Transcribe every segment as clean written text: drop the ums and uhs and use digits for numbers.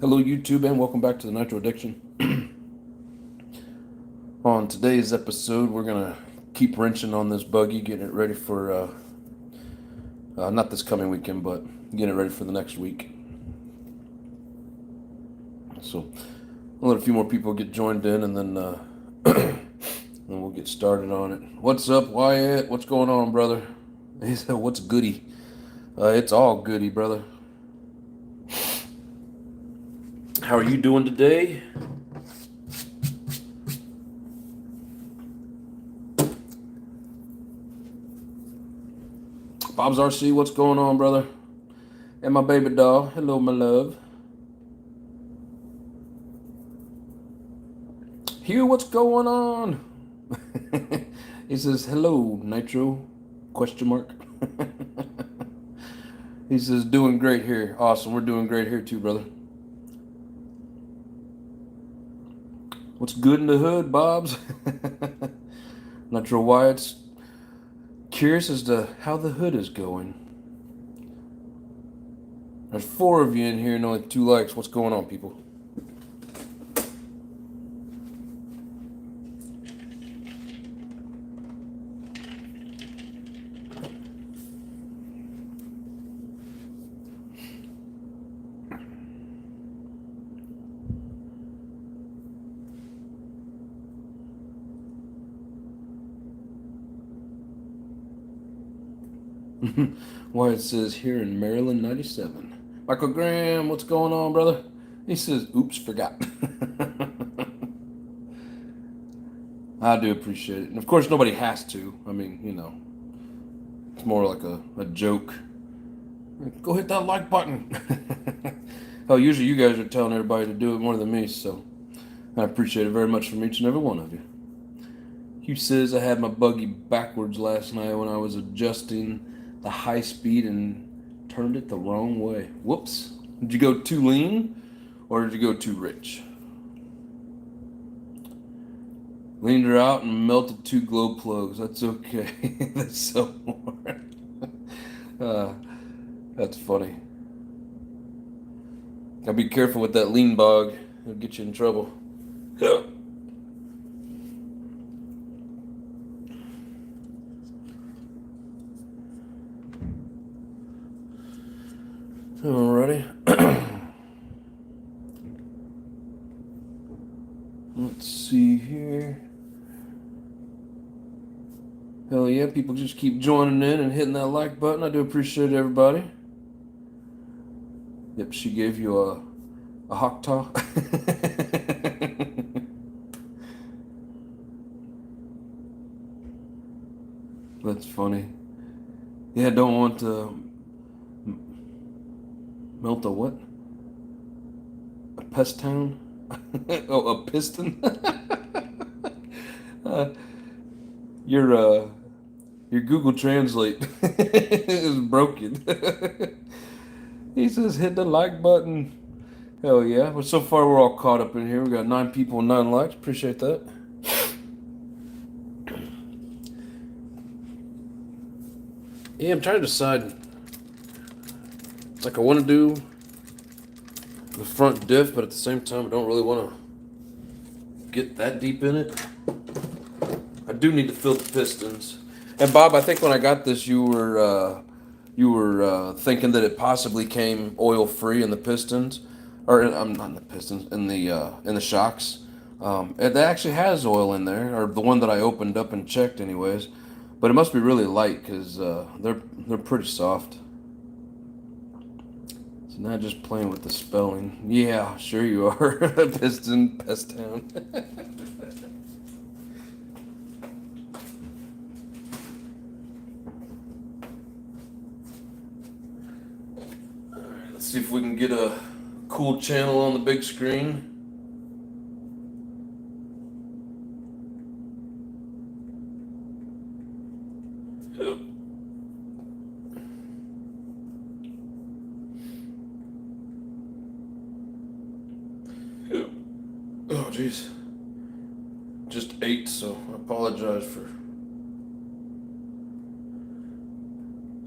Hello YouTube and welcome back to the Nitro Addiction. On today's episode we're going to keep wrenching on this buggy, getting it ready for, not this coming weekend, but getting it ready for the next week. So I'll let a few more people get joined in and then, then we'll get started on it. What's up, Wyatt? What's going on, brother? He said, what's goody? It's all goody, brother. How are you doing today? Bob's RC, what's going on, brother? And my baby doll, hello, my love. Hugh, what's going on? He says, hello, Nitro, question mark. He says, doing great here. Awesome, we're doing great here too, brother. What's good in the hood, Bob's? Nitro Wyatt's curious as to how the hood is going. There's 4 of you in here and only 2 likes. What's going on, people? Wyatt says here in Maryland 97. Michael Graham, what's going on, brother? He says, oops, forgot. I do appreciate it. And of course, nobody has to. I mean, you know, it's more like a joke. Go hit that like button. Oh, usually you guys are telling everybody to do it more than me, so I appreciate it very much from each and every one of you. Hugh says I had my buggy backwards last night when I was adjusting the high speed and turned it the wrong way. Whoops. Did you go too lean or did you go too rich? Leaned her out and melted 2 glow plugs. That's okay. That's so more. That's funny. Gotta be careful with that lean bog. It'll get you in trouble. Alrighty. Let's see here. Hell yeah, people just keep joining in and hitting that like button. I do appreciate everybody. Yep, she gave you a hawk talk. That's funny. Yeah, don't want to melt a what? A pest town? Oh, a piston? Your Google Translate is broken. He says hit the like button. Hell yeah. But so far we're all caught up in here. We got 9 people and 9 likes. Appreciate that. Yeah, I'm trying to decide. It's like I want to do the front diff, but at the same time I don't really want to get that deep in it. I do need to fill the pistons. And Bob, I think when I got this, you were thinking that it possibly came oil free in the pistons, or I'm not in the pistons, in the shocks. It actually has oil in there, or the one that I opened up and checked, anyways. But it must be really light because they're pretty soft. So now just playing with the spelling. Yeah, sure you are. Piston, pest town. Alright, let's see if we can get a cool channel on the big screen. Oh, jeez. Just ate, so I apologize for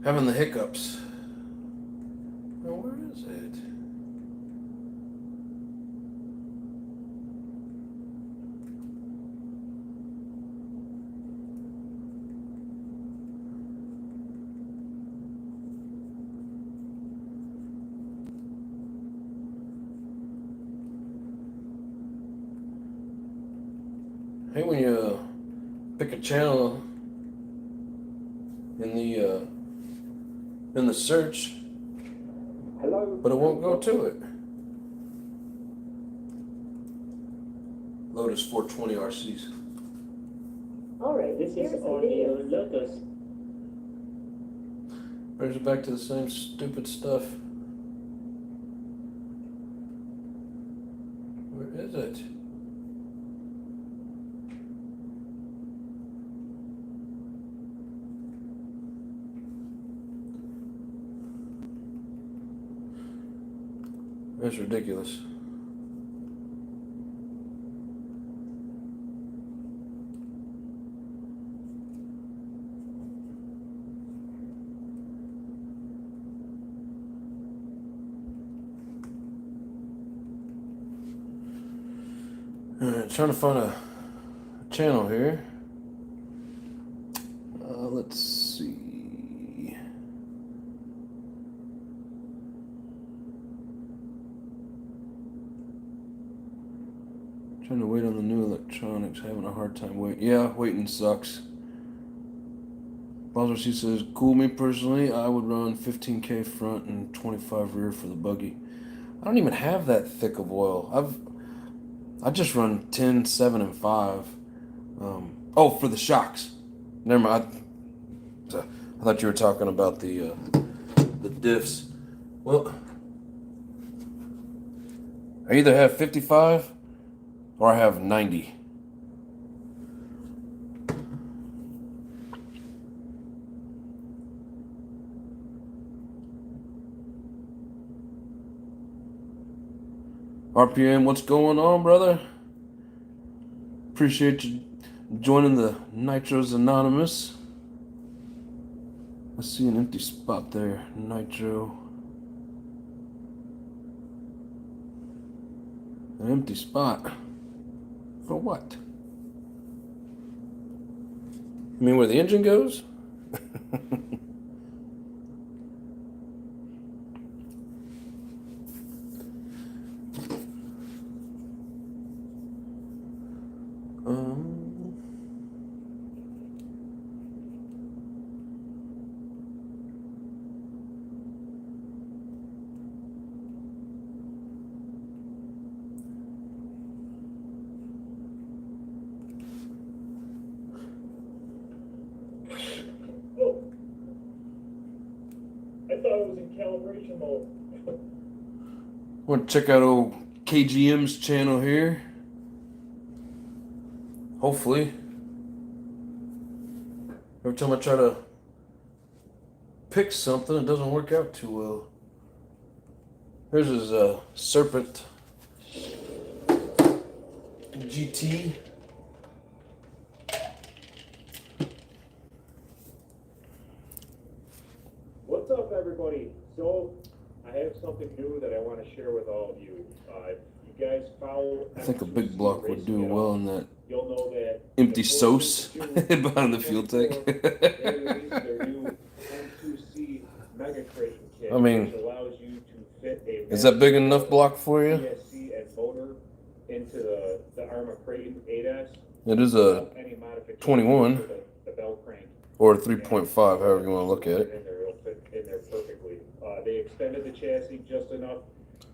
having the hiccups. Now, where is it? Hey, when you pick a channel in the search, Hello, but it won't go to it. Lotus 420 RCs. Alright, this here's is some audio videos. Lotus. Brings it back to the same stupid stuff. Where is it? That's ridiculous. Alright, trying to find a channel here. Let's see. Trying to wait on the new electronics, having a hard time waiting. Yeah, waiting sucks. Bowser C says, cool, me personally, I would run 15K front and 25 rear for the buggy. I don't even have that thick of oil. I just run 10, 7, and 5. Oh, for the shocks. Never mind. I thought you were talking about the diffs. Well, I either have 55 or I have 90. RPM, what's going on, brother? Appreciate you joining the Nitros Anonymous. I see an empty spot there. Nitro. An empty spot. For what? You mean where the engine goes? I thought it was in calibration mode. Want to check out old KGM's channel here. Hopefully. Every time I try to pick something, it doesn't work out too well. Here's his Serpent GT. What's up, everybody? So, I have something new that I want to share with all of you. You guys follow. I think a big block would do well in that You'll know that empty sauce behind the fuel tank. they released their new M2C Mega Crate kit, I mean, which allows you to fit a is that big enough block for you? ESC and motor into the Arma Crate 8S. It is a 21 the bell crank or a 3.5, however you want to look at it. It'll fit in there perfectly. They extended the chassis just enough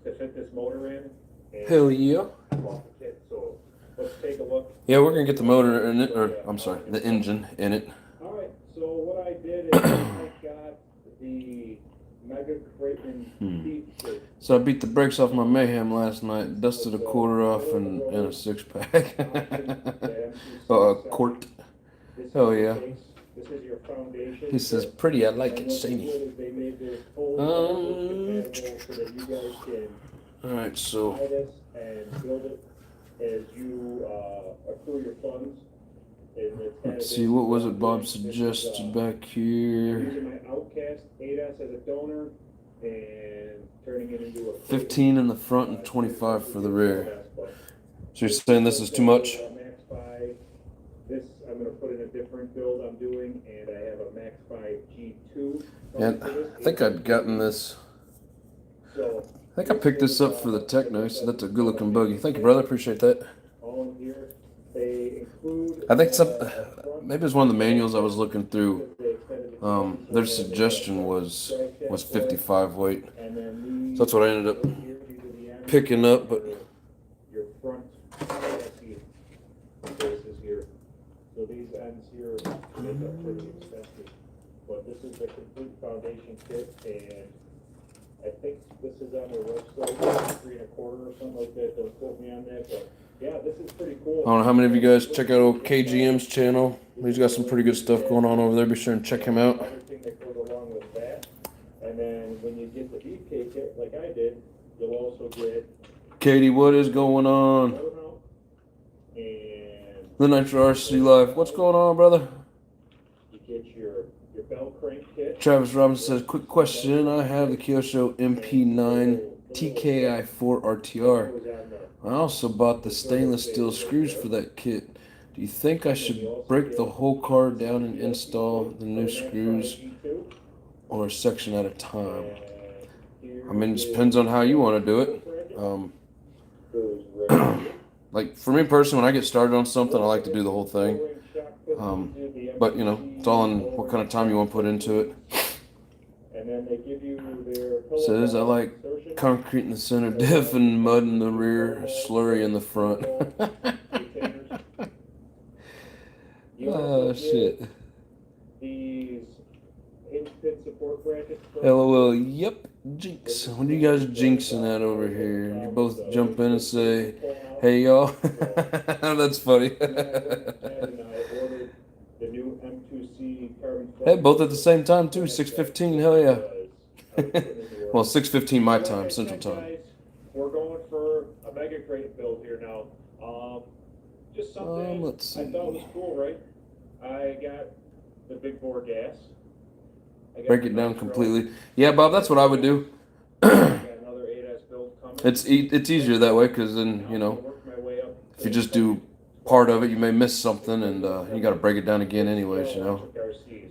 to fit this motor in. And Hell yeah. off the kit. So let's take a look. Yeah, we're gonna get the motor in it, or I'm sorry, the engine in it. All right. So what I did is I got the Mega Crate beat kit. So I beat the brakes off my Mayhem last night, dusted a quarter off and a 6-pack. A quart. Hell yeah. This is your foundation. He says, pretty, I like it, shiny. They made this whole compatible so that you guys can Alright, buy so this and build it as you accrue your funds. And it's kind let's of see, what was it Bob this is, suggested back I'm here? using my Outcast 8S as a donor and turning it into a 15 in the front and 25 for the rear. So you're saying this is too much? Max 5. This I'm going to put in a different build I'm doing, and I have a Max 5 G2. And I think I'd gotten this. I think I picked this up for the Techno, so that's a good looking buggy. Thank you, brother. Appreciate that. All in here. They include. I think some, front maybe it's one of the manuals I was looking through. because they extended the suspension so Their that they suggestion have was drag shaft 55 weight. and then So that's what I ended up right here, these are the ends picking up, but your front chassis bases here. So these ends here make up pretty expensive. But this is the complete foundation kit, and I think this is on their website, 3 1/4 or something like that. Don't quote me on that, but yeah, this is pretty cool. I don't know how many of you guys check out old KGM's channel. He's got some pretty good stuff going on over there. Be sure and check him out. Everything that goes along with that. And then when you get the beefcake kit, like I did, you'll also get Katie, what is going on? motor mount and The Nitro RC Live. What's going on, brother? you get your bell crank kit. Travis Robinson says, quick question. I have the Kyosho MP9 TKI4 RTR. I also bought the stainless steel screws for that kit. Do you think I should break the whole car down and install the new screws or a section at a time? I mean, it depends on how you want to do it. Like, for me personally, when I get started on something, I like to do the whole thing. But, you know, it's all on what kind of time you want to put into it. And then they give you their Says, I like concrete in the center, diff and mud in the rear, slurry in the front. Oh, shit. These hinge pit support brackets. LOL, yep, jinx. What are you guys jinxing at over here? You both jump in and say, hey, y'all. That's funny. The new M2C carbon. Hey, both at the same time, too. 6:15, hell yeah. Well, 6:15 my time, Central Time. We're going for a mega crate build here now. Just something Let's see. I thought was cool, right? I got the big bore gas. Break it down completely. Yeah, Bob, that's what I would do. I got another 8S build coming. It's easier that way because then, you know, if you just do part of it, you may miss something and you got to break it down again anyways, you know.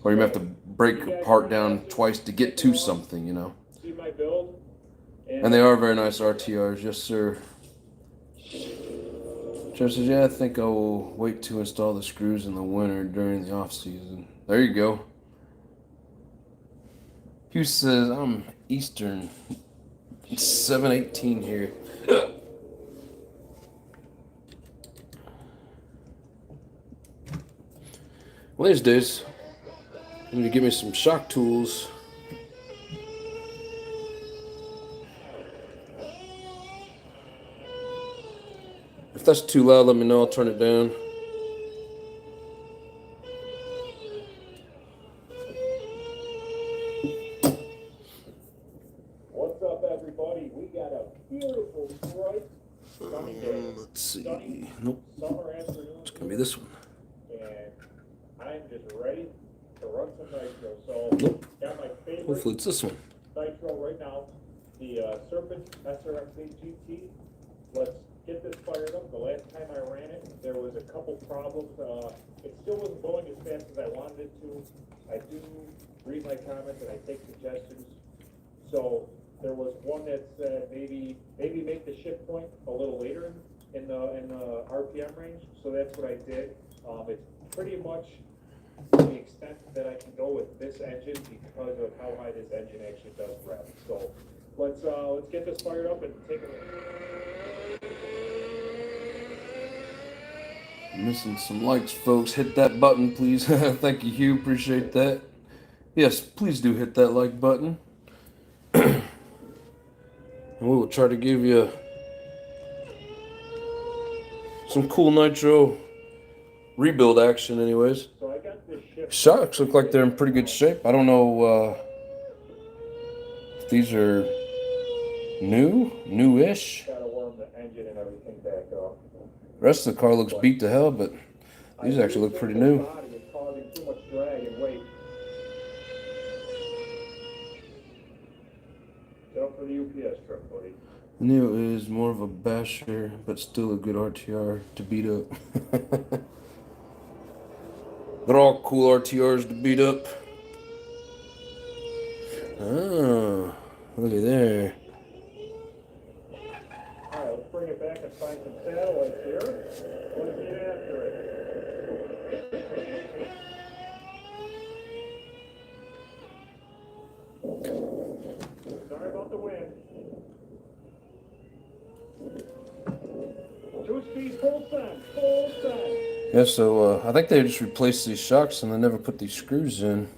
Or you may have to break a part down twice to get to something, you know. See my build? And they are very nice RTRs, yes sir. Joe says, yeah, I think I will wait to install the screws in the winter during the off season. There you go. Hugh says, I'm Eastern. It's 7:18 here. Well, these days, I need to get me some shock tools. If that's too loud, let me know. I'll turn it down. What's up, everybody? We got a beautiful, bright, sunny day. Let's see. Sunny Nope. summer afternoon. It's going to be this one. And I'm just ready to run some nitro. So, Nope. got my favorite Hopefully it's this one. nitro right now, the Serpent SRX8 GT. Let's get this fired up. The last time I ran it, there was a couple problems. It still wasn't going as fast as I wanted it to. I do read my comments and I take suggestions. So there was one that said maybe make the shift point a little later in the RPM range. So that's what I did. It's pretty much the extent that I can go with this engine because of how high this engine actually does rev. So let's get this fired up and take it. Missing some likes, folks. Hit that button, please. Thank you, Hugh. Appreciate that. Yes, please do hit that like button. And we will try to give you some cool nitro rebuild action anyways. So I got this shift. Shocks look like they're in pretty good shape. I don't know if these are newish. Gotta warm the engine and everything back up. The rest of the car looks beat to hell, but these actually look pretty new. The body is causing too much drag and weight. Go for the UPS truck, buddy. Neo is more of a basher, but still a good RTR to beat up. They're all cool RTRs to beat up. Oh, look at there. Alright, let's bring it back and find some satellites here. What is it after? Yeah, so I think they just replaced these shocks and they never put these screws in.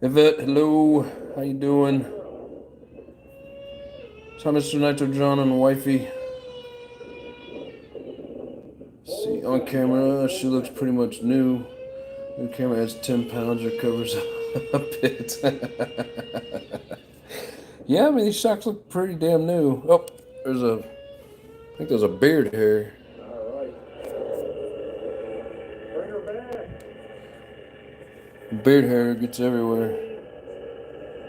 Yvette, hello. How you doing? So Mr. Nitro John and wifey. See, on camera, she looks pretty much new. New camera adds 10 pounds or covers a bit. Yeah, I mean, these shocks look pretty damn new. Oh, I think there's a beard hair. All right. Bring her back. Beard hair gets everywhere.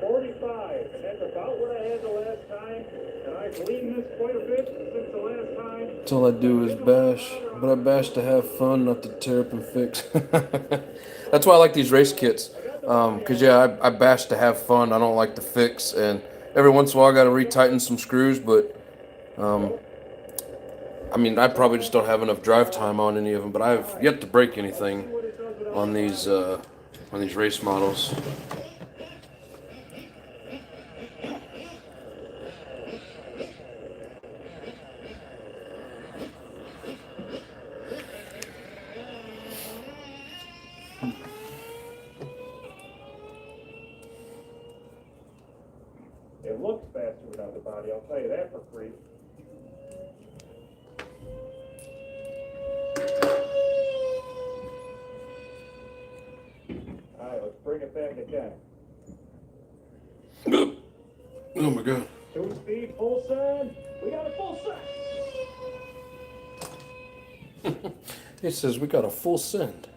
45, and that's about what I had the last time, and I've leaned this quite a bit since the last time. That's all I do is bash, but I bash to have fun, not to tear up and fix. That's why I like these race kits, because yeah, I bash to have fun. I don't like to fix, and every once in a while I got to retighten some screws, but I mean, I probably just don't have enough drive time on any of them. But I've yet to break anything on these race models. It looks faster without the body, I'll tell you that for free. All right, let's bring it back again. Oh my god. 2-speed, full send. We got a full send. It says we got a full send.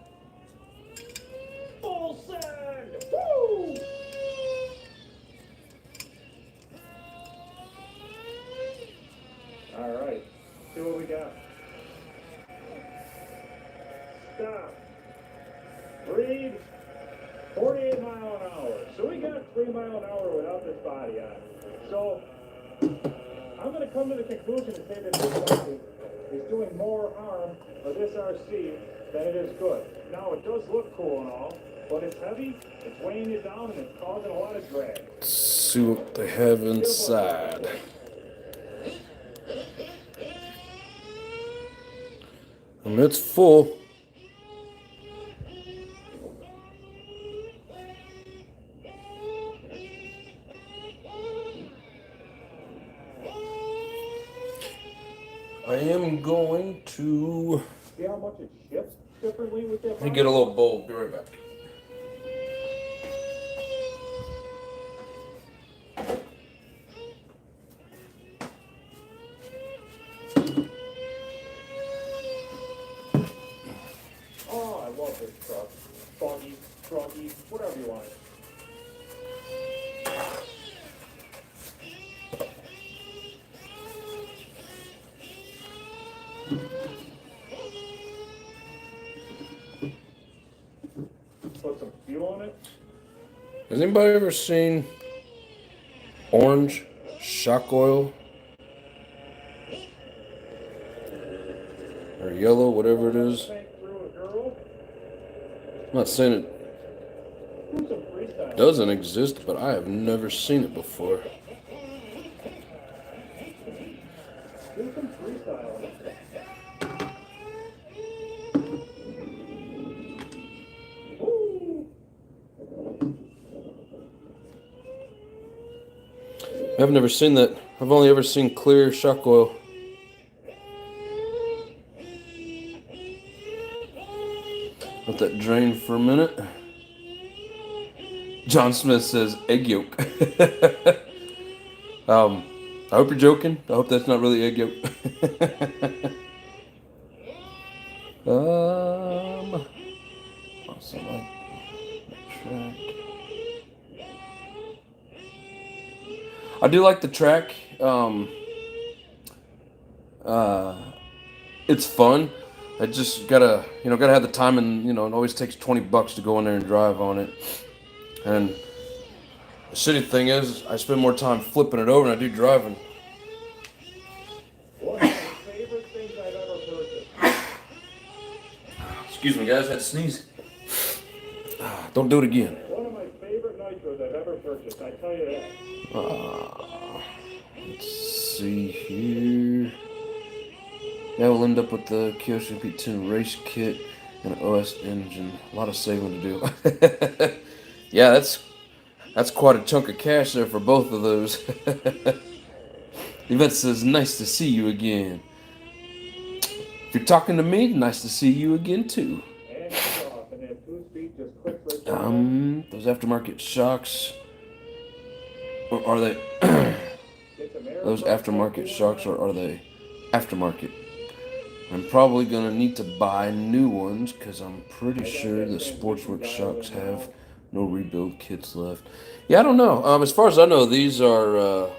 Full send. Woo! All right, see what we got. Stop. Breathe. 48 mile an hour. So we got 3 mile an hour without this body on. So I'm going to come to the conclusion and say that this bike is doing more harm for this RC than it is good. Now it does look cool and all, but it's heavy, it's weighing you down, and it's causing a lot of drag. Let's see what they have inside. And it's full. I am going to See how much it shifts differently with that let me get a little bowl. Be right back. Oh, I love this truck. Buggy, trucky, whatever you want. Put some fuel in it. Has anybody ever seen orange shock oil? Or yellow, whatever it is. Tank through a girl. I'm not saying it Do some freestyle. doesn't exist, but I have never seen it before. Do some freestyle. Woo! I've never seen that. I've only ever seen clear shock oil. Let that drain for a minute. John Smith says egg yolk. I hope you're joking. I hope that's not really egg yolk. Also like the track. I do like the track. It's fun. I just gotta have the time, and it always takes $20 to go in there and drive on it. And the shitty thing is, I spend more time flipping it over than I do driving. One of my favorite things I've ever purchased. Excuse me, guys, I had to sneeze. Don't do it again. One of my favorite nitros I've ever purchased, I tell you that. Let's see here. Yeah, we'll end up with the Kyosho P10 race kit and an OS engine. A lot of saving to do. Yeah, that's quite a chunk of cash there for both of those. Yvette says, nice to see you again. If you're talking to me, nice to see you again too. And he's off, and that 2-speed just clicks right there. Those aftermarket shocks, or are they Get some air those across aftermarket that shocks, cooler. or are they aftermarket? I'm probably gonna need to buy new ones because I'm pretty sure the Sportsworks shocks have no rebuild kits left. Yeah, I don't know. As far as I know, these are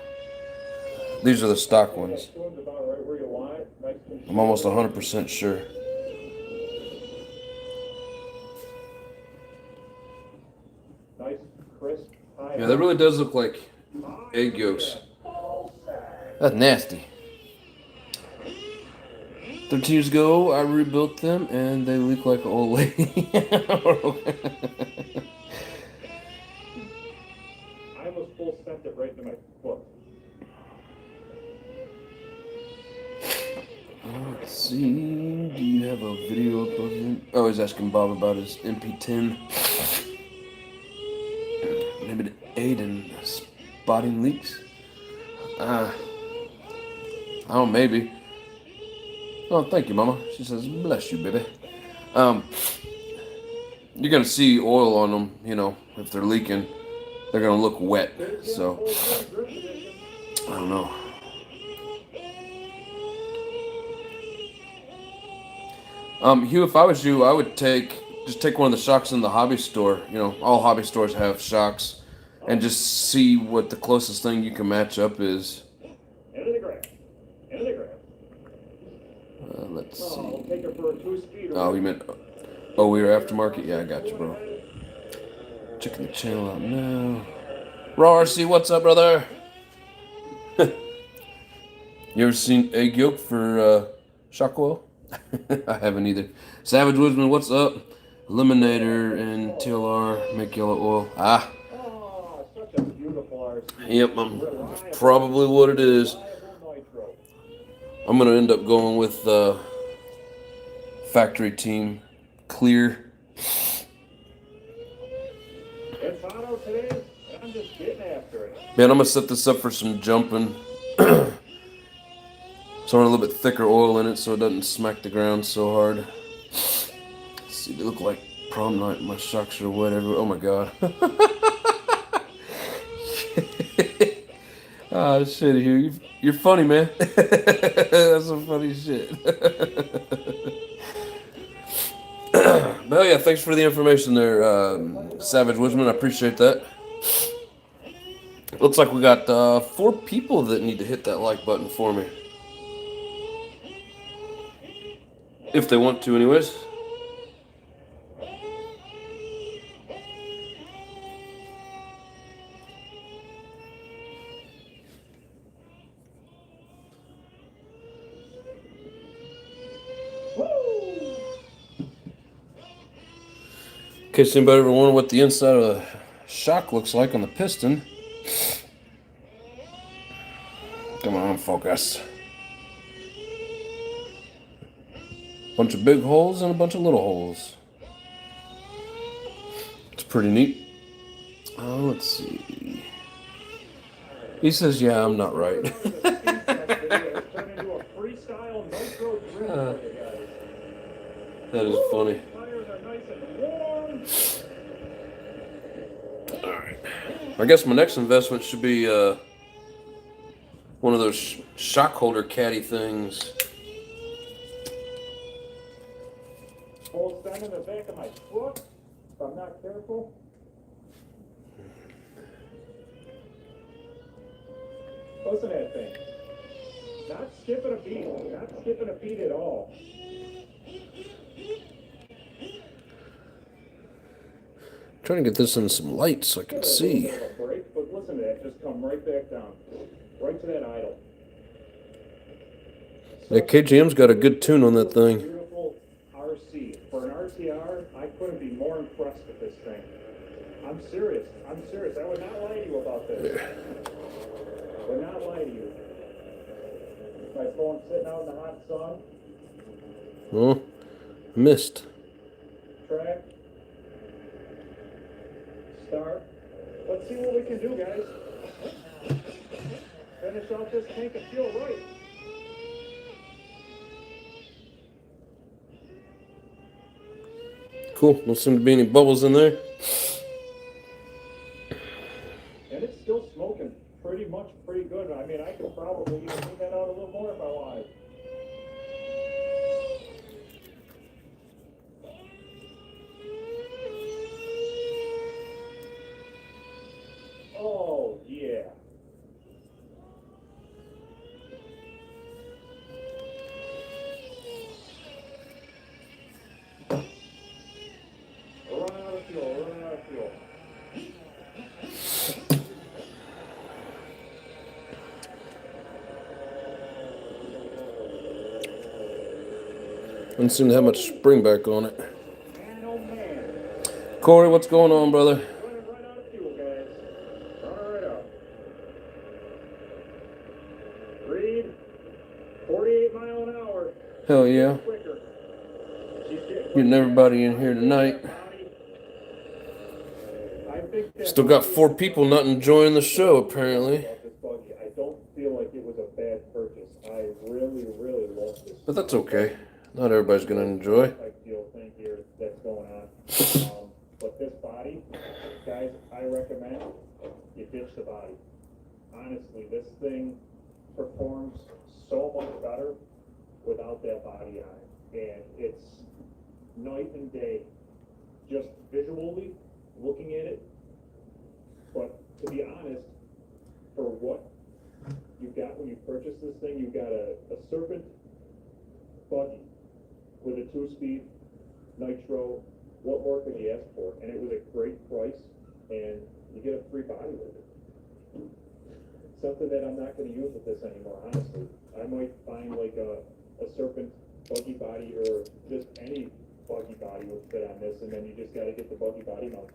the stock ones. That tune's about right where you want it. Nice and I'm almost smooth. 100% sure. Nice, crisp, high. Yeah, that really does look like egg yolks. That's nasty. 13 years ago, I rebuilt them, and they leak like an old lady. I almost full sent it right into my foot. Let's see. Do you have a video up of him? Oh, he's asking Bob about his MP10. Maybe the 8 and spotting leaks. I don't know, maybe. Oh, thank you, Mama. She says, bless you, baby. You're gonna see oil on them, you know, if they're leaking. They're gonna look wet, so I don't know. Hugh, if I was you, I would just take one of the shocks in the hobby store. You know, all hobby stores have shocks, and just see what the closest thing you can match up is. Into the grass. Into the grass. Let's Oh, I'll see. take it for a 2-speed. Oh, you meant we're aftermarket? Yeah, I got you, bro. Checking the channel out now. Raw RC, what's up, brother? You ever seen egg yolk for shock oil? I haven't either. Savage Woodsman, what's up? Eliminator and TLR make yellow oil. Ah, Oh, such a beautiful RC. yep, probably what it is. Reliable nitro. I'm gonna end up going with factory team clear. It's hot out today, and I'm just getting after it. Man, I'm gonna set this up for some jumping. So I want a little bit thicker oil in it so it doesn't smack the ground so hard. Let's see, they look like prom night. My shocks are whatever. Oh my god. Ah, shit, Hugh. You're funny, man. That's some funny shit. But yeah, thanks for the information there, Savage Woodsman. I appreciate that. Looks like we got 4 people that need to hit that like button for me. If they want to, anyways. In case anybody ever wondered what the inside of the shock looks like on the piston. Come on, focus. Bunch of big holes and a bunch of little holes. It's pretty neat. Let's see. He says, yeah, I'm not right. That is funny. Alright. I guess my next investment should be one of those shock holder caddy things. Whole stand in the back of my foot, if I'm not careful. Listen to that thing. Not skipping a beat. Not skipping a beat at all. Trying to get this in some light so I can see. Break, but listen to that. Just come right back down. Right to that idle. Yeah, KGM's got a good tune on that thing. Beautiful RC. For an RCR, I couldn't be more impressed with this thing. I'm serious. I'm serious. I would not lie to you about this. I would not lie to you. My phone sitting out in the hot sun. Oh, missed. Track. Start. Let's see what we can do, guys. Finish off this tank and feel right. Cool. Don't seem to be any bubbles in there. And it's still smoking pretty good. I mean, I could probably even move that out a little more if I wanted. Oh, yeah. We're running out of fuel. Doesn't seem to have much spring back on it. Man, oh man. Corey, what's going on, brother? Running right out of fuel, guys. Running right out. Reed, 48 mile an hour. Hell yeah. Quicker. Getting everybody in here tonight. Still got 4 people not enjoying the show, apparently. I don't feel like it was a bad purchase. I really love this. But that's okay. Not everybody's going to enjoy. Type deal thing here that's going on. But this body, guys, I recommend you ditch the body. Honestly, this thing performs so much better without that body on it. And it's night and day, just visually looking at it. But to be honest, for what you got when you purchased this thing, you got a Serpent buggy with a 2-speed nitro. What more could you ask for? And it was a great price, and you get a free body with it. Something that I'm not going to use with this anymore, honestly. I might find like a Serpent buggy body, or just any buggy body would fit on this, and then you just got to get the buggy body mounts.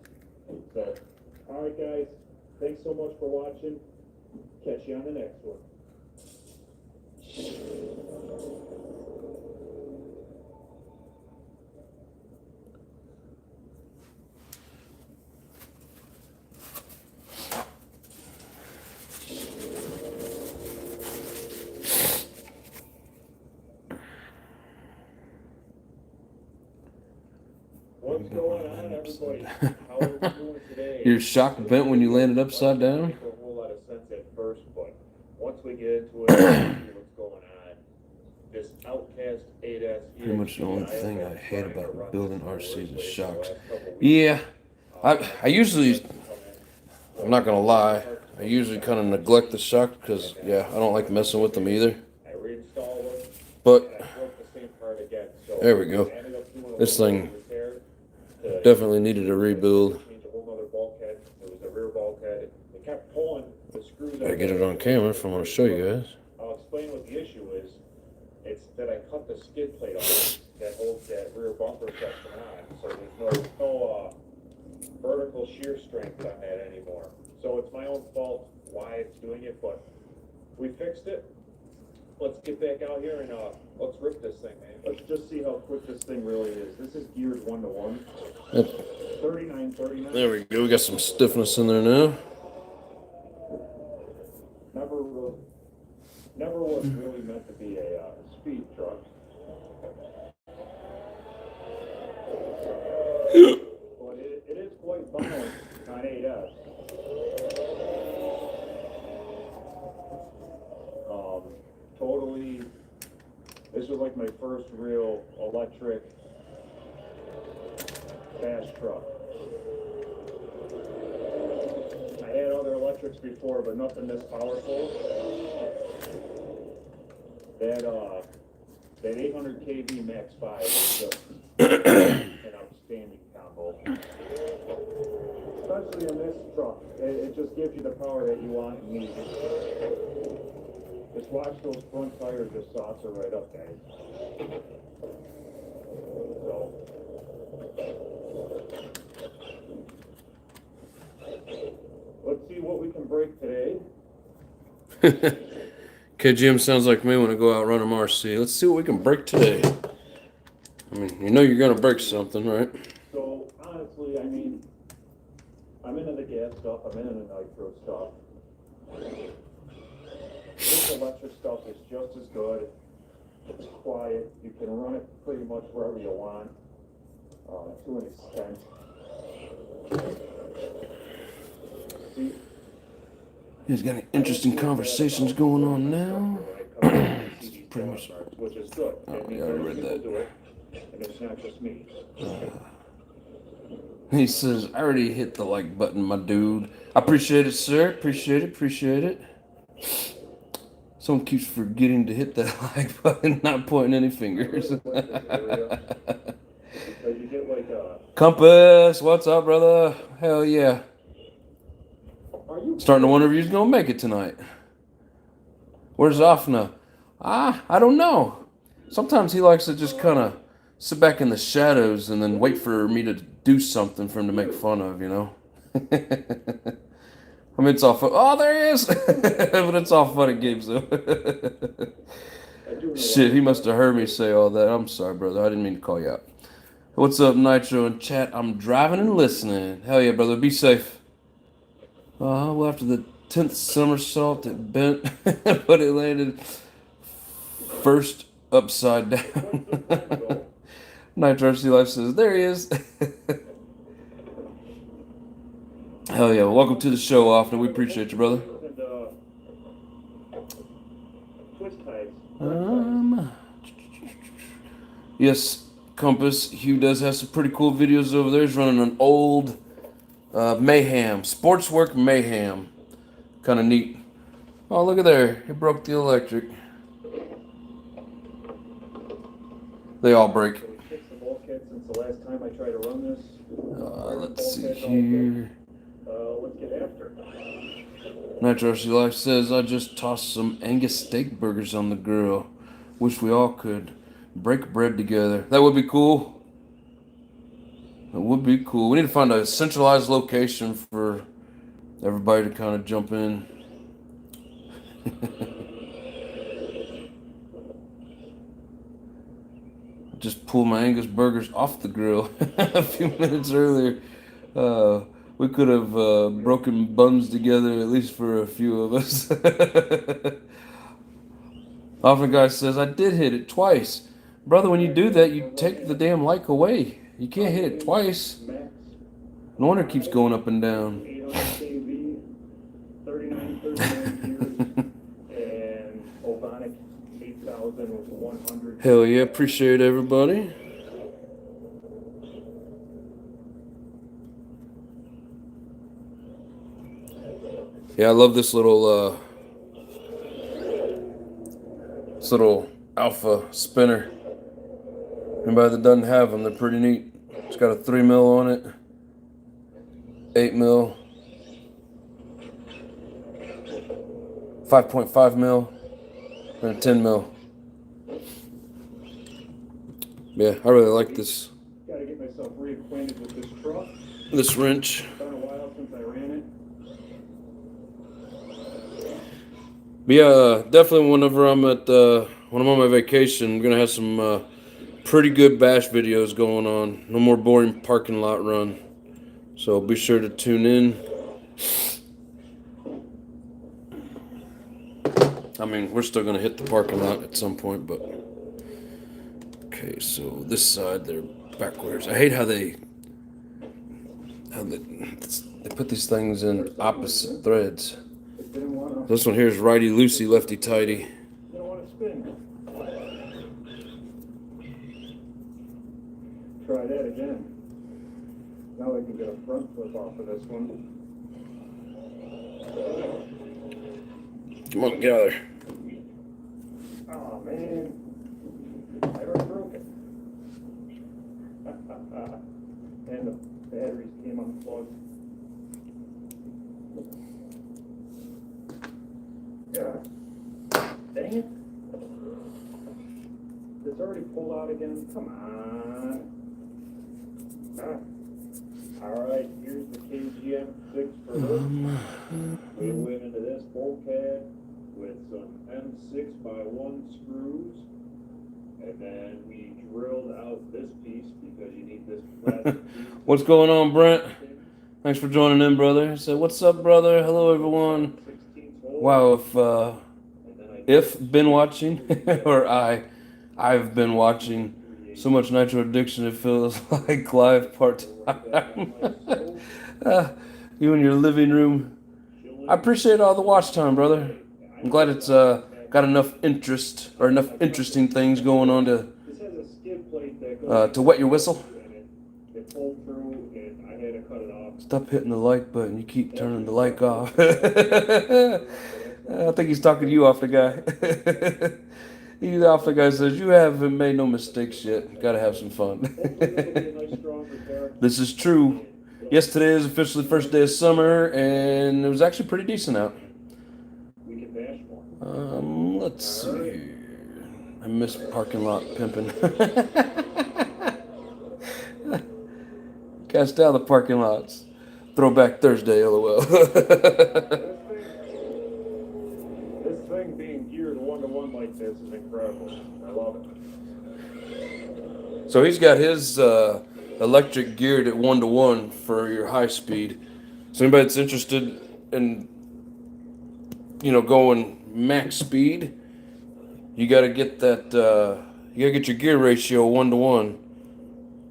So, all right, guys. Thanks so much for watching. Catch you on the next one. What's going on, everybody? How are we doing today? Your shock bent when you landed upside down? Make a whole lot of sense at first, but once we get into it, see what's going on. This Outcast 8S. Pretty much the only thing I hate about building RCs is shocks. Yeah, I usually, I'm not gonna lie, I usually kind of neglect the shock because, yeah, I don't like messing with them either. I reinstalled them. But I broke the same part again. So there we go. I ended up doing a This little thing repair to definitely needed a rebuild. change a whole other bulkhead. It was a rear bulkhead. It kept pulling the screws. Gotta get it on camera if I want to show you guys. I'll explain what the issue is. It's that I cut the skid plate off that holds that rear bumper section on, so there's no vertical shear strength on that anymore. So it's my own fault why it's doing it, but we fixed it. Let's get back out here and let's rip this thing, man. Let's just see how quick this thing really is. This is geared 1-to-1. 39. There we go. We got some stiffness in there now. Never was really meant to be a speed truck. But it is quite violent on 8S. Totally, this was like my first real electric fast truck. I had other electrics before, but nothing this powerful. That 800 kV Max 5 is just an outstanding combo. Especially in this truck, it just gives you the power that you want and need. Just watch those front tires just saucer right up, guys. So, let's see what we can break today. Okay, Jim sounds like me when I go out run a RC. Let's see what we can break today. I mean, you know you're gonna break something, right? So honestly, I mean, I'm into the gas stuff, I'm into the nitro stuff. This electric stuff is just as good. It's quiet. You can run it pretty much wherever you want, to an extent. See, He's got interesting conversations going on now. Pretty much. which is good. Oh, yeah, I read that. Do it, and it's not just me. He says, I already hit the like button, my dude. I appreciate it, sir. Appreciate it. Appreciate it. Someone keeps forgetting to hit that like button, not pointing any fingers. Compass, what's up, brother? Hell yeah. Starting to wonder if he's going to make it tonight. Where's Afna? I don't know. Sometimes he likes to just kind of sit back in the shadows and then wait for me to do something for him to make fun of, you know? I mean, it's all fun. Oh, there he is! But it's all fun and games, though. Shit, he must have heard me say all that. I'm sorry, brother. I didn't mean to call you out. What's up, Nitro in chat? I'm driving and listening. Hell yeah, brother. Be safe. Well, after the 10th somersault, it bent, but it landed first upside down. Nitro C Life says, there he is. Hell yeah. Welcome to the show, Often. We appreciate you, brother. Yes, Compass. Hugh does have some pretty cool videos over there. He's running an old Mayhem. Sportswork Mayhem. Kind of neat. Oh, look at there. He broke the electric. They all break. Let's see here. Let's get after it. Nitro She Life says, I just tossed some Angus steak burgers on the grill. Wish we all could break bread together. That would be cool. That would be cool. We need to find a centralized location for everybody to kind of jump in. Just pulled my Angus burgers off the grill a few minutes earlier. We could have broken buns together, at least for a few of us. Often guy says, I did hit it twice. Brother, when you do that, you take the damn like away. You can't hit it twice. No wonder it keeps going up and down. 39 and Ovonic 8,100. Hell yeah, appreciate everybody. Yeah, I love this little alpha spinner. Anybody that doesn't have them, they're pretty neat. It's got a 3 mil on it, 8 mil, 5.5 mil, and a 10 mil. Yeah, I really like this. Gotta get myself reacquainted with this truck. This wrench. It's been a while since I ran it. But yeah, definitely whenever I'm when I'm on my vacation, I'm gonna have some pretty good bash videos going on. No more boring parking lot run. So be sure to tune in. I mean, we're still gonna hit the parking lot at some point, but okay. So this side, they're backwards. I hate how they put these things in opposite threads. This one here is righty loosey, lefty tighty. Don't want to spin. Try that again. Now I can get a front flip off of this one. Come on, get out of there. Oh man, I already broke it. And the batteries came unplugged. Yeah. Dang it. It's already pulled out again. Come on. Alright, here's the KGM 6 for this. We went into this bulkhead with some M6x1 screws. And then we drilled out this piece because you need this plastic piece. What's going on, Brent? Thanks for joining in, brother. So, what's up, brother? Hello, everyone. Wow, if been watching, or I've been watching so much Nitro Addiction, it feels like live part time. You in your living room. I appreciate all the watch time, brother. I'm glad it's got enough interest or enough interesting things going on to wet your whistle. Stop hitting the like button. You keep turning the like off. I think he's talking to you, off the guy. He's off the guy says, you haven't made no mistakes yet. Gotta have some fun. This is true. Yes, today is officially the first day of summer, and it was actually pretty decent out. Let's see here. I miss parking lot pimping. Cast out the parking lots. Throwback Thursday, lol. This thing being geared 1-to-1 like this is incredible. I love it. So he's got his electric geared at 1-to-1 for your high speed. So anybody that's interested in, going max speed, you got to get that. You got to get your gear ratio 1-to-1,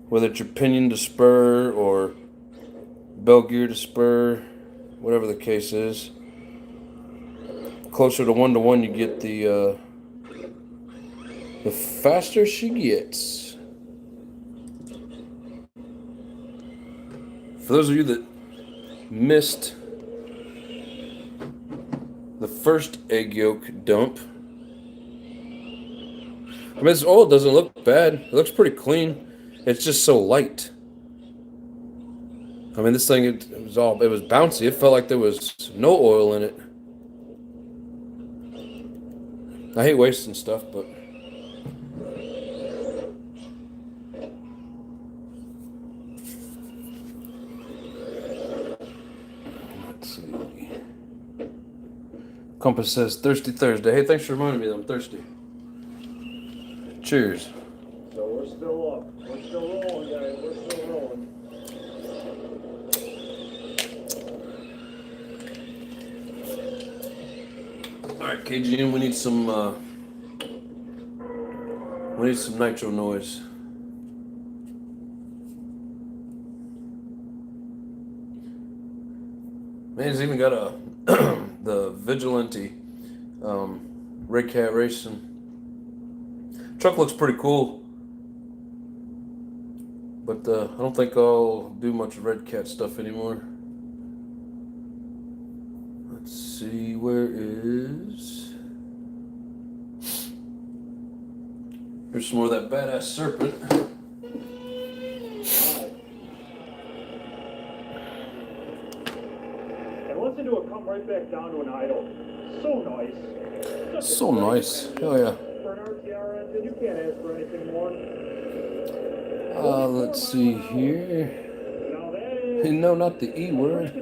whether it's your pinion to spur or bell gear to spur, whatever the case is. Closer to 1-to-1 you get, the faster she gets. For those of you that missed the first egg yolk dump, I mean, this oil doesn't look bad. It looks pretty clean. It's just so light. I mean, this thing, it was bouncy. It felt like there was no oil in it. I hate wasting stuff, but let's see. Compass says Thirsty Thursday. Hey, thanks for reminding me that I'm thirsty. Cheers. So we're still up. We're still rolling, guys. We're still rolling. All right, KGM, we need some nitro noise. Man, he's even got the Vigilante Red Cat Racing. Truck looks pretty cool, but I don't think I'll do much Red Cat stuff anymore. Let's see, where is... Here's some more of that badass Serpent. And listen to it come right back down to an idle. So nice. So nice. Hell yeah. For an RTR engine, you can't ask for anything more. Let's see here. Now that is... No, not the E word.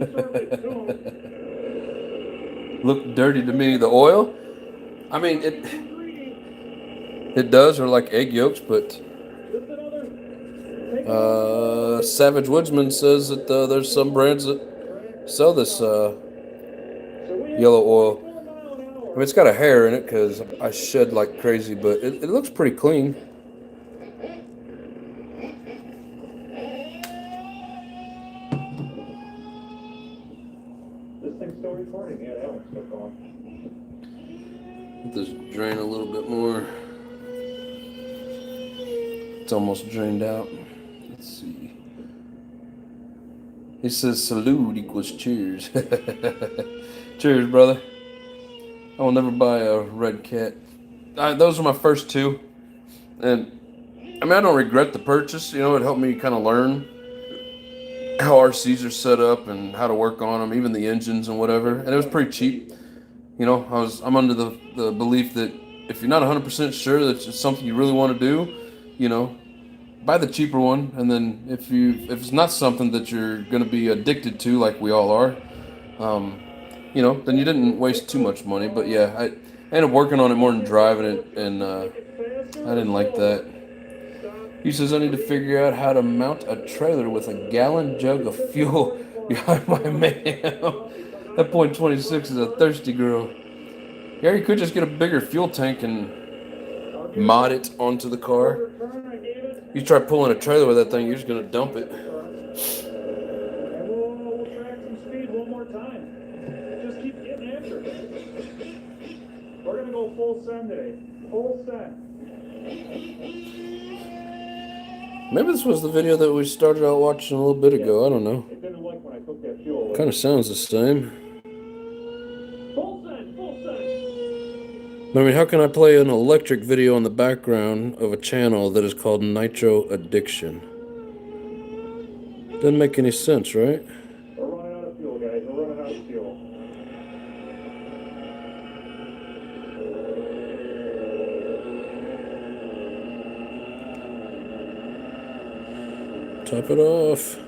Look dirty to me. The oil? I mean, it does, or like egg yolks, but Savage Woodsman says that there's some brands that sell this yellow oil. I mean, it's got a hair in it because I shed like crazy, but it looks pretty clean. This thing's still recording. Yeah, that one's still going. Let this drain a little bit more. It's almost drained out. Let's see. He says salute equals cheers. Cheers, brother. I will never buy a Red Cat. Those are my first two. And, I mean, I don't regret the purchase. It helped me kind of learn how RCs are set up and how to work on them, even the engines and whatever. And it was pretty cheap. I'm under the belief that if you're not 100% sure that it's something you really want to do, buy the cheaper one. And then if it's not something that you're going to be addicted to, like we all are, then you didn't waste too much money. But yeah, I ended up working on it more than driving it, and I didn't like that. He says I need to figure out how to mount a trailer with a gallon jug of fuel behind my Mayhem. That point 26 is a thirsty girl. Yeah, you could just get a bigger fuel tank and mod it onto the car. You try pulling a trailer with that thing, you're just gonna dump it. And we'll track some speed one more time. Just keep getting after it. We're gonna go full send today. Full send. Maybe this was the video that we started out watching a little bit ago. I don't know. It didn't like when I took that fuel away. Kind of sounds the same. Full send, full send. I mean, how can I play an electric video in the background of a channel that is called NITRO Addiction? Doesn't make any sense, right? We're running out of fuel, guys. We're running out of fuel. Top it off.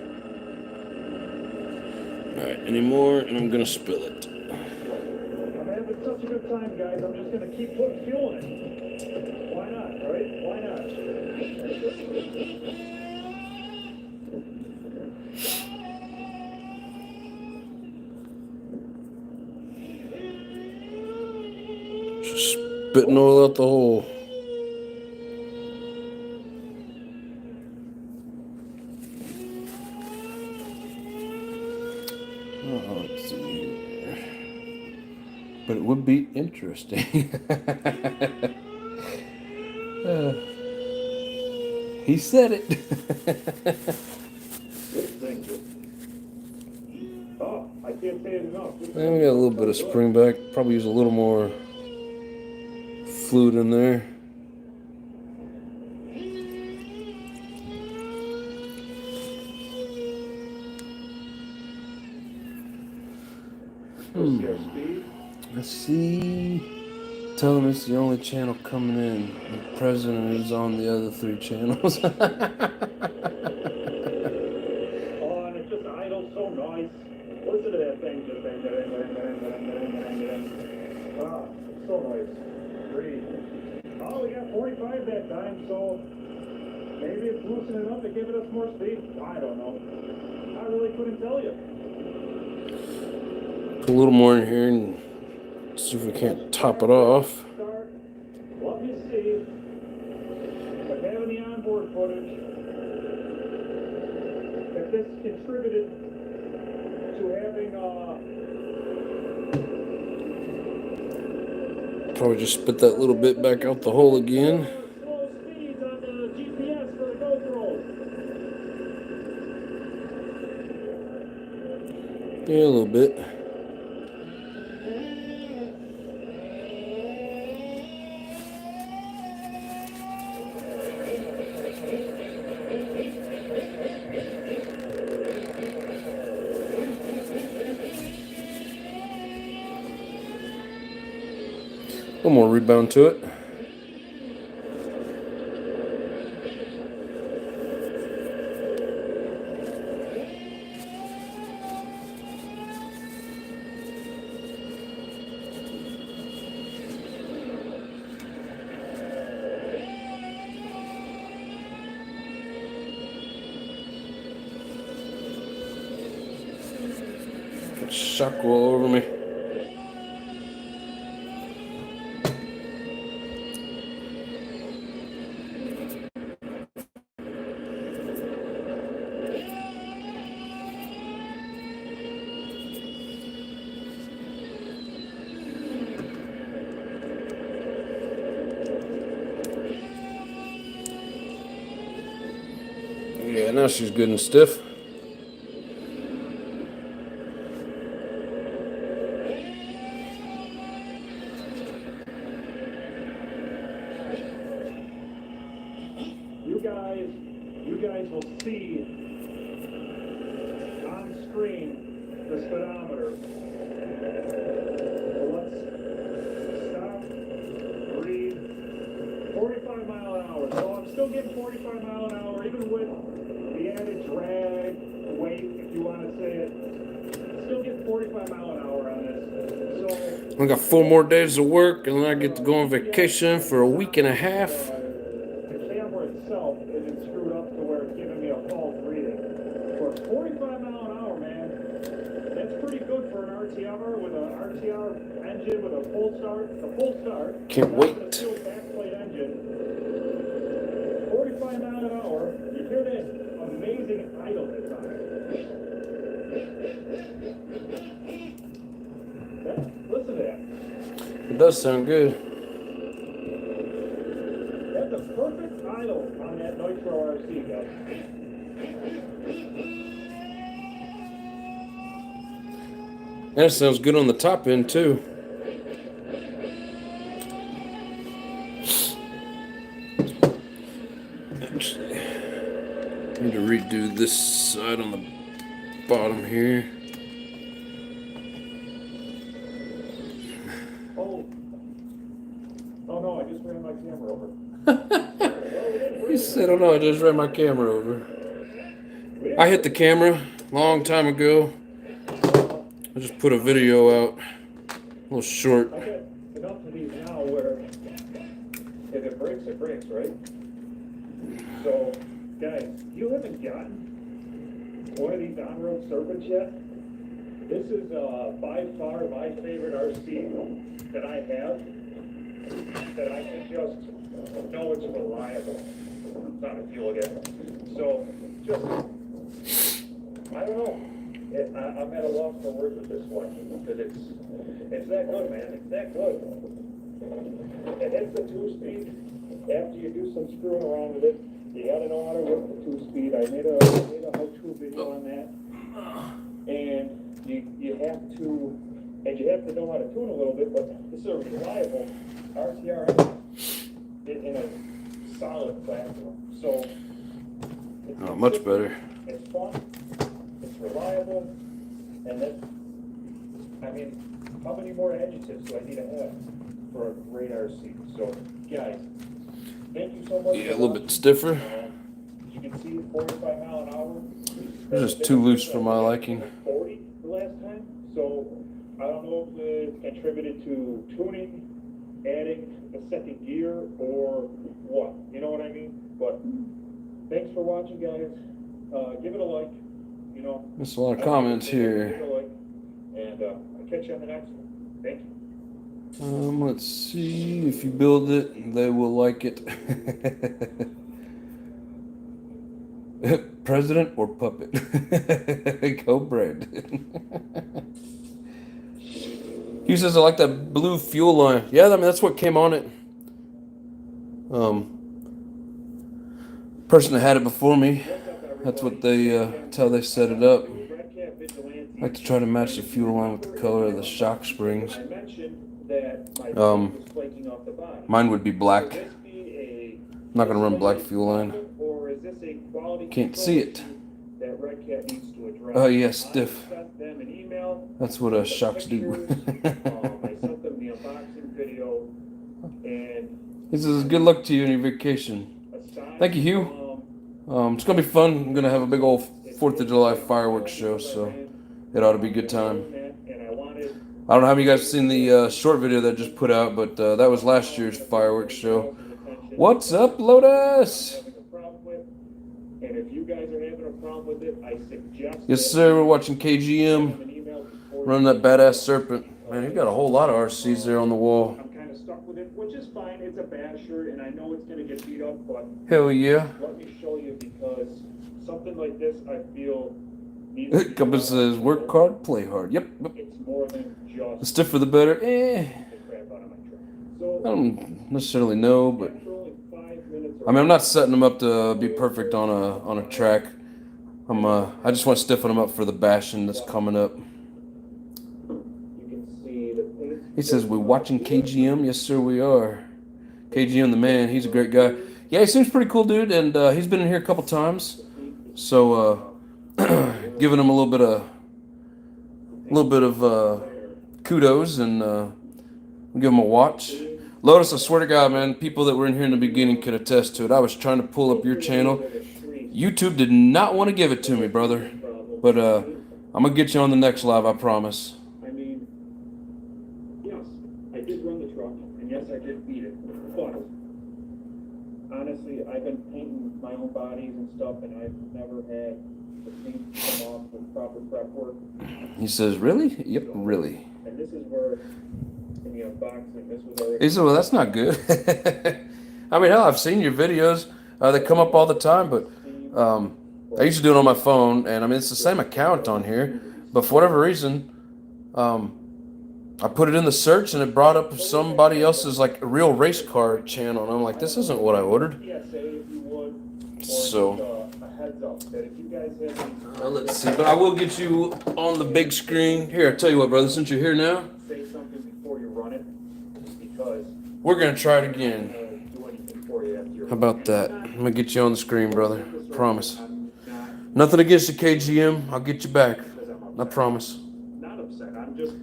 Alright, any more, and I'm gonna spill it. I'm having such a good time, guys. I'm just gonna keep putting fuel in it. Why not, right? Why not? Just spitting oil out the hole. Let's see here. But it would be interesting. He said it. Oh, I can't say it enough. And we got a little bit of spring back. Probably use a little more fluid in there. Let's see. Tell them it's the only channel coming in. The president is on the other 3 channels. Oh, and it's just idle so nice. Listen to that thing just ah, so nice. Breathe. Oh, we got 45 that time, so maybe it's loosening up and giving us more speed. I don't know. I really couldn't tell you. Put a little more in here and see if we can't top it off. Love to see, but having the onboard footage, if this contributed to having Probably just spit that little bit back out the hole again. slow speeds on the GPS for the GoPros. Yeah, a little bit. A little more rebound to it. Got shock all over me. Yeah, now she's good and stiff. You guys will see on screen the speedometer. So let's stop, breathe. 45 mile an hour. So I'm still getting 45 mile an hour, even with the added drag, weight, if you want to say it. Still getting 45 mile an hour on this. So I got 4 more days of work, and then I get to go on vacation for a week and a half. the camera itself is mile an hour, man. That's pretty good for an RTR with an RTR engine with a full start. A full start. Can't Not wait. with a sealed backplate engine. 45 miles an hour. You hear that amazing idleness on it. Listen to that. It does sound good. That's a perfect idle on that Nitro RC, guys. And it sounds good on the top end too. Actually, I need to redo this side on the bottom here. Oh no, I just ran my camera over. He said, "Oh no, I just ran my camera over." I hit the camera a long time ago. I just put a video out, a little short. I got enough of these now where if it breaks, right? So, guys, you haven't gotten one of these on-road serpents yet? This is by far my favorite RC that I have, that I can just know it's reliable. It's not a fuel again. So, just, I don't know. I'm at a loss for words with this one, because it's that good, man. It's that good. It hits the 2-speed. After you do some screwing around with it, you gotta know how to work the 2-speed. I made a how-to video on that. And you have to know how to tune a little bit, but this is a reliable RTR in a solid platform. So it's Much better. It's fun, it's reliable, and that's, I mean, how many more adjectives do I need to have for a great RC? So, guys, thank you so much. Yeah, a little bit stiffer. As you can see, 45 mile an hour. They're just too loose for my liking. 40 the last time, so I don't know if it contributed to tuning, adding a second gear, or what. You know what I mean? But thanks for watching, guys. Give it a like. You know, There's a lot of comments here. Give it a like, and I'll catch you on the next one. Thank you. Let's see, if you build it, they will like it. President or puppet? Go Brandon. He says I like that blue fuel line. Yeah, I mean that's what came on it. Person that had it before me, that's what they that's how they set it up. I like to try to match the fuel line with the color of the shock springs. Mine would be black. I'm not gonna run black fuel line. Can't see it. Oh yeah, stiff. That's what shocks do. He says, "Good luck to you on your vacation." Thank you, Hugh. It's gonna be fun. I'm gonna have a big old 4th of July fireworks show, so it ought to be a good time. I don't know how many of you guys have seen the short video that I just put out, but that was last year's fireworks show. What's up, Lotus? And if you guys are having a problem with it, I suggest. Yes, sir. We're watching KGM running that badass serpent. Man, you got a whole lot of RCs there on the wall. I'm kind of stuck with it, which is fine. It's a basher, and I know it's going to get beat up, but hell yeah. Let me show you, because something like this, I feel needs to be Compass says, "Work hard, play hard." Yep. It's more than just The stiffer the better. the crap out of my truck. So, I don't necessarily know, but after only 5 minutes I mean, I'm not setting them up to be perfect on a track. I just want to stiffen them up for the bashing that's coming up. you can see the paint. He says, "We're watching KGM." Yes, sir, we are. KGM, the man. He's a great guy. Yeah, he seems pretty cool, dude, and he's been in here a couple times. So, giving him a little bit of kudos, and give him a watch. Lotus, I swear to God, man, people that were in here in the beginning could attest to it. I was trying to pull up your channel. YouTube did not want to give it to me, brother. But I'm going to get you on the next live, I promise. I mean, yes, I did run the truck, and yes, I did beat it. But, honestly, I've been painting my own bodies and stuff, and I've never had the same needs to come off with proper prep work. He says, really? Yep, really. And this is where, in the unboxing, this was already. He said, well, that's not good. I mean, hell, I've seen your videos. They come up all the time, but I used to do it on my phone, and I mean, it's the same account on here, but for whatever reason, I put it in the search, and it brought up somebody else's, like, a real race car channel, and I'm like, this isn't what I ordered. So, A heads up that if you guys have now let's see, but I will get you on the big screen. Here, I tell you what, brother, since you're here now, say something before you run it, because we're going to try it again. do anything for you after you're. How about that? I'm going to get you on the screen, brother. Promise. Nothing against the KGM. I'll get you back. I promise. Not upset. I'm just.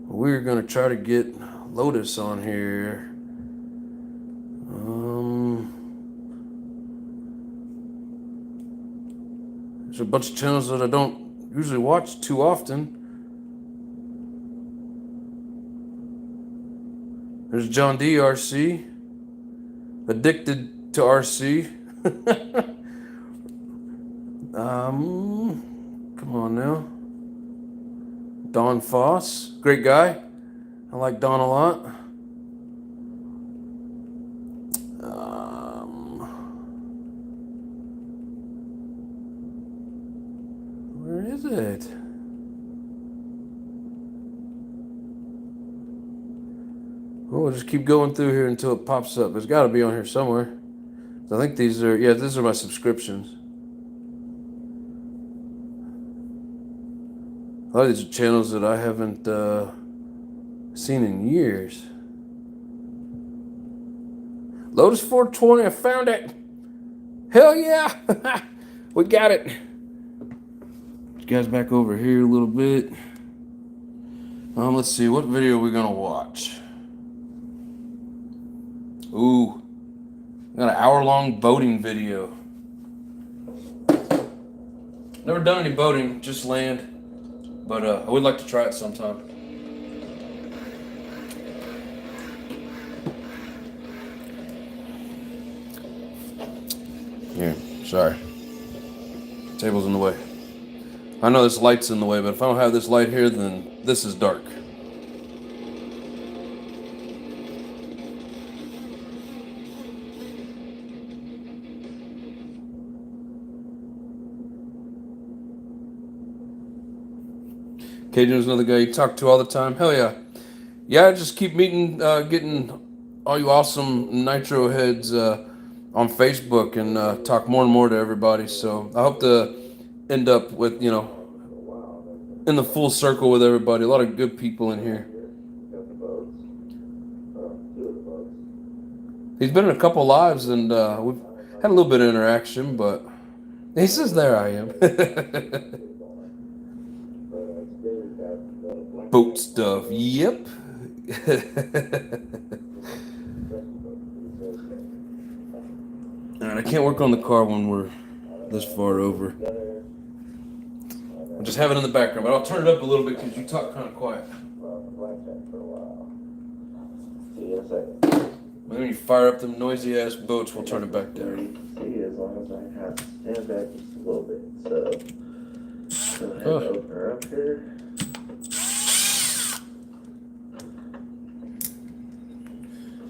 We're going to try to get Lotus on here. There's a bunch of channels that I don't usually watch too often. There's John D. RC. Addicted to RC. Come on now. Don Foss, great guy. I like Don a lot. Where is it? We'll just keep going through here until it pops up. It's got to be on here somewhere. I think these are my subscriptions. A lot of these are channels that I haven't seen in years. Lotus 420, I found it. Hell yeah. We got it. You guys back over here a little bit. Let's see, what video are we gonna watch? Ooh, got an hour-long boating video. Never done any boating, just land. But I would like to try it sometime. Here, sorry. Table's in the way. I know this light's in the way, but if I don't have this light here, then this is dark. Cajun's another guy you talk to all the time. Hell yeah. Yeah, just keep meeting, getting all you awesome Nitro heads on Facebook and talk more and more to everybody. So I hope to end up with, in the full circle with everybody. A lot of good people in here. He's been in a couple lives and we've had a little bit of interaction, but he says, there I am. Boat stuff, yep. Alright, I can't work on the car when we're this far over. I'll just have it in the background, but I'll turn it up a little bit because you talk kind of quiet. When you fire up them noisy ass boats, we'll turn it back down. See, as long as I have to stand back just a little bit. So go ahead and open her up here.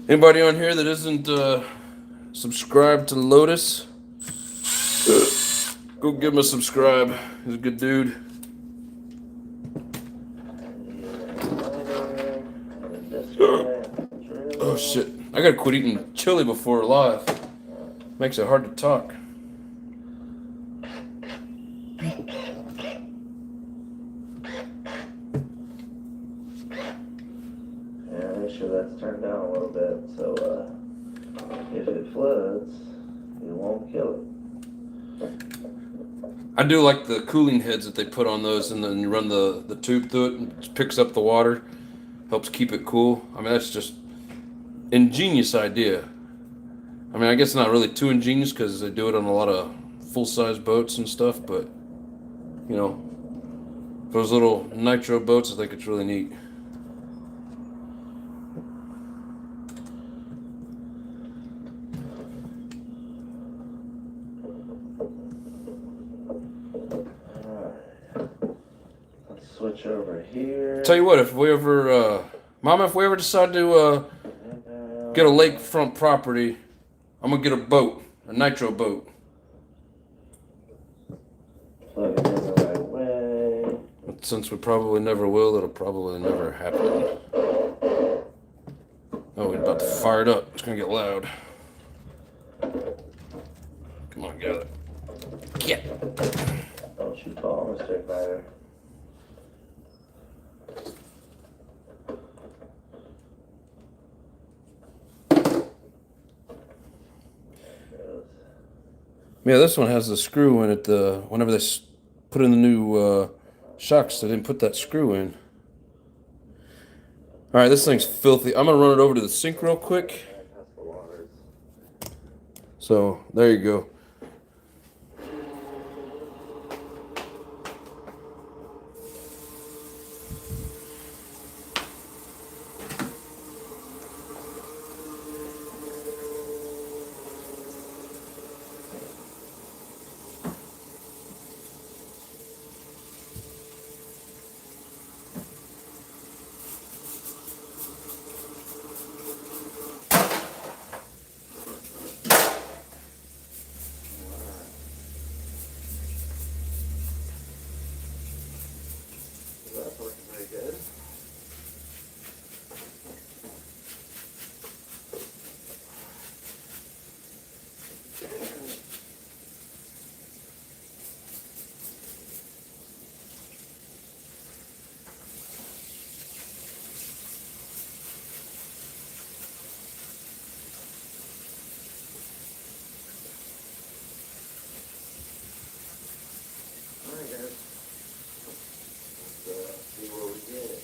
Anybody on here that isn't subscribed to Lotus, go give him a subscribe. He's a good dude. Oh shit. I gotta quit eating chili before live. Makes it hard to talk. Yeah, make sure that's turned down a little bit so if it floods, it won't kill it. I do like the cooling heads that they put on those, and then you run the tube through it and it picks up the water, helps keep it cool. I mean, that's just ingenious idea. I mean, I guess not really too ingenious because they do it on a lot of full-size boats and stuff, but those little nitro boats, I think it's really neat. switch over here. Tell you what, if we ever, Mama, if we ever decide to get a lakefront property, I'm gonna get a boat, a nitro boat. Plug it in the right way. Since we probably never will, it'll probably never happen. Oh, we're about to fire it up. It's gonna get loud. Come on, get it. Get. Don't you fall, Mr. Igniter. Yeah, this one has the screw in it. Whenever they put in the new shocks, they didn't put that screw in. All right, this thing's filthy. I'm gonna run it over to the sink real quick. So there you go. That's working pretty good. Alright guys, let's see where we get it.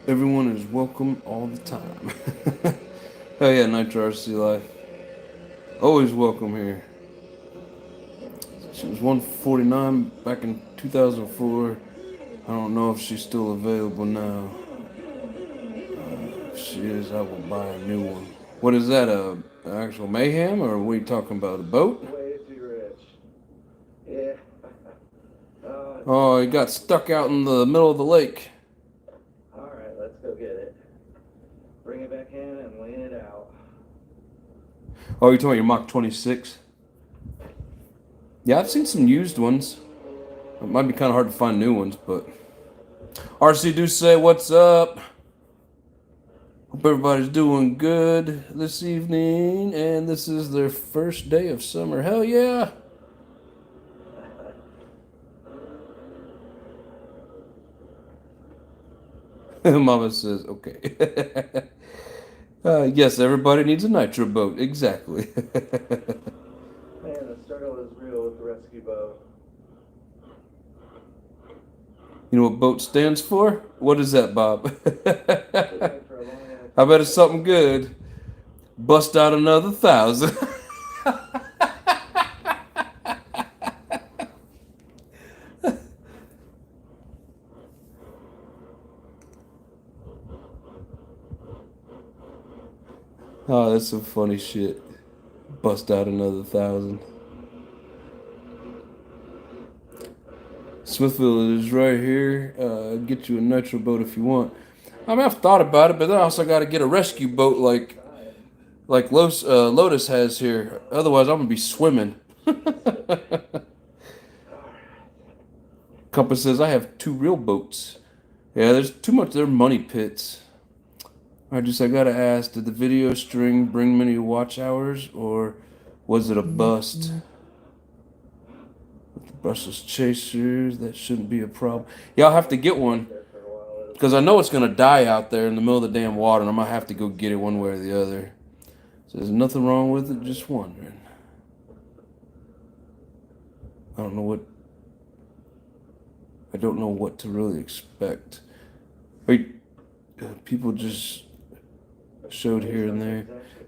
Everyone is welcome all the time. Oh yeah, Nitro RC Life. Always welcome here. She was 149 back in 2004. I don't know if she's still available now. If she is, I will buy a new one. What is that, an actual Mayhem, or are we talking about a boat? Way too rich. Yeah. Oh, it got stuck out in the middle of the lake. Alright, let's go get it. Bring it back in and lean it out. Oh, you're talking about your Mach 26? Yeah, I've seen some used ones. It might be kind of hard to find new ones, but... RC do say, what's up? Hope everybody's doing good this evening, and this is their first day of summer. Hell yeah! Mama says, okay. Yes, everybody needs a nitro boat. Exactly. Man, the struggle is real with the rescue boat. You know what boat stands for? What is that, Bob? I bet it's something good. Bust out another 1,000. Oh, that's some funny shit. Bust out another 1,000. Smithville is right here. Get you a nitro boat if you want. I mean, I've thought about it, but then I also got to get a rescue boat like Lotus has here. Otherwise, I'm gonna be swimming. Compass says, I have 2 real boats. Yeah, there's too much. They're money pits. I gotta ask, did the video string bring many watch hours, or was it a bust? With the brushless chasers, that shouldn't be a problem. Yeah, I'll have to get one. Because I know it's going to die out there in the middle of the damn water, and I'm going to have to go get it one way or the other. So there's nothing wrong with it, just wondering. I don't know what to really expect. People just showed here and there.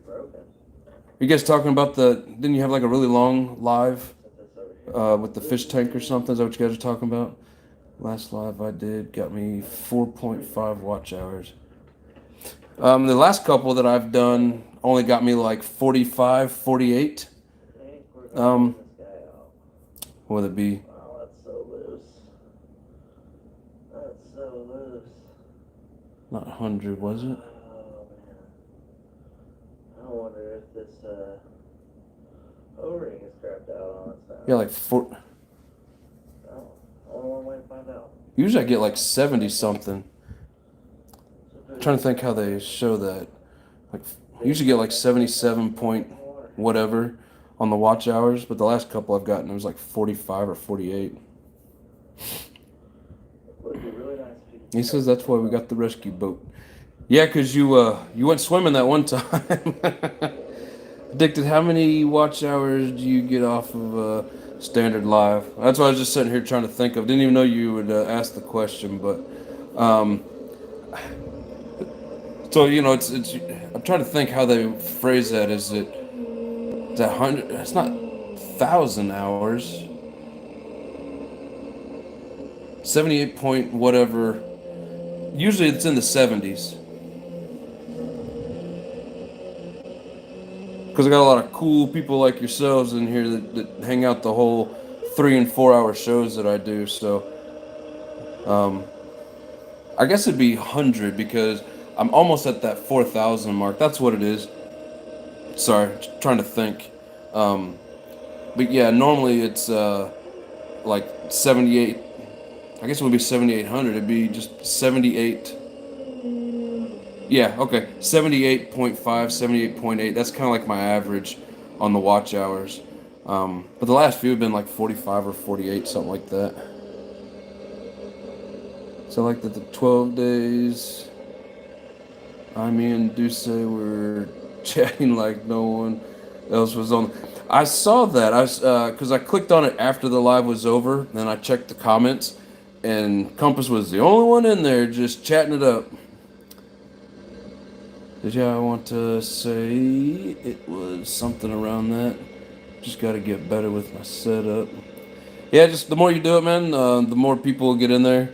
Are you guys talking about didn't you have like a really long live with the fish tank or something? Is that what you guys are talking about? Last live I did got me 4.5 watch hours. The last couple that I've done only got me like 45, 48. What would it be? Oh, that's so loose. That's so loose. Not 100, was it? Oh, man. I wonder if this O-ring is strapped out on its side. Yeah, like 4. Oh, only one way to find out. Usually I get like 70 something. I'm trying to think how they show that. Like, I usually get like 77 point whatever on the watch hours, but the last couple I've gotten it was like 45 or 48. He says that's why we got the rescue boat. Yeah, because you went swimming that one time. Addicted, how many watch hours do you get off of standard live? That's what I was just sitting here trying to think of. Didn't even know you would ask the question, but so it's I'm trying to think how they phrase that. Is that 100? It's not 1,000 hours. 78 point whatever. Usually it's in the 70s. Because I got a lot of cool people like yourselves in here that hang out the whole 3 and 4 hour shows that I do. So, I guess it'd be 100 because I'm almost at that 4,000 mark. That's what it is. Sorry, trying to think. But yeah, normally it's like 78. I guess it would be 7,800. It'd be just 78. Yeah, okay. 78.5, 78.8. That's kind of like my average on the watch hours. But the last few have been like 45 or 48, something like that. So like the 12 days, me and Duce were chatting like no one else was on. I saw that. Because I clicked on it after the live was over, then I checked the comments, and Compass was the only one in there just chatting it up. Did I want to say it was something around that? Just got to get better with my setup. Yeah, just the more you do it, man, the more people will get in there.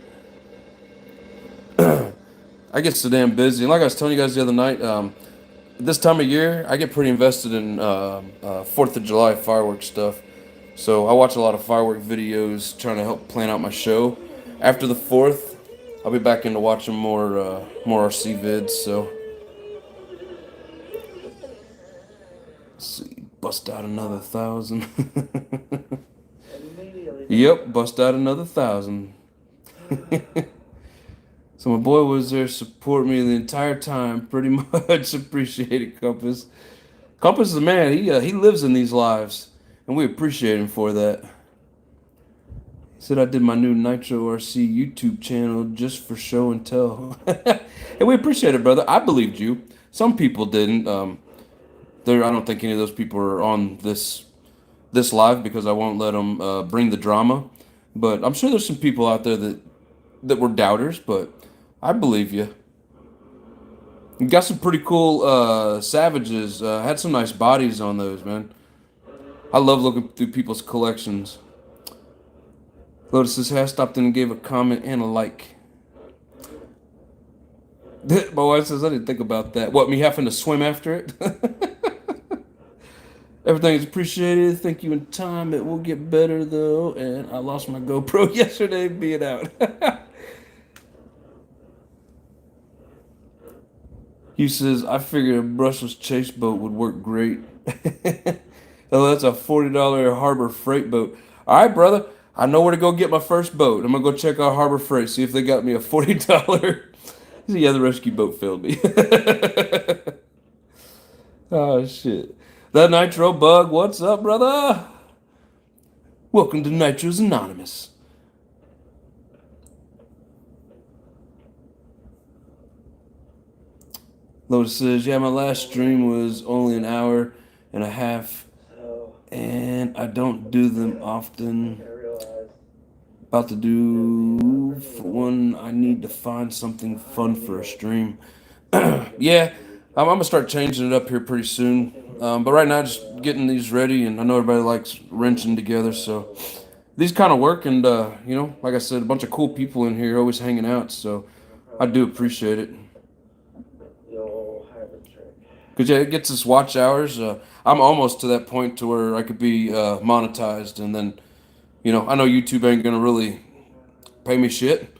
I get so damn busy. And like I was telling you guys the other night, this time of year, I get pretty invested in 4th of July fireworks stuff. So I watch a lot of firework videos trying to help plan out my show. After the 4th, I'll be back into watching more RC vids, so... See, bust out another 1,000. Yep, bust out another 1,000. So my boy was there to support me the entire time. Pretty much appreciate it, Compass. Compass is the man. He lives in these lives, and we appreciate him for that. He said I did my new Nitro RC YouTube channel just for show and tell. And we appreciate it, brother. I believed you. Some people didn't. I don't think any of those people are on this live because I won't let them bring the drama. But I'm sure there's some people out there that were doubters, but I believe you. You got some pretty cool Savages. Had some nice bodies on those, man. I love looking through people's collections. Lotus's hair stopped in and gave a comment and a like. My wife says I didn't think about that. What, me having to swim after it? Everything is appreciated. Thank you in time. It will get better though. And I lost my GoPro yesterday being out. He says, I figured a brushless chase boat would work great. Oh, that's a $40 harbor freight boat. All right, brother. I know where to go get my first boat. I'm gonna go check out Harbor Freight, see if they got me a $40. Yeah, the rescue boat failed me. Oh shit. The Nitro Bug, what's up, brother? Welcome to Nitro's Anonymous. Lotus says, yeah, my last stream was only an hour and a half, So, and I don't do them often. I realized About to do for one, I need to find something fun for a stream. Yeah, I'm gonna start changing it up here pretty soon. But right now, just getting these ready, and I know everybody likes wrenching together, so these kind of work. And you know, like I said, a bunch of cool people in here always hanging out, so I do appreciate it. the old hybrid trick. Cause yeah, it gets us watch hours. I'm almost to that point to where I could be monetized, and then, you know, I know YouTube ain't gonna really pay me shit,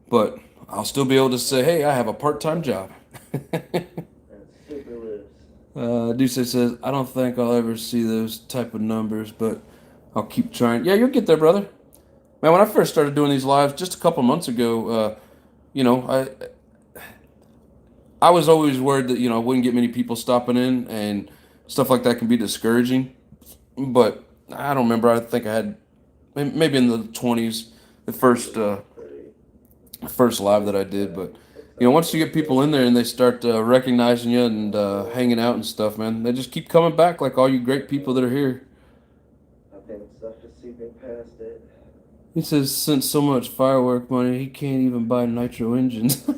but I'll still be able to say, hey, I have a part-time job. And super loose. Duce says, I don't think I'll ever see those type of numbers, but I'll keep trying. Yeah, you'll get there, brother. Man, when I first started doing these lives just a couple months ago, you know, I was always worried that, you know, I wouldn't get many people stopping in, and stuff like that can be discouraging. But I don't remember. I think I had maybe in the 20s, the first live that I did. But you know, once you get people in there and they start recognizing you and hanging out and stuff, man, they just keep coming back, like all you great people that are here. I think stuff is seeping past it. He says, since so much firework money, he can't even buy nitro engines.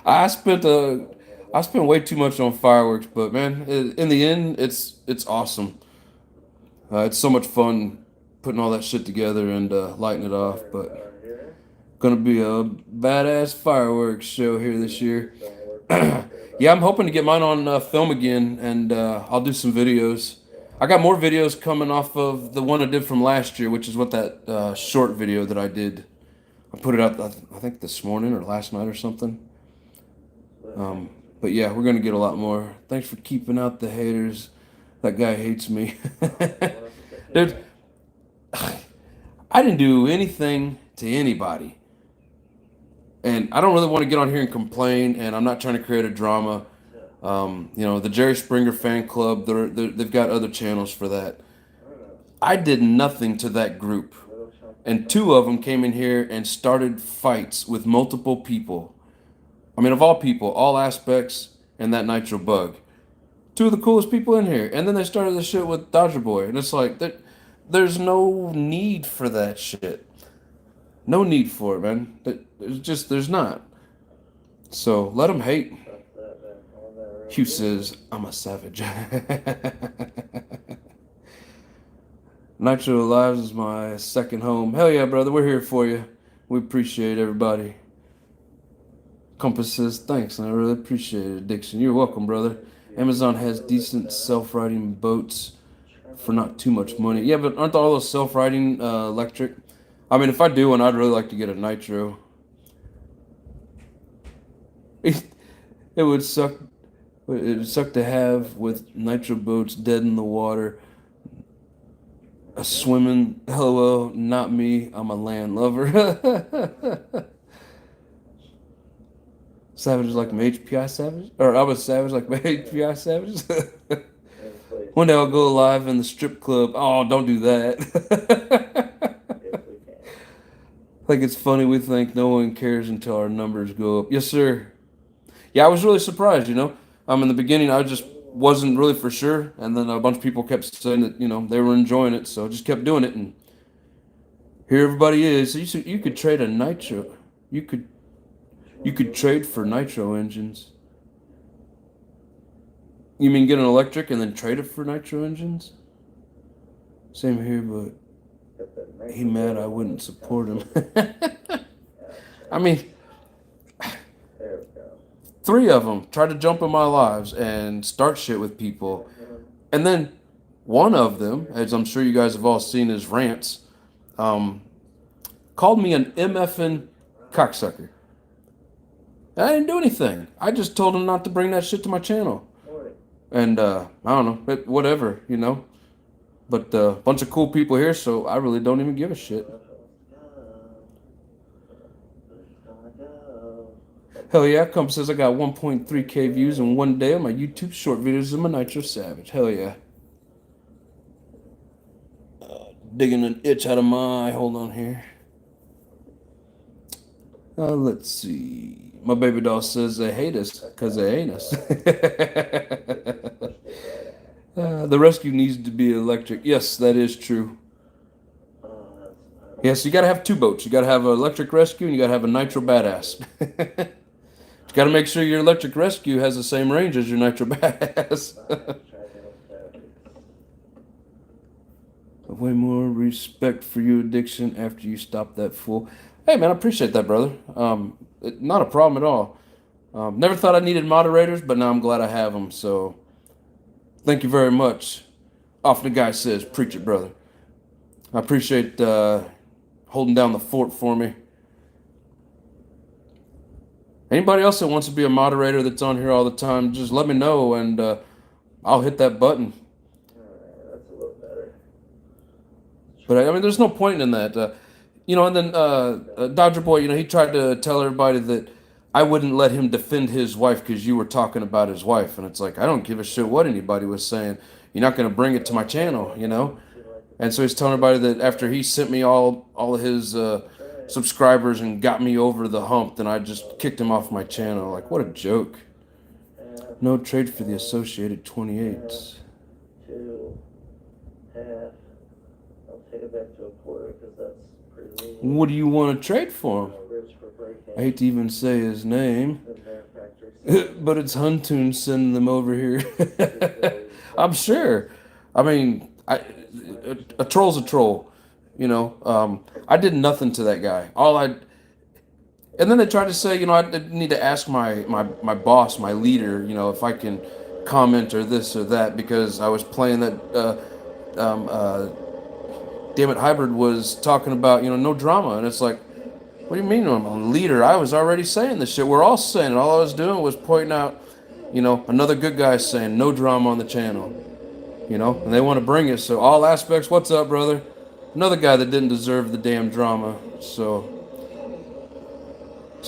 I spent way too much on fireworks, but man, in the end, it's awesome. It's so much fun putting all that shit together and lighting it off. But gonna be a badass fireworks show here this year. Yeah, I'm hoping to get mine on film again, and I'll do some videos. I got more videos coming off of the one I did from last year, which is what that short video that I did. I put it out, I think this morning or last night or something. But yeah, we're gonna get a lot more. Thanks for keeping out the haters. That guy hates me. Dude, I didn't do anything to anybody. And I don't really want to get on here and complain, and I'm not trying to create a drama. You know, the Jerry Springer fan club, they've got other channels for that. I did nothing to that group. And two of them came in here and started fights with multiple people. I mean, of all people, all aspects, and that Nitro Bug. Two of the coolest people in here. And then they started this shit with Dodger Boy. And it's like, there's no need for that shit. No need for it, man. There's not. So, let them hate. Hugh says, I'm a savage. Nitro Lives is my second home. Hell yeah, brother. We're here for you. We appreciate everybody. Compass says, thanks, and I really appreciate it, Dixon. You're welcome, brother. Amazon has decent self-riding boats for not too much money. Yeah, but aren't all those self-riding electric? I mean, if I do one, I'd really like to get a nitro. It would suck. It would suck to have with nitro boats dead in the water. A swimming. LOL, not me. I'm a land lover. Savages like my HPI Savage? Or I was savage like my HPI Savages? One day I'll go live in the strip club. Oh, don't do that. Like, it's funny, we think no one cares until our numbers go up. Yes, sir. Yeah, I was really surprised, you know. In the beginning, I just wasn't really for sure. And then a bunch of people kept saying that, you know, they were enjoying it. So I just kept doing it. And here everybody is. So you could trade a nitro. You could trade for nitro engines. You mean get an electric and then trade it for nitro engines? Same here, but he mad I wouldn't support him. I mean, 3 of them tried to jump in my lives and start shit with people. And then one of them, as I'm sure you guys have all seen his rants, called me an MFN cocksucker. I didn't do anything. I just told him not to bring that shit to my channel. And I don't know, but whatever, you know. But a bunch of cool people here, so I really don't even give a shit. Hell yeah, Come says I got 1.3K views in one day on my YouTube short videos of my Nitro Savage. Hell yeah. Digging an itch out of my eye. Hold on here. Let's see. My baby doll says they hate us because they ain't us. The rescue needs to be electric. Yes, that is true. Yes, you gotta have two boats. You gotta have an electric rescue and you gotta have a nitro badass. You gotta make sure your electric rescue has the same range as your nitro badass. Way more respect for your addiction after you stop that fool. Hey man, I appreciate that, brother. Not a problem at all. Never thought I needed moderators, but now I'm glad I have them. So, thank you very much. Often the guy says, "Preach it, brother." I appreciate holding down the fort for me. Anybody else that wants to be a moderator that's on here all the time, just let me know and I'll hit that button. That's a little better. But I mean, there's no point in that. You know, and then Dodger Boy, you know, he tried to tell everybody that I wouldn't let him defend his wife because you were talking about his wife. And it's like, I don't give a shit what anybody was saying. You're not going to bring it to my channel, you know? And so he's telling everybody that after he sent me all of his subscribers and got me over the hump, then I just kicked him off my channel. Like, what a joke. No trade for the associated 28s. 2, half. I'll take it back to a quarter because that's pretty lean. What do you want to trade for him? Rich for break-in. I hate to even say his name, The Bear Factory. but it's Huntoon sending them over here. I'm sure. I mean, a troll's a troll. You know, I did nothing to that guy. And then they tried to say, you know, I need to ask my boss, my leader, you know, if I can comment or this or that because I was playing that. Damn it, Hybrid was talking about, you know, no drama, and it's like, what do you mean I'm a leader? I was already saying this shit. We're all saying it. All I was doing was pointing out, you know, another good guy saying no drama on the channel, you know, and they want to bring it. So all aspects, what's up, brother? Another guy that didn't deserve the damn drama. So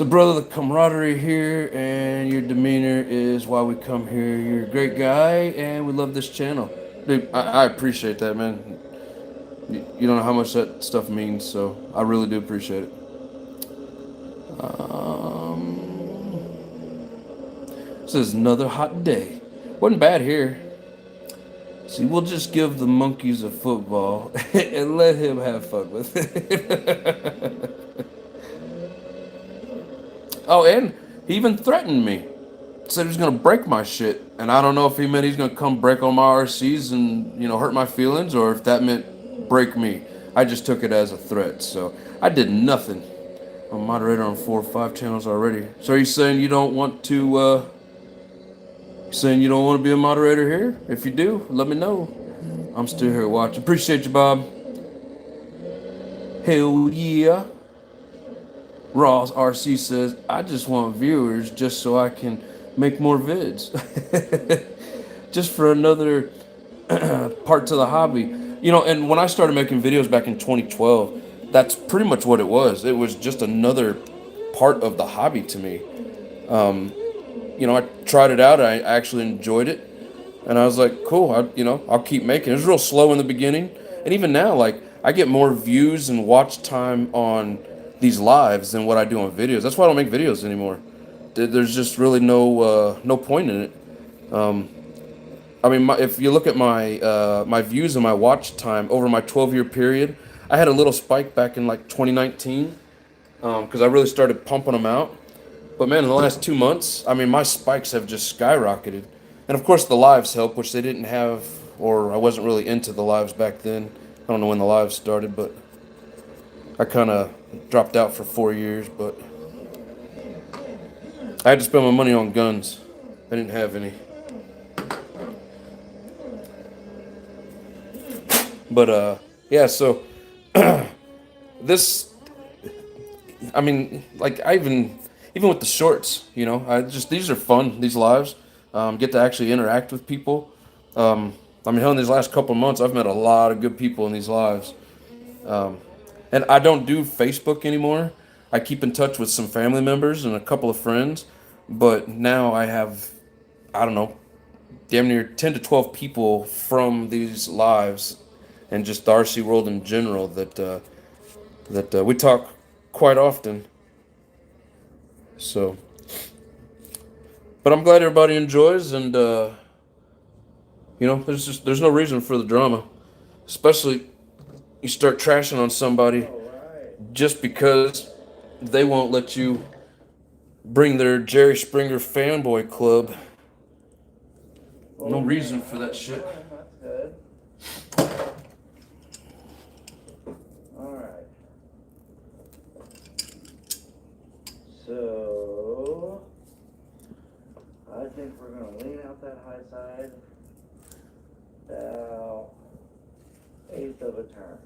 brother, the camaraderie here and your demeanor is why we come here. You're a great guy, and we love this channel. Dude, I appreciate that, man. You don't know how much that stuff means, so I really do appreciate it. This is another hot day. Wasn't bad here. See, we'll just give the monkeys a football and let him have fun with it. Oh, and he even threatened me. Said he was gonna break my shit, and I don't know if he meant he's gonna come break all my RCs and, you know, hurt my feelings, or if that meant break me. I just took it as a threat, so I did nothing. I'm a moderator on 4 or 5 channels already. So are you saying you don't want to? Saying you don't want to be a moderator here? If you do, let me know. I'm still here watching. Appreciate you, Bob. Hell yeah. Ross RC says, I just want viewers just so I can make more vids. Just for another part to the hobby. You know, and when I started making videos back in 2012, that's pretty much what it was. It was just another part of the hobby to me. You know, I tried it out. I actually enjoyed it. And I was like, cool, I'll keep making it. It was real slow in the beginning. And even now, like, I get more views and watch time on these lives than what I do on videos. That's why I don't make videos anymore. There's just really no point in it. I mean, if you look at my views and my watch time over my 12-year period, I had a little spike back in like 2019 because I really started pumping them out. But man, in the last 2 months, I mean, my spikes have just skyrocketed. And of course the lives help, which they didn't have, or I wasn't really into the lives back then. I don't know when the lives started, but I kind of dropped out for 4 years, but I had to spend my money on guns. I didn't have any. But yeah, so this, I mean, like even with the shorts, you know, these are fun, these lives. Get to actually interact with people. I mean, hell, in these last couple of months, I've met a lot of good people in these lives. And I don't do Facebook anymore. I keep in touch with some family members and a couple of friends, but now I have, I don't know, damn near 10 to 12 people from these lives and just the RC world in general that we talk quite often. So, but I'm glad everybody enjoys, and there's no reason for the drama, especially you start trashing on somebody just because they won't let you bring their Jerry Springer fanboy club. No reason for that shit. That's good. Alright. So, I think we're going to lean out that high side about 1/8 of a turn.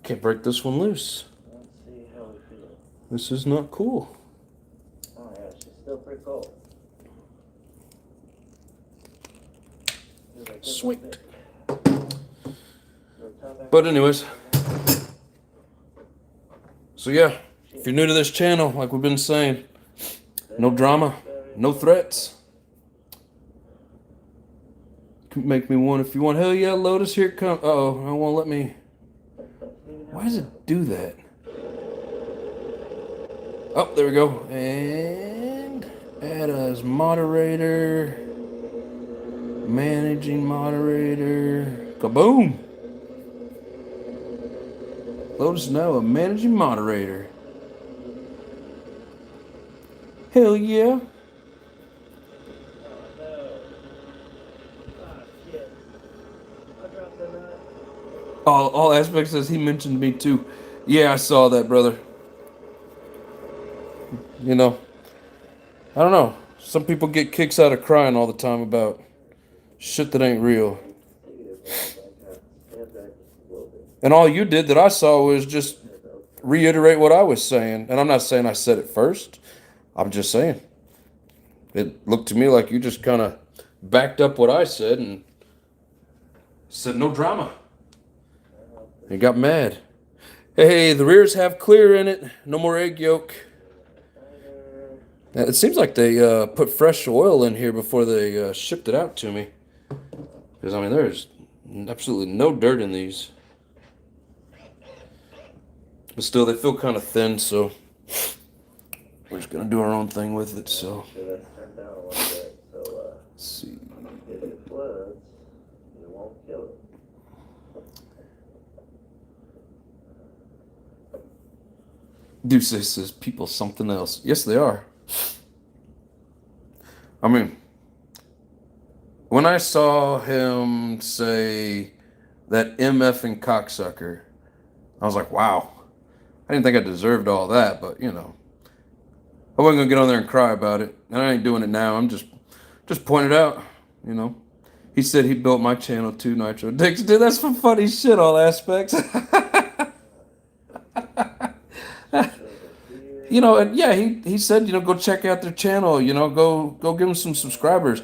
Can't break this one loose. Let's see how we feel. This is not cool. Oh yeah, she's still pretty cold. Sweet. But anyways, so yeah, if you're new to this channel, like we've been saying, no drama, no threats. Make me one if you want. Hell yeah, Lotus, here it comes. Uh-oh, I won't let me. Why does it do that? Oh, there we go. And add as moderator. Managing moderator. Kaboom! Lotus is now a managing moderator. Hell yeah. All aspects as he mentioned me too. Yeah, I saw that, brother. You know, I don't know. Some people get kicks out of crying all the time about shit that ain't real. And all you did that I saw was just reiterate what I was saying. And I'm not saying I said it first. I'm just saying. It looked to me like you just kind of backed up what I said and said no drama. You got mad. Hey, the rears have clear in it. No more egg yolk. It seems like they put fresh oil in here before they shipped it out to me. Because, I mean, there's absolutely no dirt in these. But still, they feel kind of thin, so we're just going to do our own thing with it, so. Let's turn down a little bit, so, Let's see. if it floods, it won't kill it. Deuce says people something else. Yes, they are. I mean, when I saw him say that MF and cocksucker, I was like, wow. I didn't think I deserved all that, but you know, I wasn't gonna get on there and cry about it, and I ain't doing it now. I'm just pointing it out, you know. He said he built my channel too, Nitro Addiction. Dude, that's some funny shit, all aspects. You know, and yeah, he said, you know, go check out their channel, you know, go give him some subscribers.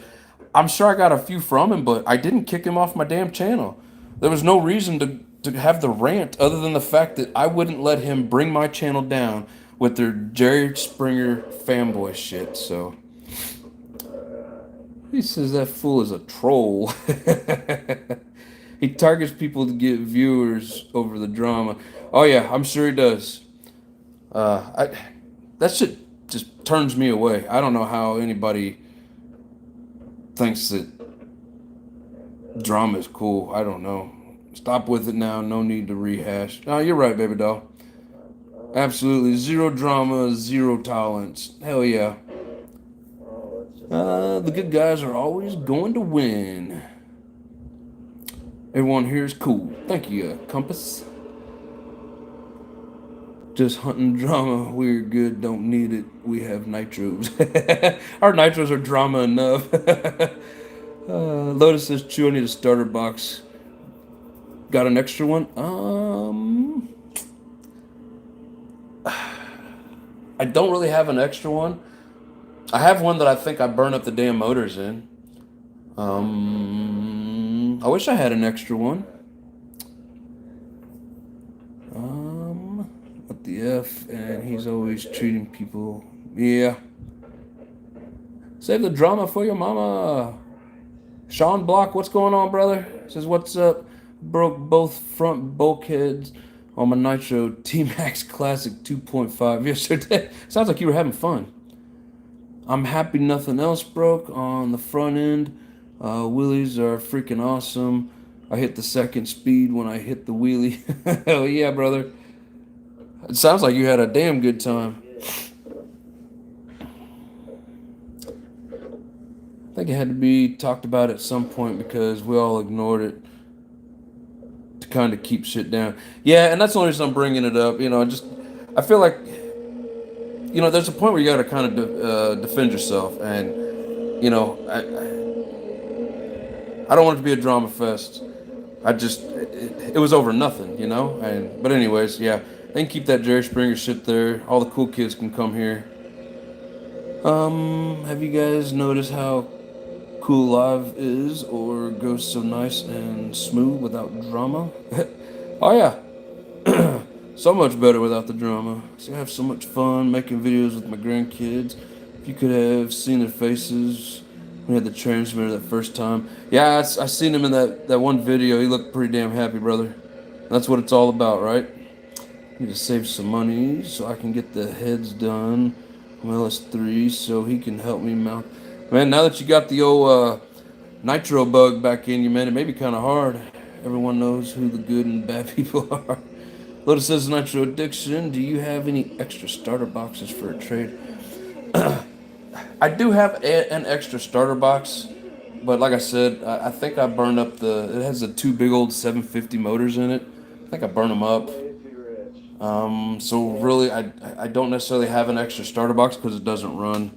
I'm sure I got a few from him, but I didn't kick him off my damn channel. There was no reason to have the rant other than the fact that I wouldn't let him bring my channel down with their Jerry Springer fanboy shit, so. He says that fool is a troll. He targets people to get viewers over the drama. Oh yeah, I'm sure he does. That shit just turns me away. I don't know how anybody thinks that drama is cool. I don't know. Stop with it now. No need to rehash. No, you're right, baby doll. Absolutely. Zero drama, zero tolerance. Hell yeah. The good guys are always going to win. Everyone here is cool. Thank you, Compass. Just hunting drama. We're good. Don't need it. We have nitros. Our nitros are drama enough. Lotus says, Chew, I need a starter box. Got an extra one? I don't really have an extra one. I have one that I think I burn up the damn motors in. I wish I had an extra one. What the F? And he's always treating people. Yeah. Save the drama for your mama. Sean Block, what's going on, brother? Says, what's up? Broke both front bulkheads on my Nitro T-Max Classic 2.5 yesterday. Sounds like you were having fun. I'm happy nothing else broke on the front end. Wheelies are freaking awesome. I hit the second speed when I hit the wheelie. Hell yeah, brother. It sounds like you had a damn good time. I think it had to be talked about at some point because we all ignored it to kind of keep shit down. Yeah, and that's the only reason I'm bringing it up. You know, I feel like, you know, there's a point where you got to kind of defend yourself. And, you know, I don't want it to be a drama fest. It was over nothing, you know? But anyways, yeah, they can keep that Jerry Springer shit there. All the cool kids can come here. Have you guys noticed how cool live is or goes so nice and smooth without drama? Oh yeah. So much better without the drama. So I have so much fun making videos with my grandkids. If you could have seen their faces when we had the transmitter that first time. Yeah, I seen him in that one video. He looked pretty damn happy, brother. That's what it's all about, right? Need to save some money so I can get the heads done on LS3 so he can help me mount. Man, now that you got the old nitro bug back in you, man, it may be kind of hard. Everyone knows who the good and bad people are. Lotus says, Nitro Addiction, do you have any extra starter boxes for a trade? I do have an extra starter box, but like I said, I think I burned up it has the two big old 750 motors in it. I think I burned them up. So really, I don't necessarily have an extra starter box because it doesn't run.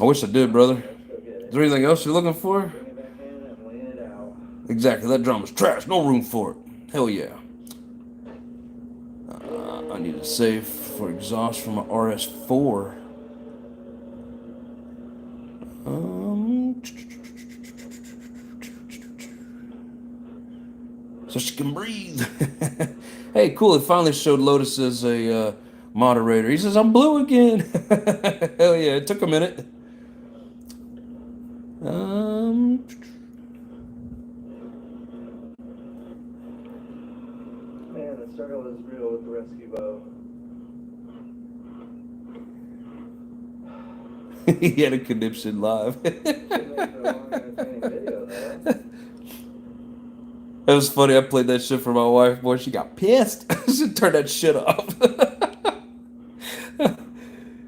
I wish I did, brother. Is there anything else you're looking for? Exactly, that drum's trash. No room for it. Hell yeah. I need a save for exhaust from my RS4. So she can breathe. Hey, cool. It finally showed Lotus as a moderator. He says, I'm blue again. Hell yeah. It took a minute. Man, the struggle is real with the rescue bow. He had a conniption live. It was funny. I played that shit for my wife. Boy, she got pissed. She turned that shit off.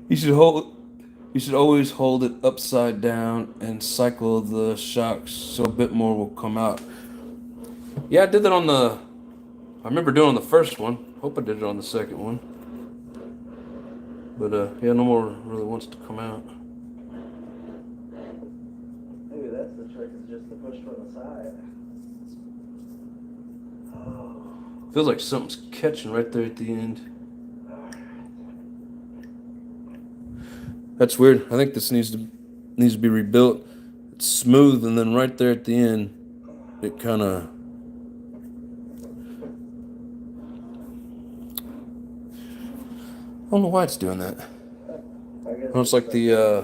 You should always hold it upside down and cycle the shocks so a bit more will come out. Yeah, I did that I remember doing it on the first one. Hope I did it on the second one. But yeah, no more really wants to come out. Maybe that's the trick, is just to push from the side. Feels like something's catching right there at the end. That's weird. I think this needs to be rebuilt. It's smooth, and then right there at the end, it kind of. I don't know why it's doing that. Oh, it's like the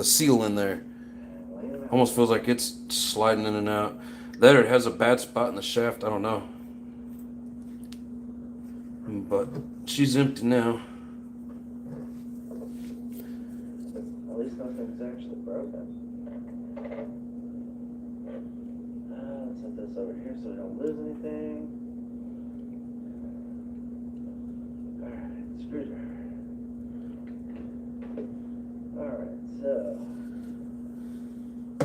seal in there. Almost feels like it's sliding in and out. That or it has a bad spot in the shaft. I don't know. But she's empty now. At least nothing's actually broken. Let's set this over here so we don't lose anything. Alright, screwdriver. Alright, so. I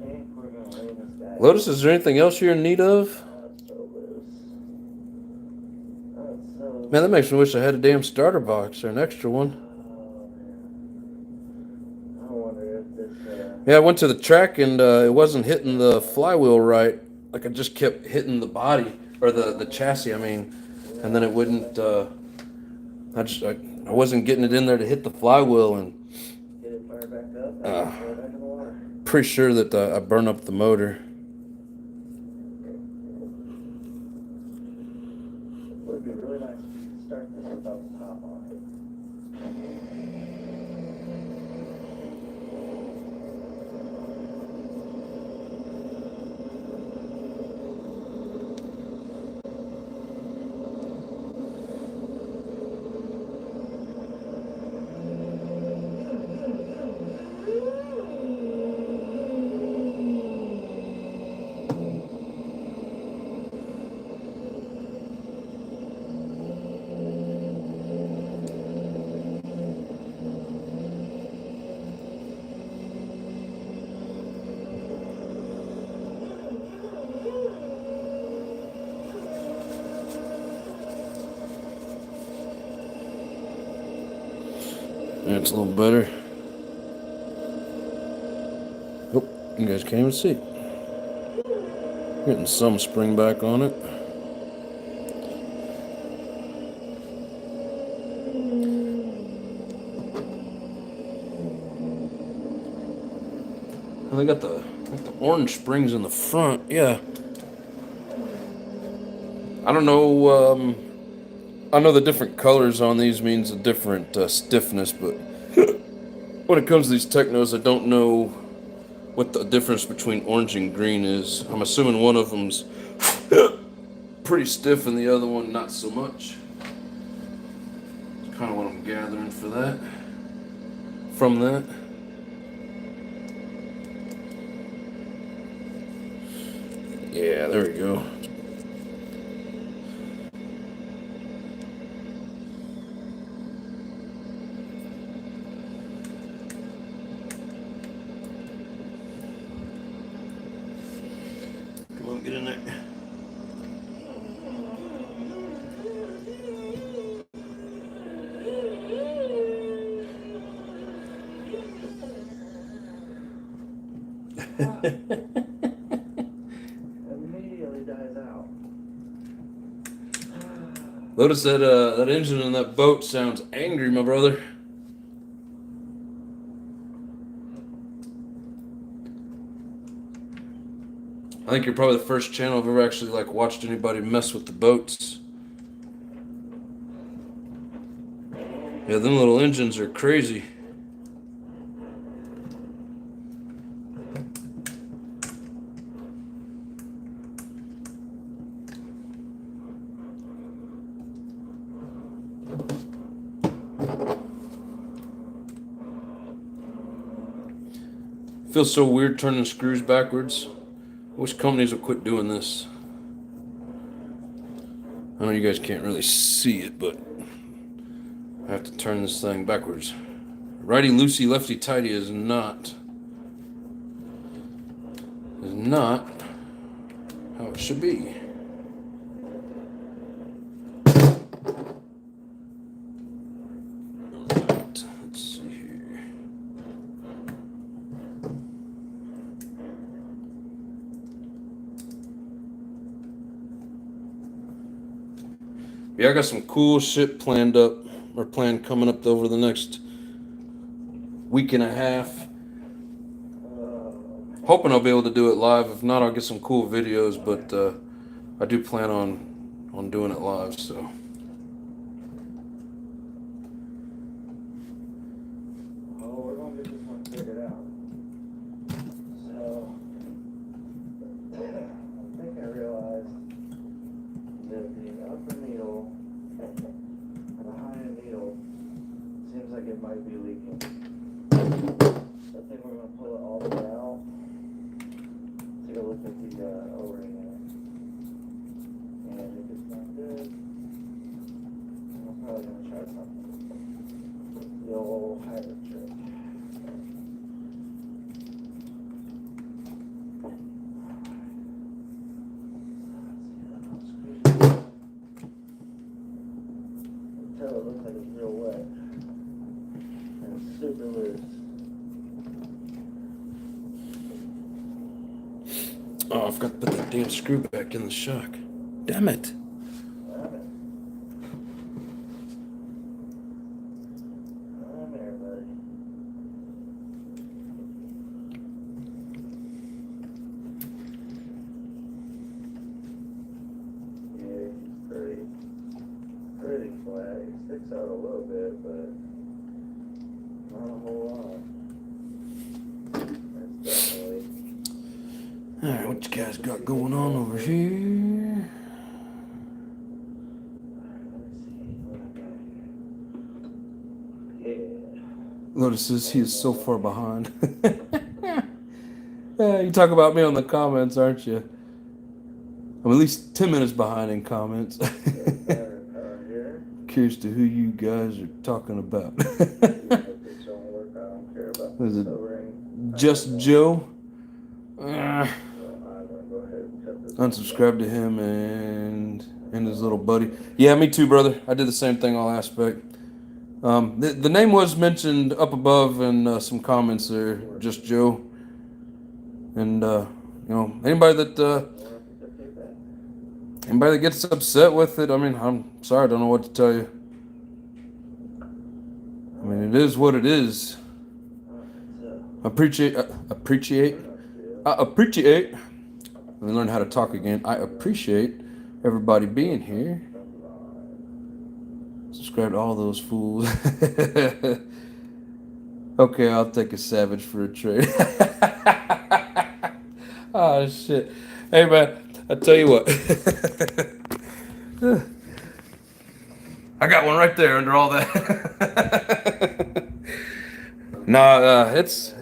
think we're going to lay this guy. Lotus, is there anything else you're in need of? Man, that makes me wish I had a damn starter box or an extra one. I wonder if this. Yeah, I went to the track and it wasn't hitting the flywheel right. Like I just kept hitting the body. or the chassis, I mean, and then it wouldn't, I wasn't getting it in there to hit the flywheel, and Get it fired back up and Uh. throw it back in the water. pretty sure that I burned up the motor. It would be really nice if you could start this without the top on it. Yeah, it's a little better. Oh, you guys can't even see. Getting some spring back on it. And they got the orange springs in the front. Yeah. I don't know. I know the different colors on these means a different stiffness, but when it comes to these Technos, I don't know what the difference between orange and green is. I'm assuming one of them's pretty stiff and the other one not so much. That's kind of what I'm gathering for that. From that. Yeah, there we go. Come on, get in there. Immediately dies out. Notice that engine in that boat sounds angry, my brother. I think you're probably the first channel I've ever actually watched anybody mess with the boats. Yeah, them little engines are crazy. Feels so weird turning screws backwards. I wish companies would quit doing this. I know you guys can't really see it, but I have to turn this thing backwards. Righty loosey, lefty tighty is not how it should be. Alright, let's see here. Yeah, I got some cool shit planned coming up over the next week and a half. Hoping I'll be able to do it live. If not, I'll get some cool videos, but I do plan on doing it live, so. Oh, we're gonna get this one figured out. So, I think I realized that the upper needle and the high end needle seems like it might be leaking. I think we're gonna pull it all the way out. Take a look at the O-ring in it. And if it's not good, we're probably gonna try something. The old hybrid trick. Tell it looks like it's real wet. And it's super loose. Oh, I forgot to put that damn screw back in the shock. Damn it. I'm there, buddy. Yeah, he's pretty flat. He sticks out a little bit, but not a whole lot. That's definitely. Alright, what you guys got going on over here? Lotus says he is so far behind. You talk about me on the comments, aren't you? I'm at least 10 minutes behind in comments. Curious to who you guys are talking about. Is it just Joe? Unsubscribe to him and his little buddy. Yeah, me too, brother. I did the same thing all aspect. The name was mentioned up above in some comments there, just Joe. And anybody that gets upset with it, I mean, I'm sorry, I don't know what to tell you. I mean, it is what it is. I appreciate. Let me learn how to talk again. I appreciate everybody being here. Subscribe to all those fools. Okay, I'll take a savage for a trade. Oh, shit. Hey, man, I tell you what. I got one right there under all that.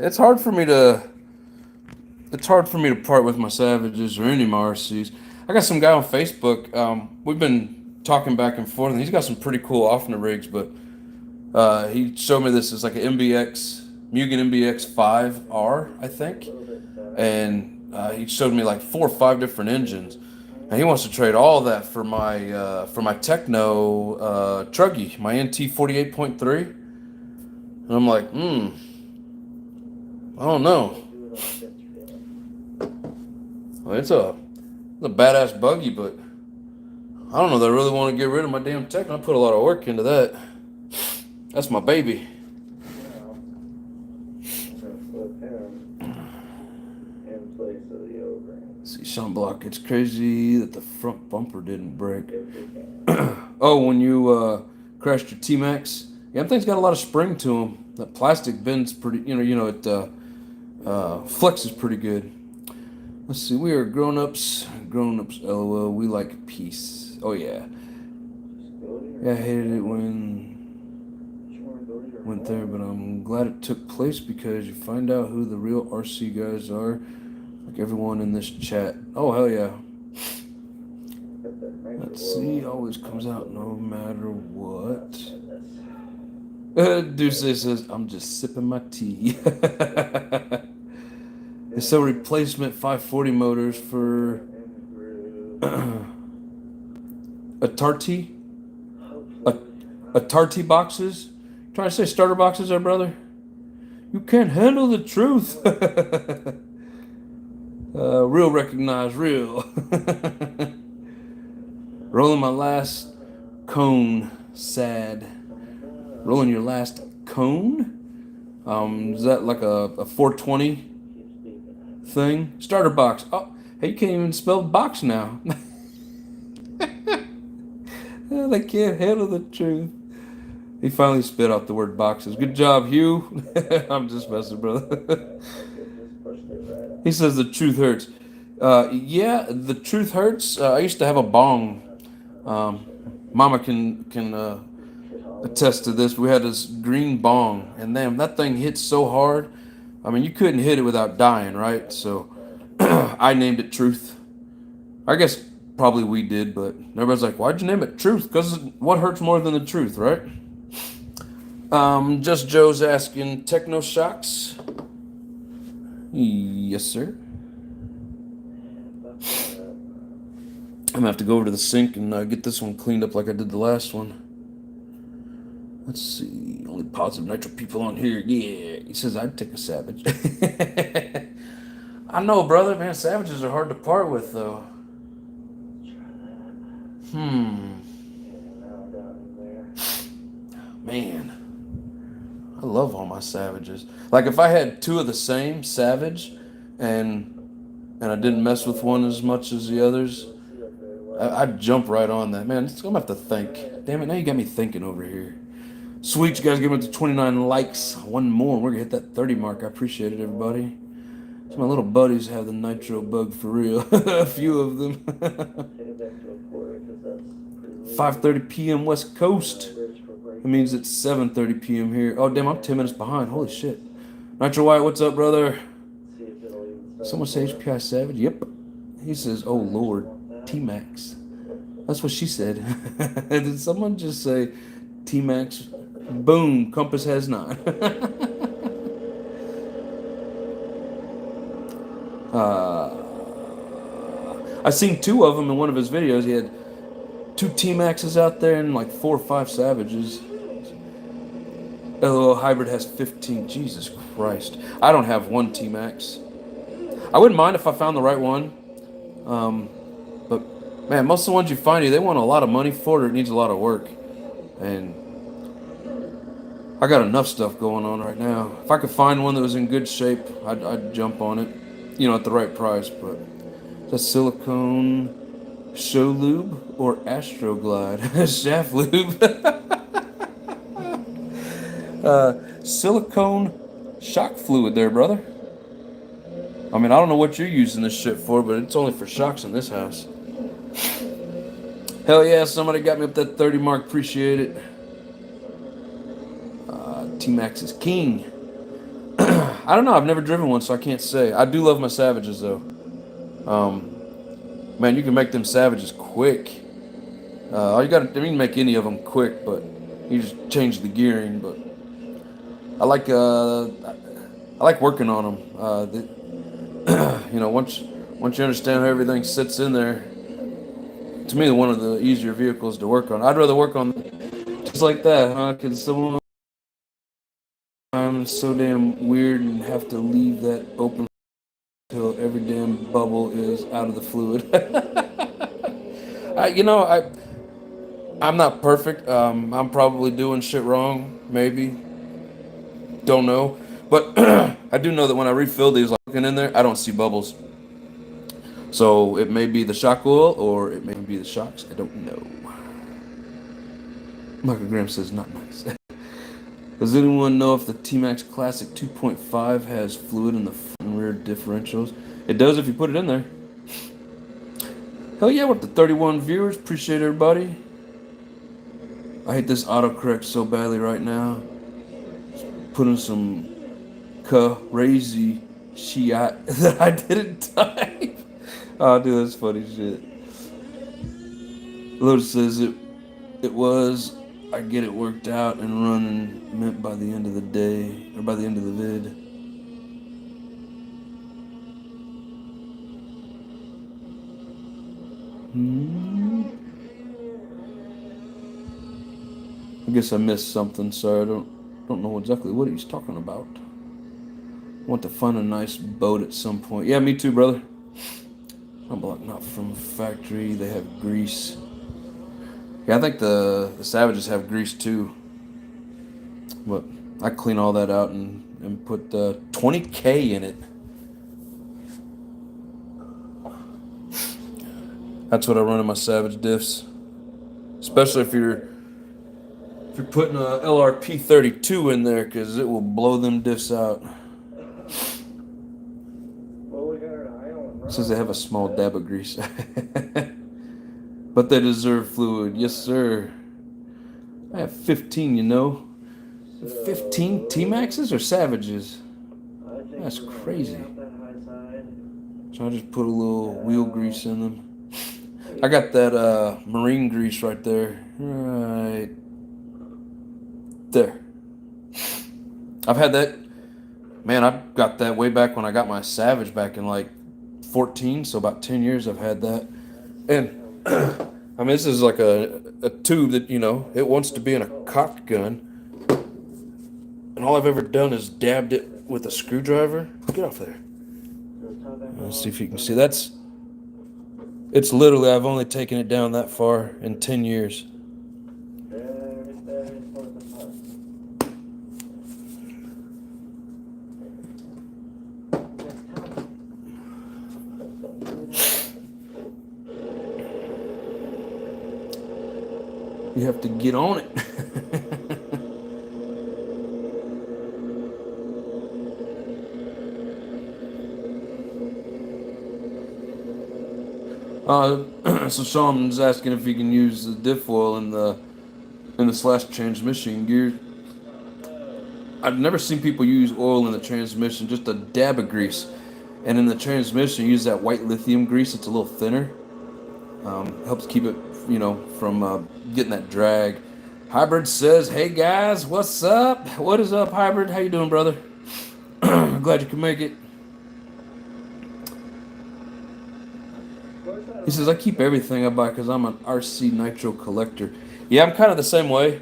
It's hard for me to part with my savages or any of my RCs. I got some guy on Facebook. We've been talking back and forth, and he's got some pretty cool off-the rigs, but he showed me this as like an Mugen MBX 5R, I think, and he showed me like 4 or 5 different engines, and he wants to trade all that for my Techno Truggy, my NT 48.3, and I'm like, I don't know. Well, it's a badass buggy, but I don't know that I really want to get rid of my damn Techno. I put a lot of work into that. That's my baby. See, Sean Block, it's crazy that the front bumper didn't break. Oh, when you crashed your T-Max? Yeah, that thing's got a lot of spring to them. That plastic bends pretty, it flexes pretty good. Let's see, we are grown-ups, LOL, we like peace. Oh, yeah. Yeah, I hated it when went there, but I'm glad it took place because you find out who the real RC guys are. Like everyone in this chat. Oh, hell yeah. Let's see, always comes out no matter what. Deuce says, I'm just sipping my tea. They sell replacement 540 motors for a Tarty boxes? Trying to say starter boxes there, brother? You can't handle the truth. Real recognize real. Rolling my last cone. Sad. Rolling your last cone? Is that like a 420 thing? Starter box. Oh, hey, you can't even spell box now. They can't handle the truth. He finally spit out the word boxes. Good job, Hugh. I'm just messing, brother. He says the truth hurts. Yeah, the truth hurts. I used to have a bong. Mama can attest to this. We had this green bong, and damn, that thing hit so hard. I mean, you couldn't hit it without dying, right? So I named it Truth. I guess probably we did, but everybody's like, why'd you name it Truth? Because what hurts more than the truth, right? Just Joe's asking, Techno Shocks? Yes, sir. I'm gonna have to go over to the sink and get this one cleaned up like I did the last one. Let's see, only positive nitro people on here. Yeah, he says I'd take a savage. I know, brother, man, savages are hard to part with, though. And now down in there. Man, I love all my Savages. Like if I had two of the same Savage, and I didn't mess with one as much as the others, Don't see it very well. I'd jump right on that. Man, I'm gonna have to think. Damn it, now you got me thinking over here. Sweet, you guys give it to 29 likes. One more, and we're gonna hit that 30 mark. I appreciate it, everybody. So my little buddies have the nitro bug for real. A few of them. Take it back to a quarter because that's pretty late. 5:30 p.m. West Coast. Bridge for break. That means it's 7:30 p.m. here. Oh, damn, I'm 10 minutes behind. Holy shit. Nitro White, what's up, brother? See if it'll even start. Someone say HPI Savage? Yep. He says, oh, Lord, T-Max. That's what she said. Did someone just say T-Max? Boom, Compass has 9. I seen two of them in one of his videos. He had 2 T-Maxes out there and like 4 or 5 Savages. LOL Hybrid has 15. Jesus Christ. I don't have 1 T-Max. I wouldn't mind if I found the right one. But, man, most of the ones you find, they want a lot of money for it. It needs a lot of work. And I got enough stuff going on right now. If I could find one that was in good shape, I'd jump on it. You know, at the right price. But is that silicone show lube or Astroglide? Shaft lube. Silicone shock fluid there, brother. I mean, I don't know what you're using this shit for, but it's only for shocks in this house. Hell yeah, somebody got me up that 30 mark. Appreciate it. T-Max is king. I don't know. I've never driven one, so I can't say. I do love my Savages, though. Man, you can make them Savages quick. All you got to, I mean, make any of them quick, but you just change the gearing. But I like working on them. You know, once you understand how everything sits in there, to me, one of the easier vehicles to work on. I'd rather work on just like that, huh? Because someone I'm so damn weird and have to leave that open until every damn bubble is out of the fluid. I'm not perfect. I'm probably doing shit wrong, maybe. Don't know. But I do know that when I refill these, like looking in there, I don't see bubbles. So it may be the shock oil or it may be the shocks. I don't know. Michael Graham says not nice. Does anyone know if the T-Max Classic 2.5 has fluid in the front and rear differentials? It does if you put it in there. Hell yeah, with the 31 viewers. Appreciate everybody. I hate this autocorrect so badly right now. Just putting some crazy shit that I didn't type. Oh, dude, that's funny shit. Lotus says it was, I get it worked out and running meant by the end of the day, or by the end of the vid. I guess I missed something, sorry, I don't know exactly what he's talking about. I want to find a nice boat at some point. Yeah, me too, brother. Not from factory, they have grease. Yeah, I think the Savages have grease too. But I clean all that out and put 20K in it. That's what I run in my Savage diffs. Especially if you're putting a LRP 32 in there, because it will blow them diffs out. Well, we got an island. It says they have a small dab of grease. But they deserve fluid. Yes, sir. I have 15, you know. 15 T-Maxes or Savages? That's crazy. So I just put a little wheel grease in them. I got that marine grease right there. Right there. I've had that. Man, I got that way back when I got my Savage back in like 14. So about 10 years I've had that. And I mean, this is like a tube that, you know, it wants to be in a cocked gun. And all I've ever done is dabbed it with a screwdriver. Get off there. Let's see if you can see. That's It's literally, I've only taken it down that far in 10 years. Very, very important part. You have to get on it. So Sean's asking if he can use the diff oil in the slash transmission gear. I've never seen people use oil in the transmission, just a dab of grease. And in the transmission, use that white lithium grease. It's a little thinner. Helps keep it, from getting that drag. Hybrid says, "Hey guys, what's up? What is up, Hybrid? How you doing, brother? Glad you can make it." He says, "I keep everything I buy because I'm an RC Nitro collector." Yeah, I'm kind of the same way.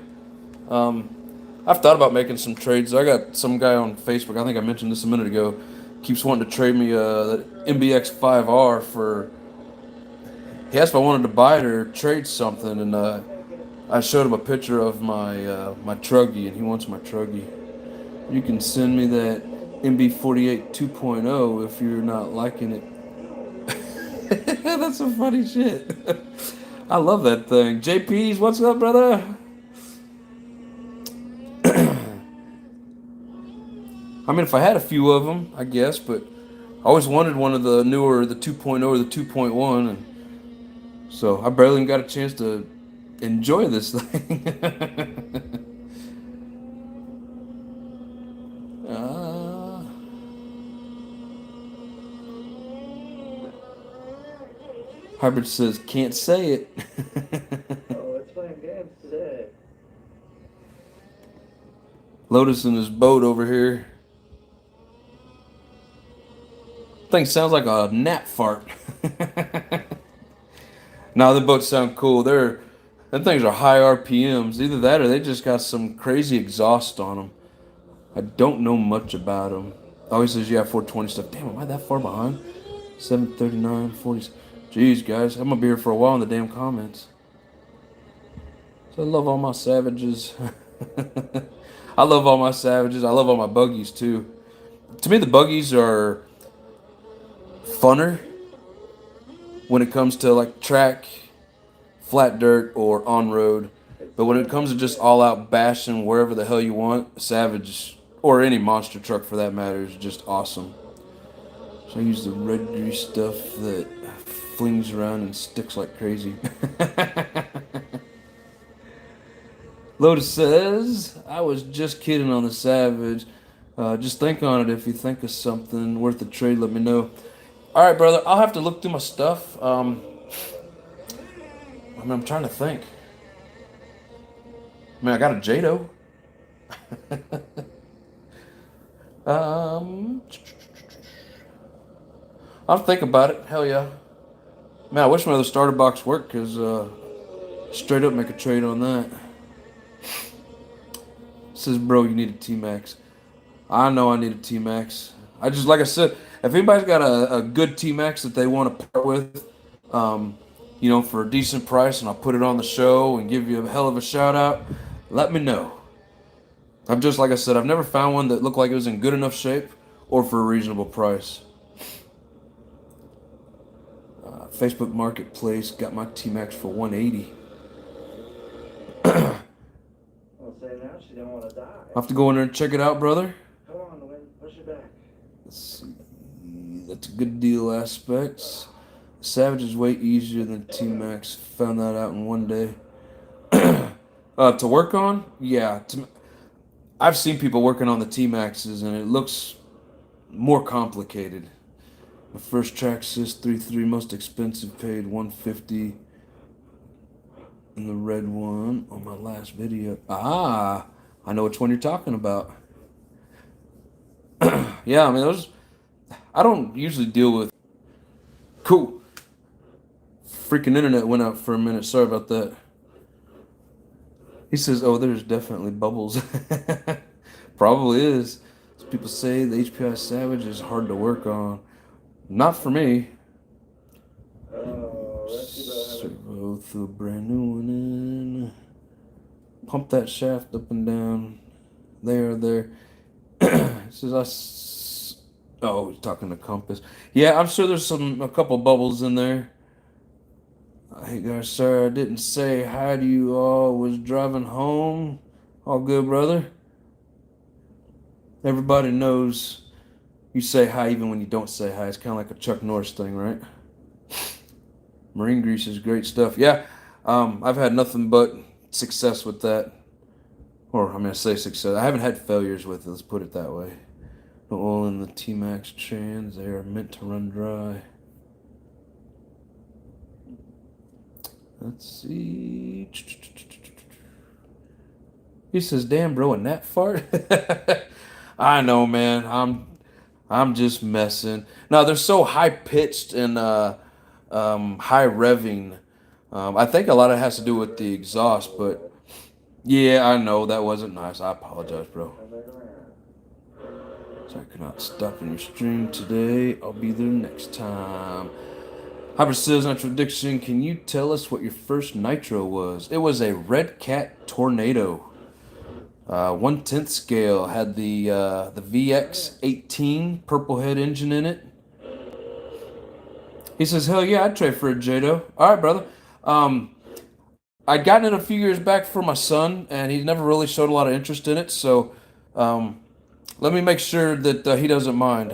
I've thought about making some trades. I got some guy on Facebook, I think I mentioned this a minute ago, keeps wanting to trade me the MBX 5R for... He asked if I wanted to buy it or trade something, and I showed him a picture of my Truggy, and he wants my Truggy. "You can send me that MB48 2.0 if you're not liking it." That's some funny shit. I love that thing. JP's, what's up, brother? I mean, if I had a few of them, I guess, but I always wanted one of the newer, the 2.0 or the 2.1, and so I barely even got a chance to enjoy this thing. Hybrid says, "Can't say it." Oh, let's play games today. Lotus in his boat over here. Thing sounds like a gnat fart. Now the boats sound cool. Them things are high RPMs. Either that or they just got some crazy exhaust on them. I don't know much about them. Oh, he says, "Yeah, 420 stuff." Damn, am I that far behind? 739, 40. Jeez, guys, I'm gonna be here for a while in the damn comments. So I love all my savages. I love all my savages. I love all my buggies too. To me, the buggies are funner when it comes to like track, flat dirt, or on road. But when it comes to just all out bashing wherever the hell you want, Savage, or any monster truck for that matter, is just awesome. So I use the red grease stuff that flings around and sticks like crazy. Lotus says, "I was just kidding on the Savage. Just think on it. If you think of something worth a trade, let me know." All right, brother. I'll have to look through my stuff. I'm trying to think. I got a Jado. I'll think about it. Hell yeah. Man, I wish my other starter box worked, because straight up make a trade on that. Says, "Bro, you need a T-Max." I know I need a T-Max. I just, like I said, if anybody's got a good T-Max that they want to part with, for a decent price, and I'll put it on the show and give you a hell of a shout out, let me know. I'm just, like I said, I've never found one that looked like it was in good enough shape or for a reasonable price. Facebook Marketplace got my T-Max for $180. I'll say now she don't want to die. I'll have to go in there and check it out, brother. Come on, Win, push it back. Let's see. That's a good deal aspects. Savage is way easier than T-Max. Found that out in one day. To work on? Yeah. I've seen people working on the T-Maxes, and it looks more complicated. My first Traxxas 3.3, most expensive, paid $150. And the red one on my last video. I know which one you're talking about. Yeah, those... I don't usually deal with... Cool. Freaking internet went out for a minute. Sorry about that. He says, "Oh, there's definitely bubbles." Probably is. As people say, the HPI Savage is hard to work on. Not for me. throw a brand new one in. Pump that shaft up and down. There. Oh, he's talking to compass. Yeah, I'm sure there's a couple bubbles in there. Hey guys, sorry I didn't say hi to you all. Was driving home. All good, brother. Everybody knows you say hi even when you don't say hi. It's kind of like a Chuck Norris thing, right? Marine grease is great stuff. Yeah, I've had nothing but success with that. Or I'm gonna say success. I haven't had failures with it. Let's put it that way. No oil in the T-Max trans. They are meant to run dry. Let's see. He says, "Damn, bro, a gnat fart." I know, man. I'm just messing. No, they're so high pitched and high revving. I think a lot of it has to do with the exhaust, but yeah, I know that wasn't nice. I apologize, bro. So I cannot stop in your stream today. I'll be there next time. Hybrid says, NITRO ADDICTION, can you tell us what your first nitro was? It was a Red Cat Tornado. 1/10 scale. Had the VX18 purple head engine in it. He says, hell yeah, I'd trade for a Jado. All right, brother. I'd gotten it a few years back for my son, and he never really showed a lot of interest in it, so let me make sure that he doesn't mind.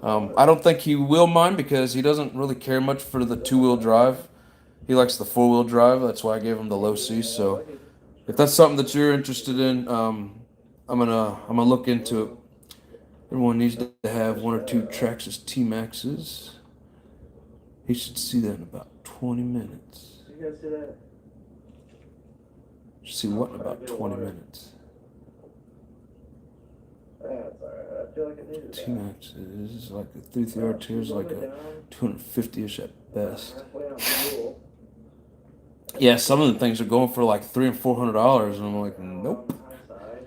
I don't think he will mind because he doesn't really care much for the two-wheel drive. He likes the four-wheel drive. That's why I gave him the low C. So if that's something that you're interested in, I'm gonna look into it. Everyone needs to have 1 or 2 Traxxas T-Maxes. He should see that in about 20 minutes. You guys see that? Should see what in about 20 minutes? That's alright. I feel like it needed that. T-Maxes, like a 330R2 is like a 250-ish at best. Halfway on fuel. Yeah, some of the things are going for like $300 and $400, and I'm like, nope. Side.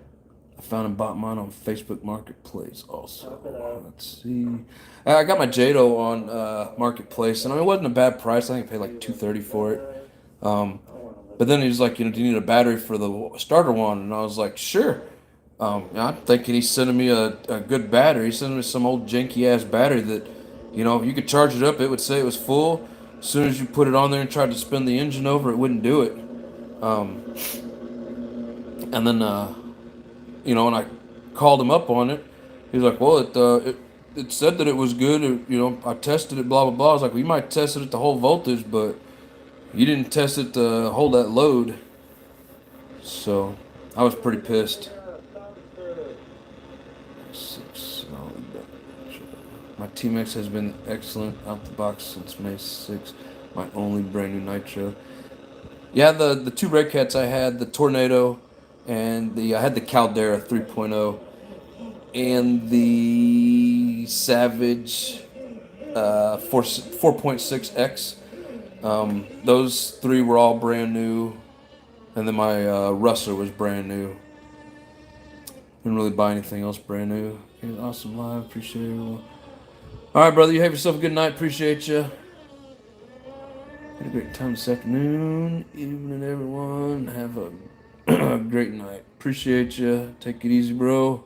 I found and bought mine on Facebook Marketplace also. Let's see. I got my Jado on Marketplace, and I mean, it wasn't a bad price. I think I paid like $230 for it. But then he was like, do you need a battery for the starter one? And I was like, sure. I'm thinking he's sending me a good battery. He's sending me some old janky ass battery that, if you could charge it up, it would say it was full. As soon as you put it on there and tried to spin the engine over, it wouldn't do it. And then, when I called him up on it, he was like, well, it said that it was good. I tested it, blah, blah, blah. I was like, well, you might test it at the whole voltage, but you didn't test it to hold that load. So I was pretty pissed. My T-Max has been excellent out the box since May 6th. My only brand new nitro. Yeah, the 2 Red Cats I had, the Tornado, and I had the Caldera 3.0, and the Savage 4.6X. Those 3 were all brand new, and then my Rustler was brand new. Didn't really buy anything else brand new. Okay, awesome live, appreciate it. All right, brother, you have yourself a good night. Appreciate you. Had a great time this afternoon. Evening, everyone. Have a great night. Appreciate you. Take it easy, bro.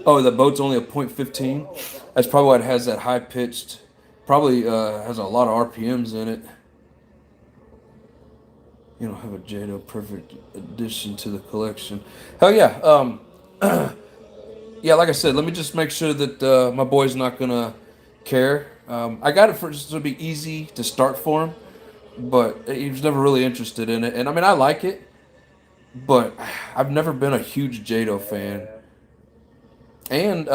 Oh, the boat's only a .15. That's probably why it has that high pitched. Probably has a lot of RPMs in it. Have a Jado, perfect addition to the collection. Hell yeah. Yeah, like I said, let me just make sure that my boy's not gonna care. I got it for just to be easy to start for him, but he was never really interested in it. And I mean, I like it, but I've never been a huge Jado fan. And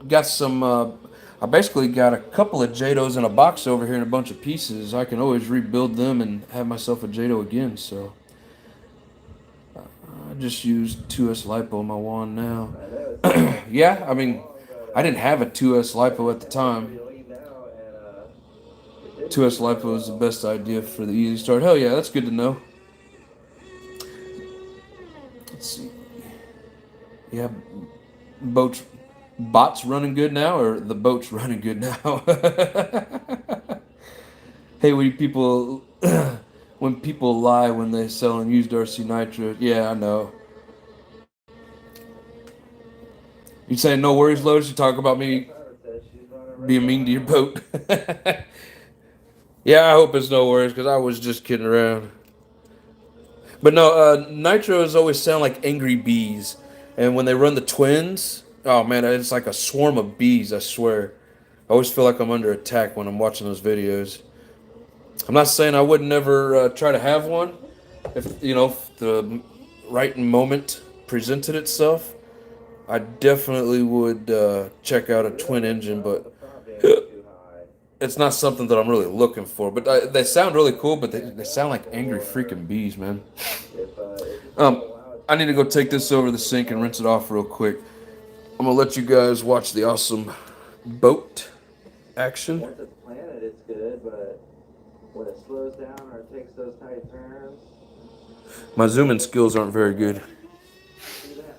got some. I basically got a couple of Jados in a box over here in a bunch of pieces. I can always rebuild them and have myself a Jado again. So I just used 2S LiPo on my wand now. Yeah, I mean, I didn't have a 2S LiPo at the time. 2S LiPo is the best idea for the easy start. Hell yeah, that's good to know. Let's see. Yeah, boats bot's running good now or the boat's running good now? Hey, when people lie when they sell used RC Nitro, yeah, I know. You saying no worries, Lotus? You talk about me Tyler says she's running right being mean to your behind. boat. Yeah, I hope it's no worries because I was just kidding around. But no, Nitros always sound like angry bees, and when they run the twins, oh man, it's like a swarm of bees. I swear. I always feel like I'm under attack when I'm watching those videos. I'm not saying I would never try to have one, if if the right moment presented itself. I definitely would check out a twin engine, The but prop damage too high. it's not something that I'm really looking for. But they sound really cool, but they sound like angry freaking bees, man. If you Um, allow it I need to go take this over the sink and rinse it off real quick. I'm gonna let you guys watch the awesome boat action. once it's planted, it's good, but when it slows down or it takes those tight turns, My zooming skills aren't very good. see that.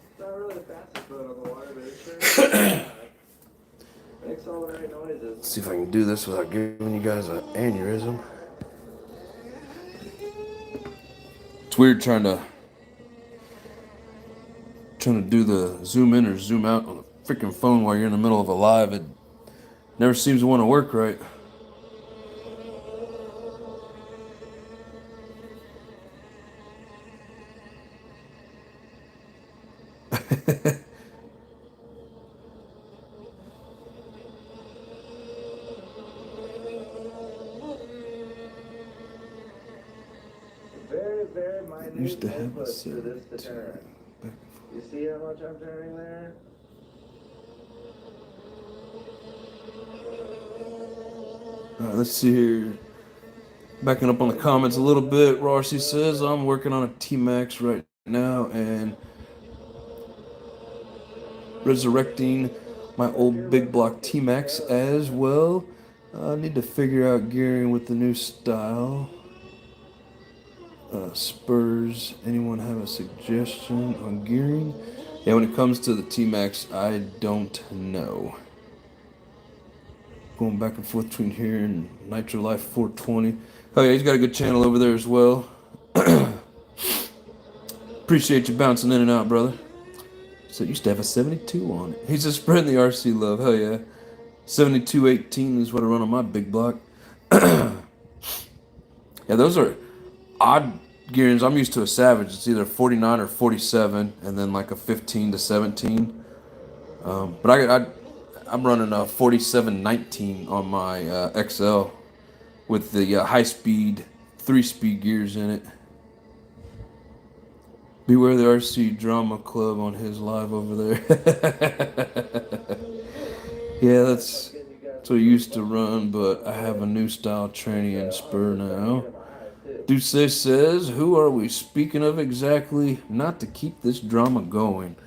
It's not really the fastest boat on the water, but it sure makes all the right noises. Let's see if I can do this without giving you guys an aneurysm. It's weird trying to do the zoom in or zoom out on the freaking phone while you're in the middle of a live. It never seems to want to work right. Very, very minute Used to have a inputs for this to turn. You see how much I'm turning there? Alright, let's see here. Backing up on the comments a little bit, Rossi says, I'm working on a T-Max right now and resurrecting my old big block T-Max as well. I need to figure out gearing with the new style. Spurs, anyone have a suggestion on gearing? Yeah, when it comes to the T-Max, I don't know. Going back and forth between here and Nitro Life 420. Oh yeah, he's got a good channel over there as well. Appreciate you bouncing in and out, brother. So it used to have a 72 on it. He's just spreading the RC love. Hell yeah. 7218 is what I run on my big block. Yeah, those are odd gearings. I'm used to a Savage. It's either 49 or 47, and then like a 15 to 17. But I'm running a 4719 on my XL with the high-speed 3-speed gears in it. Beware the RC Drama Club on his live over there. Yeah, that's what I used to run, but I have a new style tranny and spur now. Duce says, who are we speaking of exactly? Not to keep this drama going.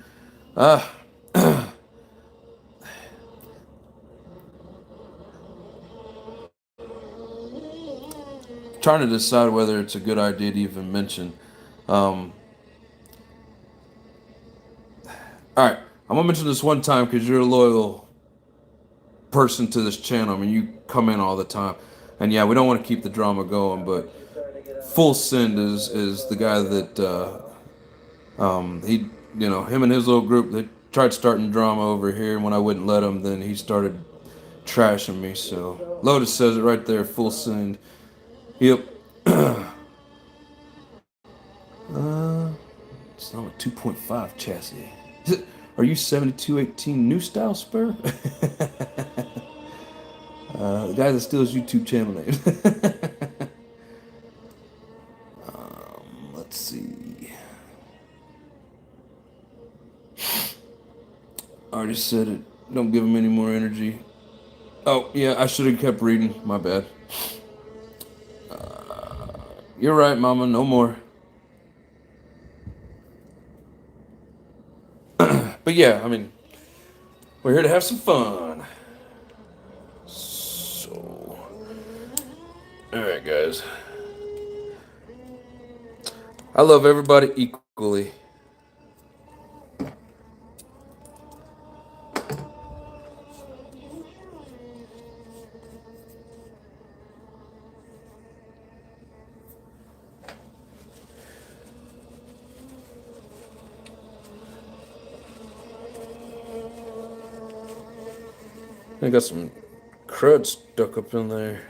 Trying to decide whether it's a good idea to even mention. Alright, I'm gonna mention this one time because you're a loyal person to this channel. I mean, you come in all the time. And yeah, we don't want to keep the drama going, but Full Send is the guy that he, you know, him and his little group, they tried starting drama over here, and when I wouldn't let him, then he started trashing me. So Lotus says it right there, Full Send. Yep. It's not a 2.5 chassis. Are you 7218 new style spur? The guy that steals YouTube channel names. Let's see. I already said it. Don't give him any more energy. Oh, yeah, I should have kept reading. My bad. You're right, Mama. No more. But yeah, I mean, we're here to have some fun. So, alright, guys. I love everybody equally. I got some crud stuck up in there.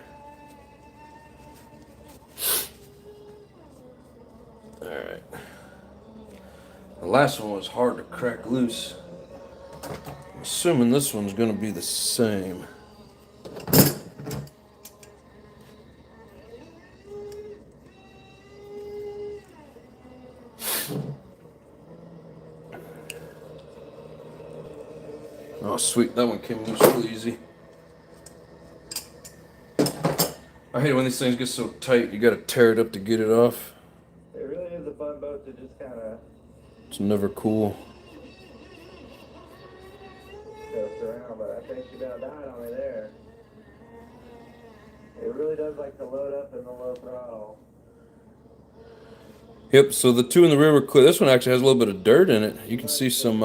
Alright. The last one was hard to crack loose. I'm assuming this one's gonna be the same. Oh sweet, that one came loose really easy. I hate it when these things get so tight, you gotta tear it up to get it off. It really is a fun boat to just kind of It's never cool. ghost around, but I think she about died on me there. It really does like to load up in the low throttle. Yep, so the two in the rear were clear. This one actually has a little bit of dirt in it. You can see some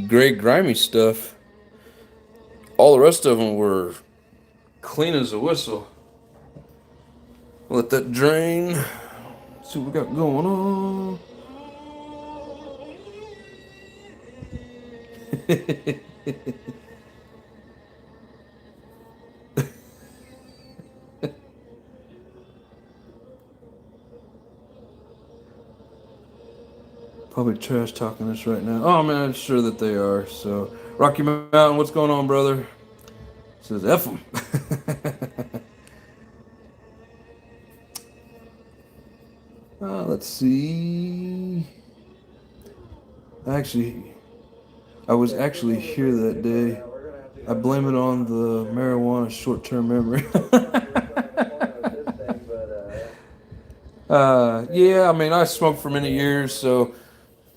gray grimy stuff. All the rest of them were clean as a whistle. Let that drain. See what we got going on. Probably trash talking this right now. Oh man, I'm sure that they are. So, Rocky Mountain, what's going on, brother? Says F them. Let's see. I was actually here that day. I blame it on the marijuana short-term memory. Yeah, I mean, I smoked for many years, so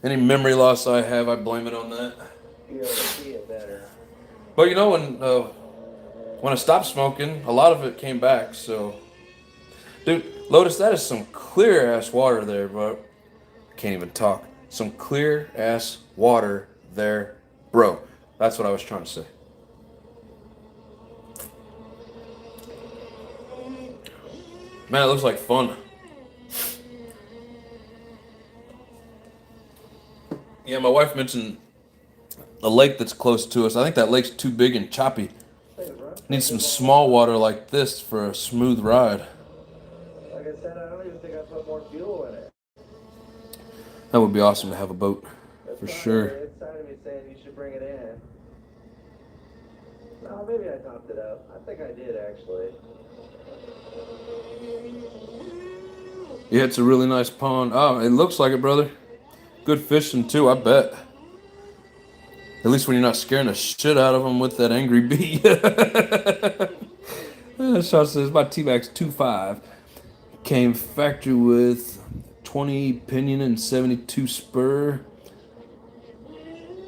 any memory loss I have, I blame it on that. But you know, when I stopped smoking, a lot of it came back, so. Dude, Lotus, that is some clear-ass water there, bro. I can't even talk. Some clear-ass water there, bro. That's what I was trying to say. Man, it looks like fun. Yeah, my wife mentioned a lake that's close to us. I think that lake's too big and choppy. Needs some small water like this for a smooth ride. Like I said, I don't even think I put more fuel in it. That would be awesome to have a boat, for sure. It's time to me saying you should bring it in. Oh, maybe I topped it up. I think I did, actually. Yeah, it's a really nice pond. Oh, it looks like it, brother. Good fishing too, I bet. At least when you're not scaring the shit out of them with that angry bee. Sean says my T-Max 2.5 came factory with 20 pinion and 72 spur.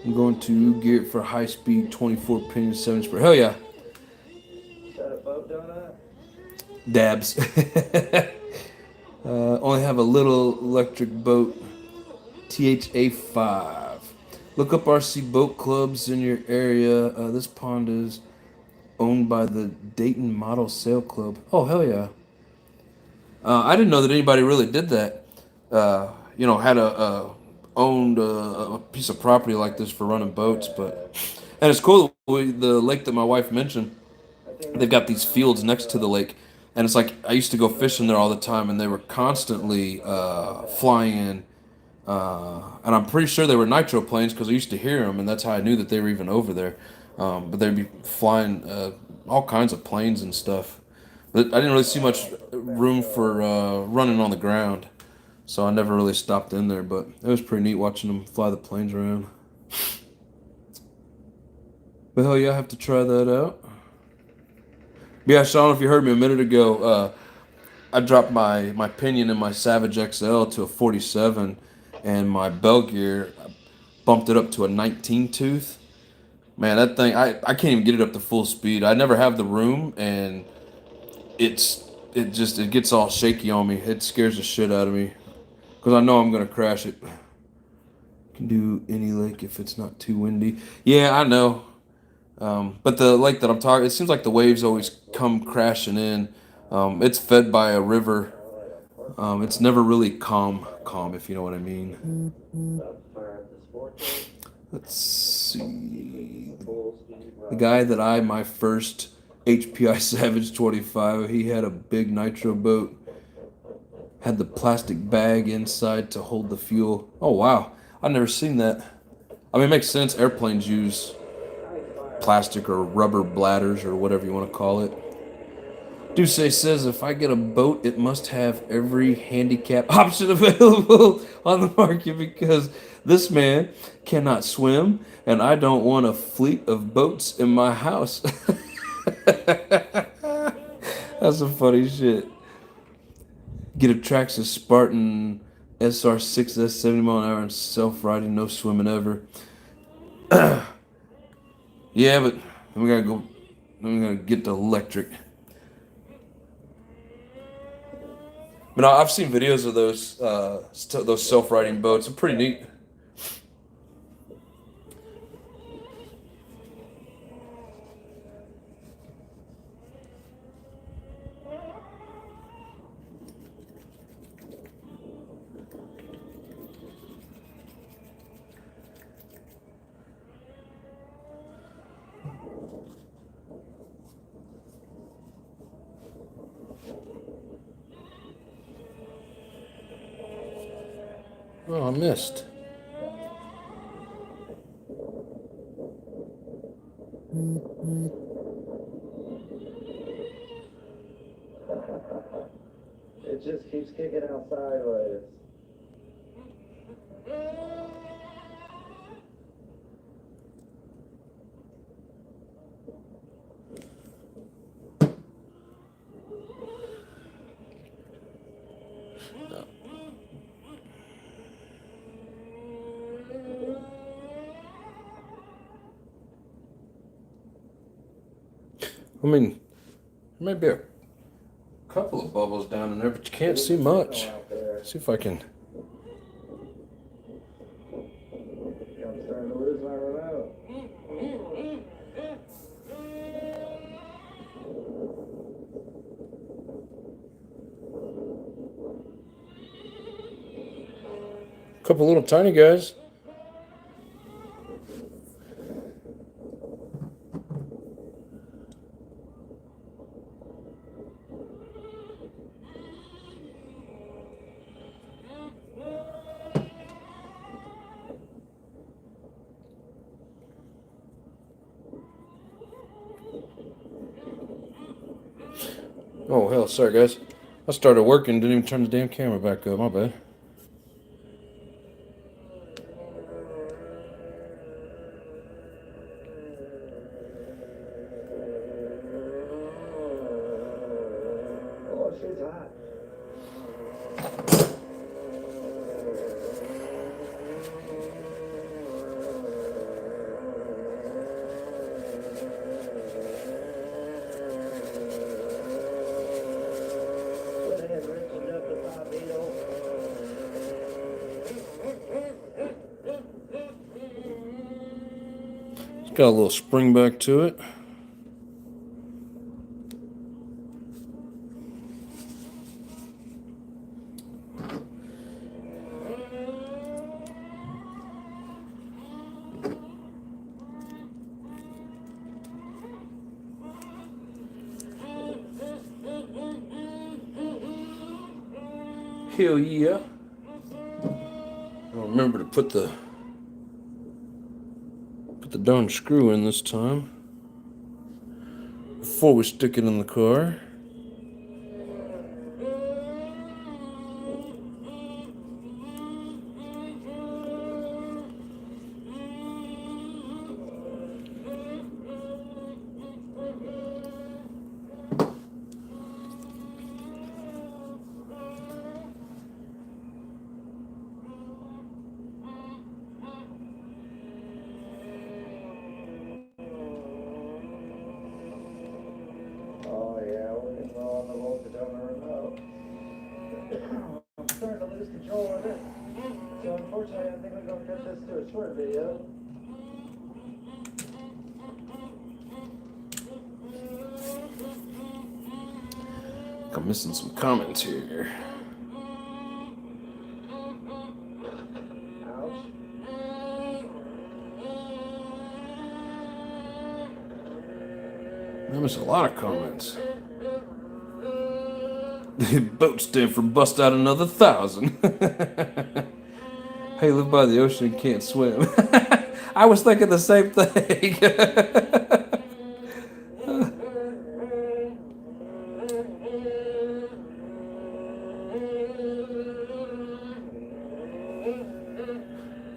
I'm going to gear it for high speed 24 pinion 7 spur. Hell yeah. Is that a boat donut? Dabs. Only have a little electric boat. THA5. Look up RC boat clubs in your area. This pond is owned by the Dayton Model Sail Club. Oh, hell yeah. I didn't know that anybody really did that. Had owned a piece of property like this for running boats. And it's cool. The lake that my wife mentioned, they've got these fields next to the lake, and it's like I used to go fishing there all the time, and they were constantly flying in. And I'm pretty sure they were nitro planes because I used to hear them, and that's how I knew that they were even over there. But they'd be flying all kinds of planes and stuff. But I didn't really see much room for running on the ground, so I never really stopped in there. But it was pretty neat watching them fly the planes around. But hell yeah, I have to try that out. Yeah, Sean, if you heard me a minute ago, I dropped my pinion in my Savage XL to a 47, and my bell gear I bumped it up to a 19 tooth. Man, that thing I can't even get it up to full speed. I never have the room, and it gets all shaky on me. It scares the shit out of me because I know I'm gonna crash it. Can do any lake if it's not too windy. Yeah, I know. But the lake that I'm talking, it seems like the waves always come crashing in. It's fed by a river. It's never really calm, if you know what I mean. Let's see. The guy that my first HPI Savage 25, he had a big nitro boat. Had the plastic bag inside to hold the fuel. Oh, wow. I've never seen that. I mean, it makes sense. Airplanes use plastic or rubber bladders or whatever you want to call it. Duce says if I get a boat, it must have every handicap option available on the market because this man cannot swim and I don't want a fleet of boats in my house. That's some funny shit. Get a Traxxas Spartan SR6S 70 mile an hour and self-riding, no swimming ever. Yeah, but we gotta go. I'm gonna get the electric. But I've seen videos of those self-riding boats. They're pretty neat. Oh, I missed. It just keeps kicking out sideways. I mean, there might be a couple of bubbles down in there, but you can't see much. See if I can. I'm starting to lose my remote. Couple little tiny guys. Oh, hell, sorry, guys. I started working, didn't even turn the damn camera back up. My bad. Oh, shit's hot. Went ahead and rinsed it up with 5 needle. It's got a little spring back to it. Hell yeah. I'll remember to put the darn screw in this time before we stick it in the car. Oh yeah, we're getting low on the voltage on the remote. I'm starting to lose control of it. So unfortunately, I think we're going to cut this to a short video. I'm missing some comments here. Ouch. I missed a lot of comments. Boat stand for bust out another 1,000. Hey, live by the ocean and can't swim. I was thinking the same thing.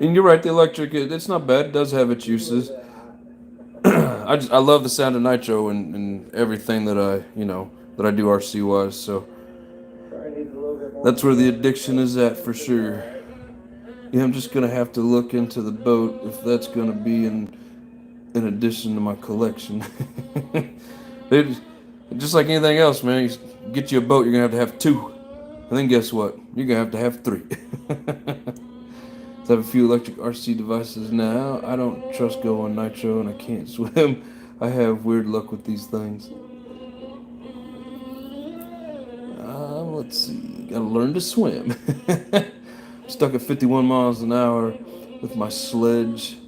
And you're right, the electric, it's not bad. It does have its uses. I love the sound of nitro and everything that I do RC wise. So Probably needs a little bit more. that's where the addiction is at for sure. Yeah, I'm just gonna have to look into the boat if that's gonna be in addition to my collection. It, just like anything else, man. You get you a boat, you're gonna have two, and then guess what? You're gonna have 3. So I have a few electric RC devices now. I don't trust go on nitro, and I can't swim. I have weird luck with these things. Let's see. Gotta learn to swim. Stuck at 51 miles an hour with my sledge.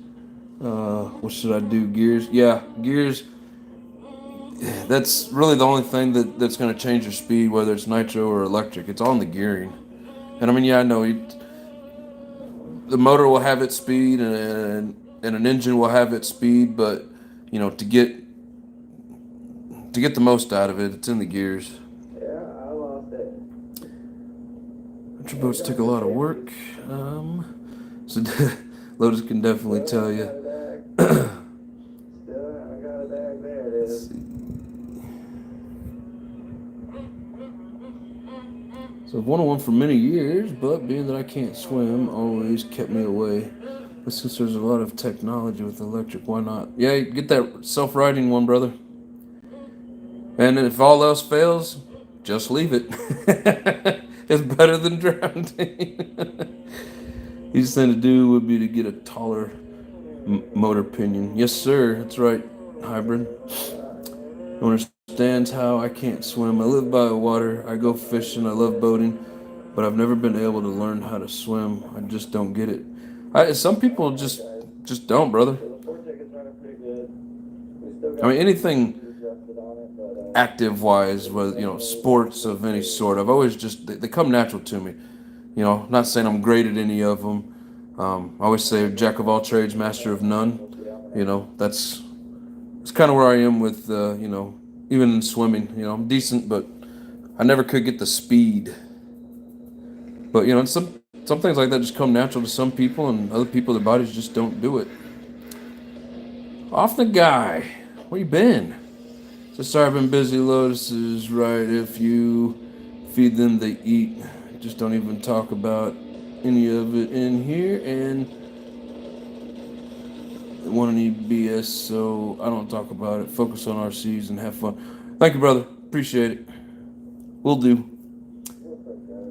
What should I do? Gears? Yeah, gears. That's really the only thing that's going to change your speed, whether it's nitro or electric. It's all in the gearing. And I mean, yeah, I know the motor will have its speed and an engine will have its speed, but to get the most out of it, it's in the gears. Yeah, I lost it. Nitro boats take a lot of work. So Lotus can definitely tell you. Still haven't got a dag. There it is. So I've wanted one for many years, but being that I can't swim, always kept me away. But since there's a lot of technology with electric, why not? Yeah, get that self-riding one, brother. And if all else fails, just leave it. It's better than drowning. Easiest thing to do would be to get a taller motor pinion. Yes, sir. That's right, hybrid. No one understands how I can't swim. I live by the water. I go fishing. I love boating, but I've never been able to learn how to swim. I just don't get it. Some people just don't, brother. I mean, anything active-wise, whether sports of any sort, I've always they come natural to me. Not saying I'm great at any of them. I always say jack of all trades, master of none. That's kind of where I am with even in swimming. I'm decent, but I never could get the speed. But you know, some things like that just come natural to some people, and other people, their bodies just don't do it. Off the guy. Where you been? So sorry, I've been busy. Lotus is right. If you feed them, they eat. Just don't even talk about any of it in here, and they want any BS, so I don't talk about it. Focus on RCs and have fun. Thank you, brother. Appreciate it. Will do.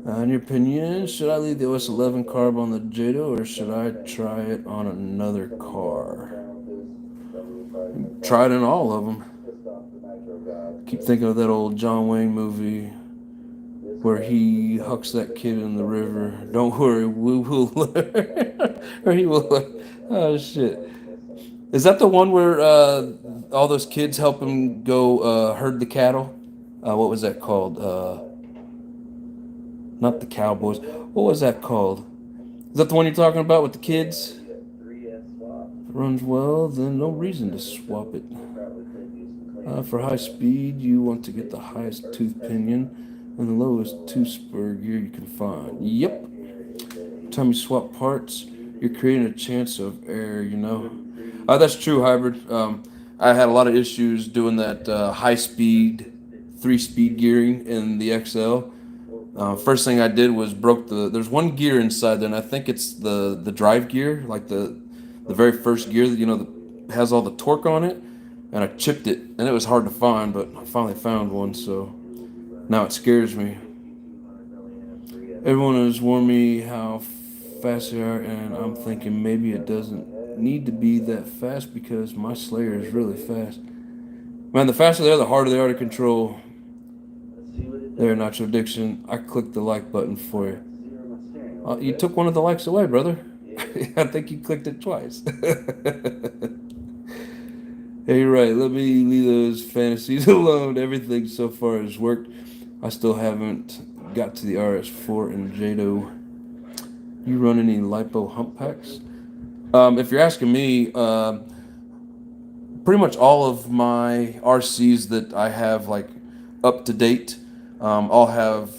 In your opinion, should I leave the OS 11 carb on the Jado, or should I try it on another car? Try it in all of them. Keep thinking of that old John Wayne movie where he hucks that kid in the river. Don't worry, we will learn. Or he will learn. Oh, shit. Is that the one where all those kids help him go herd the cattle? What was that called? Not the Cowboys. What was that called? Is that the one you're talking about with the kids? If it runs well, then no reason to swap it. For high speed, you want to get the highest tooth pinion and the lowest two-spur gear you can find. Yep. Every time you swap parts, you're creating a chance of error, you know. That's true, Hybrid. I had a lot of issues doing that high-speed, 3-speed gearing in the XL. First thing I did was broke there's one gear inside there, and I think it's the drive gear, like the very first gear that, you know, that has all the torque on it, and I chipped it, and it was hard to find, but I finally found one, so now it scares me. Everyone has warned me how fast they are, and I'm thinking maybe it doesn't need to be that fast because my Slayer is really fast. Man, the faster they are, the harder they are to control. There, Nitro Addiction. I clicked the like button for you. You took one of the likes away, brother. I think you clicked it twice. Hey, you're right. Let me leave those fantasies alone. Everything so far has worked. I still haven't got to the RS4 and Jado. You run any lipo hump packs? If you're asking me, pretty much all of my RCs that I have, like, up to date, all have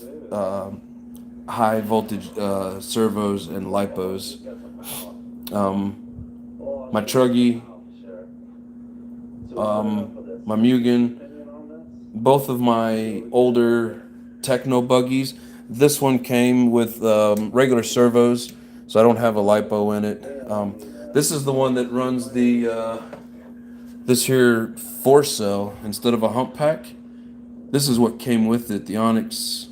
high voltage servos and lipos. My Truggy, my Mugen, both of my older Techno buggies. This one came with regular servos, so I don't have a lipo in it. This is the one that runs the this here 4-cell instead of a hump pack. This is what came with it, the Onyx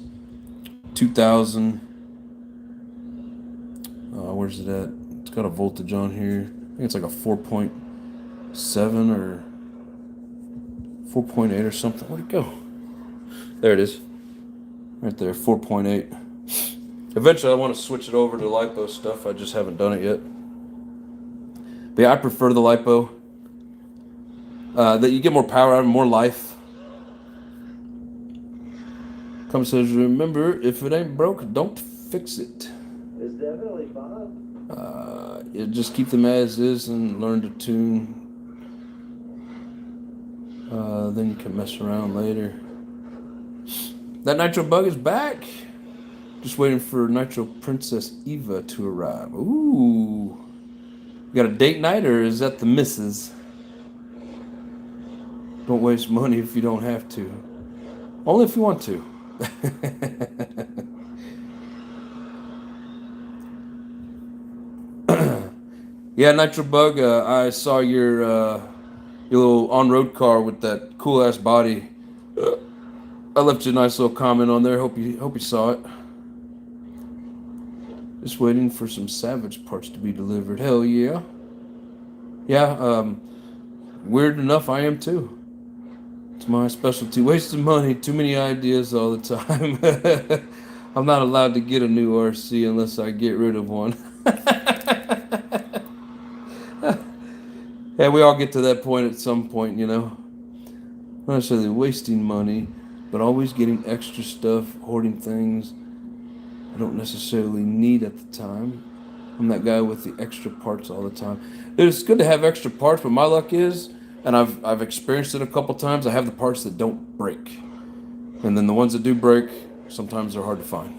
2000. Where's it at? It's got a voltage on here. I think it's like a 4.7 or 4.8 or something. Where'd it go? There it is. Right there, 4.8. Eventually I want to switch it over to lipo stuff. I just haven't done it yet. But yeah, I prefer the lipo. That you get more power out of it, more life. Come says, remember, if it ain't broke, don't fix it. It's definitely fun. You just keep them as is and learn to tune. Then you can mess around later. That Nitro Bug is back. Just waiting for Nitro Princess Eva to arrive. Ooh. You got a date night, or is that the missus? Don't waste money if you don't have to. Only if you want to. Yeah, Nitro Bug, I saw your little on-road car with that cool-ass body. I left you a nice little comment on there. Hope you saw it. Just waiting for some Savage parts to be delivered. Hell yeah. Yeah, weird enough, I am too. It's my specialty. Wasting money, too many ideas all the time. I'm not allowed to get a new RC unless I get rid of one. Yeah, we all get to that point at some point, you know. Not necessarily wasting money, but always getting extra stuff, hoarding things I don't necessarily need at the time. I'm that guy with the extra parts all the time. It's good to have extra parts, but my luck is, and I've experienced it a couple times, I have the parts that don't break. And then the ones that do break, sometimes they're hard to find.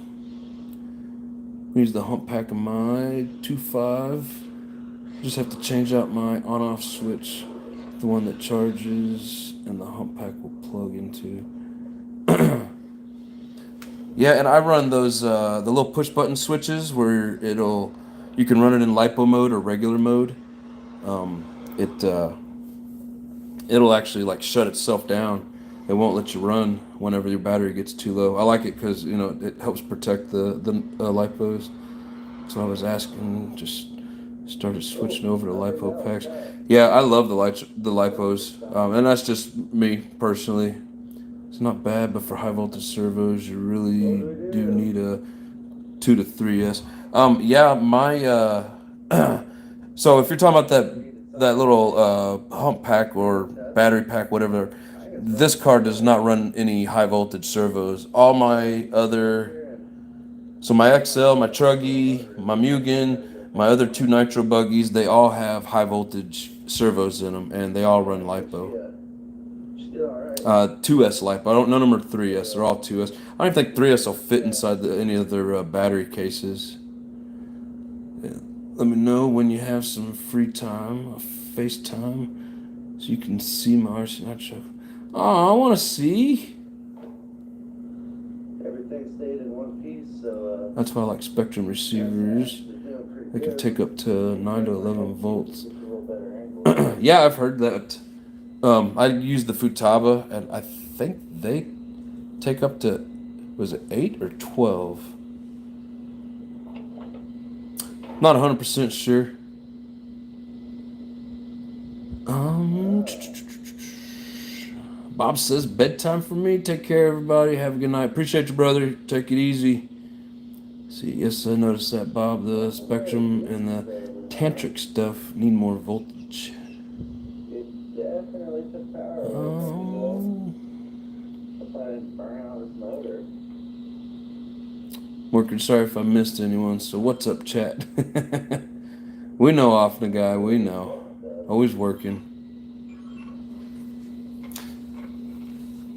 Use the hump pack of my 2.5. Just have to change out my on-off switch, the one that charges, and the hump pack will plug into. Yeah, and I run those the little push button switches where you can run it in lipo mode or regular mode. It'll actually like shut itself down. It won't let you run whenever your battery gets too low. I like it because it helps protect the lipos. So I was asking, just started switching over to lipo packs. Yeah, I love the lipos, and that's just me personally. It's not bad, but for high voltage servos, you really do need a 2 to 3S. Yeah, my so if you're talking about that little hump pack or battery pack, whatever, this car does not run any high voltage servos. All my other, so my XL, my Truggy, my Mugen, my other 2 Nitro buggies, they all have high voltage servos in them, and they all run lipo. 2S lipo. None of them are 3S. They're all 2S. I don't even think 3S will fit inside any of their battery cases. Yeah. Let me know when you have some free time, FaceTime, so you can see my RC Nitro. Oh, I want to see. Everything stayed in one piece, so. That's why I like Spectrum receivers. They can take up to 9 to 11 volts. Yeah, I've heard that. I use the Futaba, and I think they take up to, was it 8 or 12? Not 100% sure. Bob says bedtime for me. Take care, everybody. Have a good night. Appreciate you, brother. Take it easy. See, yes, I noticed that, Bob. The Spectrum and the tantric stuff need more voltage. It definitely took power. Burn out his motor. Working, sorry if I missed anyone. So what's up, chat? We know Offna guy. We know. Always working.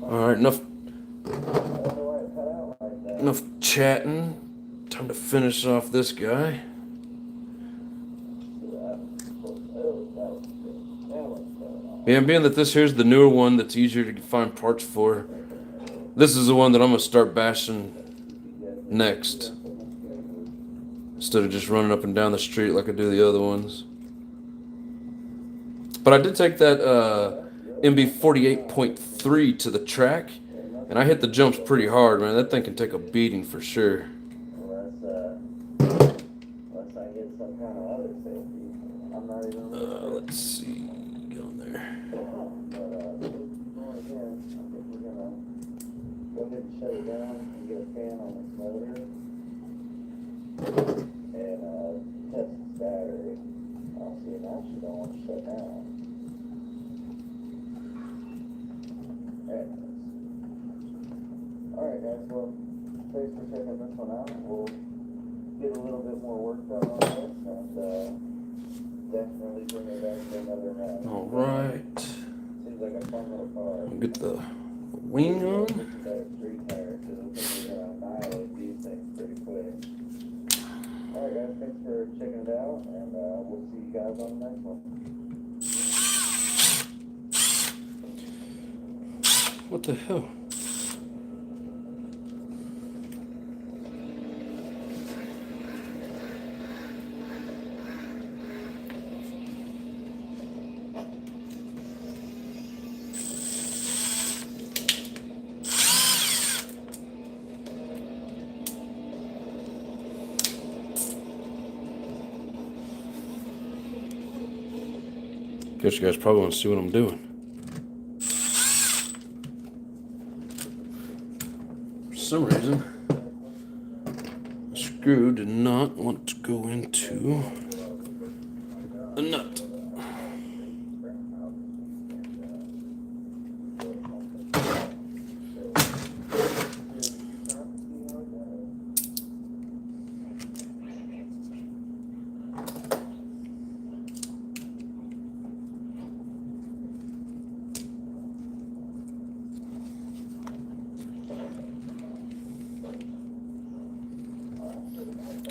All right, enough chatting. Time to finish off this guy. Yeah, being that this here's the newer one that's easier to find parts for, this is the one that I'm going to start bashing next. Instead of just running up and down the street like I do the other ones. But I did take that MB 48.3 to the track, and I hit the jumps pretty hard, man. That thing can take a beating for sure. Unless I get some kind of other safety. I'm not even let's see. Get on there. Again, I think we're gonna go ahead and shut it down and get a fan on this motor and test this battery. I'll see, now she don't want to shut down. Alright guys, well, thanks for checking this one out. We'll get a little bit more work done on this and definitely bring it back to another round. Alright. Seems like a fun little car. Get the wing on. This is that street tire because I think we're gonna annihilate these things pretty quick. Alright guys, thanks for checking it out and we'll see you guys on the next one. What the hell? Guess you guys probably want to see what I'm doing. For some reason, the screw did not want to go into the nut.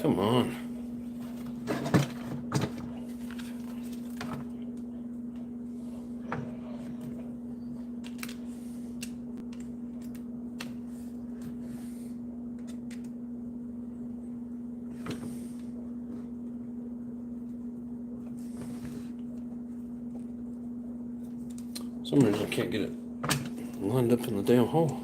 Come on. For some reason I can't get it lined up in the damn hole.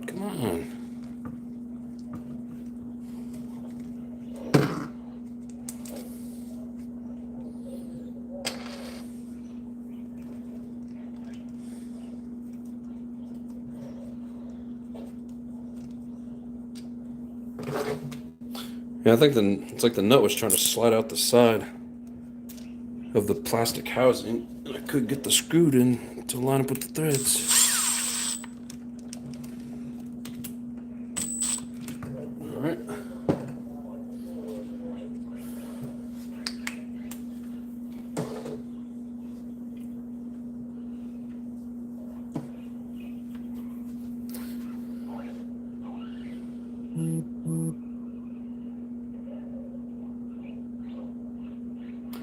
Come on. Yeah, I think it's like the nut was trying to slide out the side of the plastic housing, and I couldn't get the screw in to line up with the threads. All right.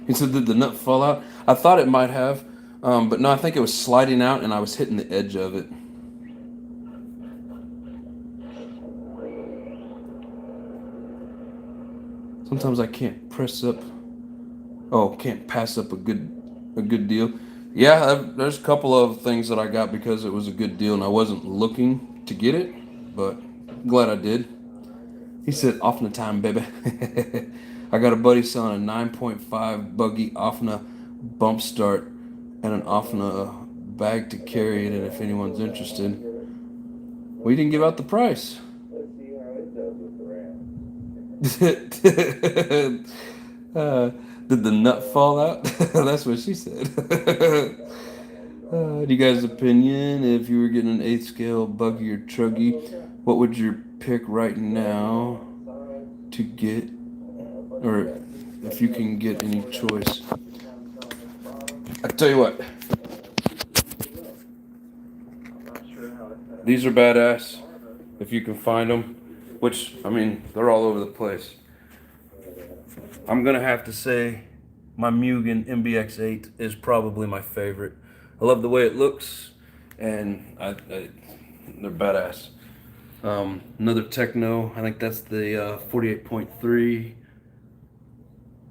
He said, did the nut fall out? I thought it might have, but no, I think it was sliding out and I was hitting the edge of it. Sometimes I can't pass up a good deal. Yeah, there's a couple of things that I got because it was a good deal and I wasn't looking to get it, but glad I did. He said, "Offna time, baby." I got a buddy selling a 9.5 buggy Offna bump start and an Offna bag to carry it in if anyone's interested. We didn't give out the price. Let's see how it does with the ram. Did the nut fall out? That's what she said. Do you guys' opinion, if you were getting an 8th scale buggy or truggy, what would you pick right now to get, or if you can get any choice? I tell you what, these are badass if you can find them, which, I mean, they're all over the place. I'm gonna have to say my Mugen MBX8 is probably my favorite. I love the way it looks, and they're badass. Another Techno, I think that's the 48.3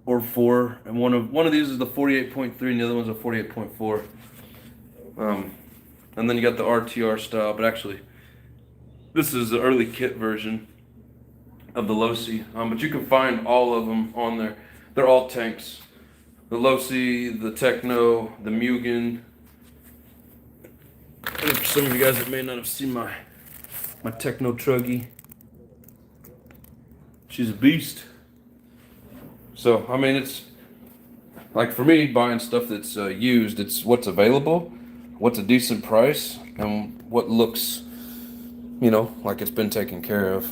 or 4, and one of these is the 48.3 and the other one's a 48.4. And then you got the RTR style, but actually this is the early kit version of the Losi. But you can find all of them on there. They're all tanks. The Losi, the Techno, the Mugen. And for some of you guys that may not have seen my Techno Truggy, she's a beast. So, I mean, it's like, for me, buying stuff that's used, it's what's available, what's a decent price, and what looks, like it's been taken care of.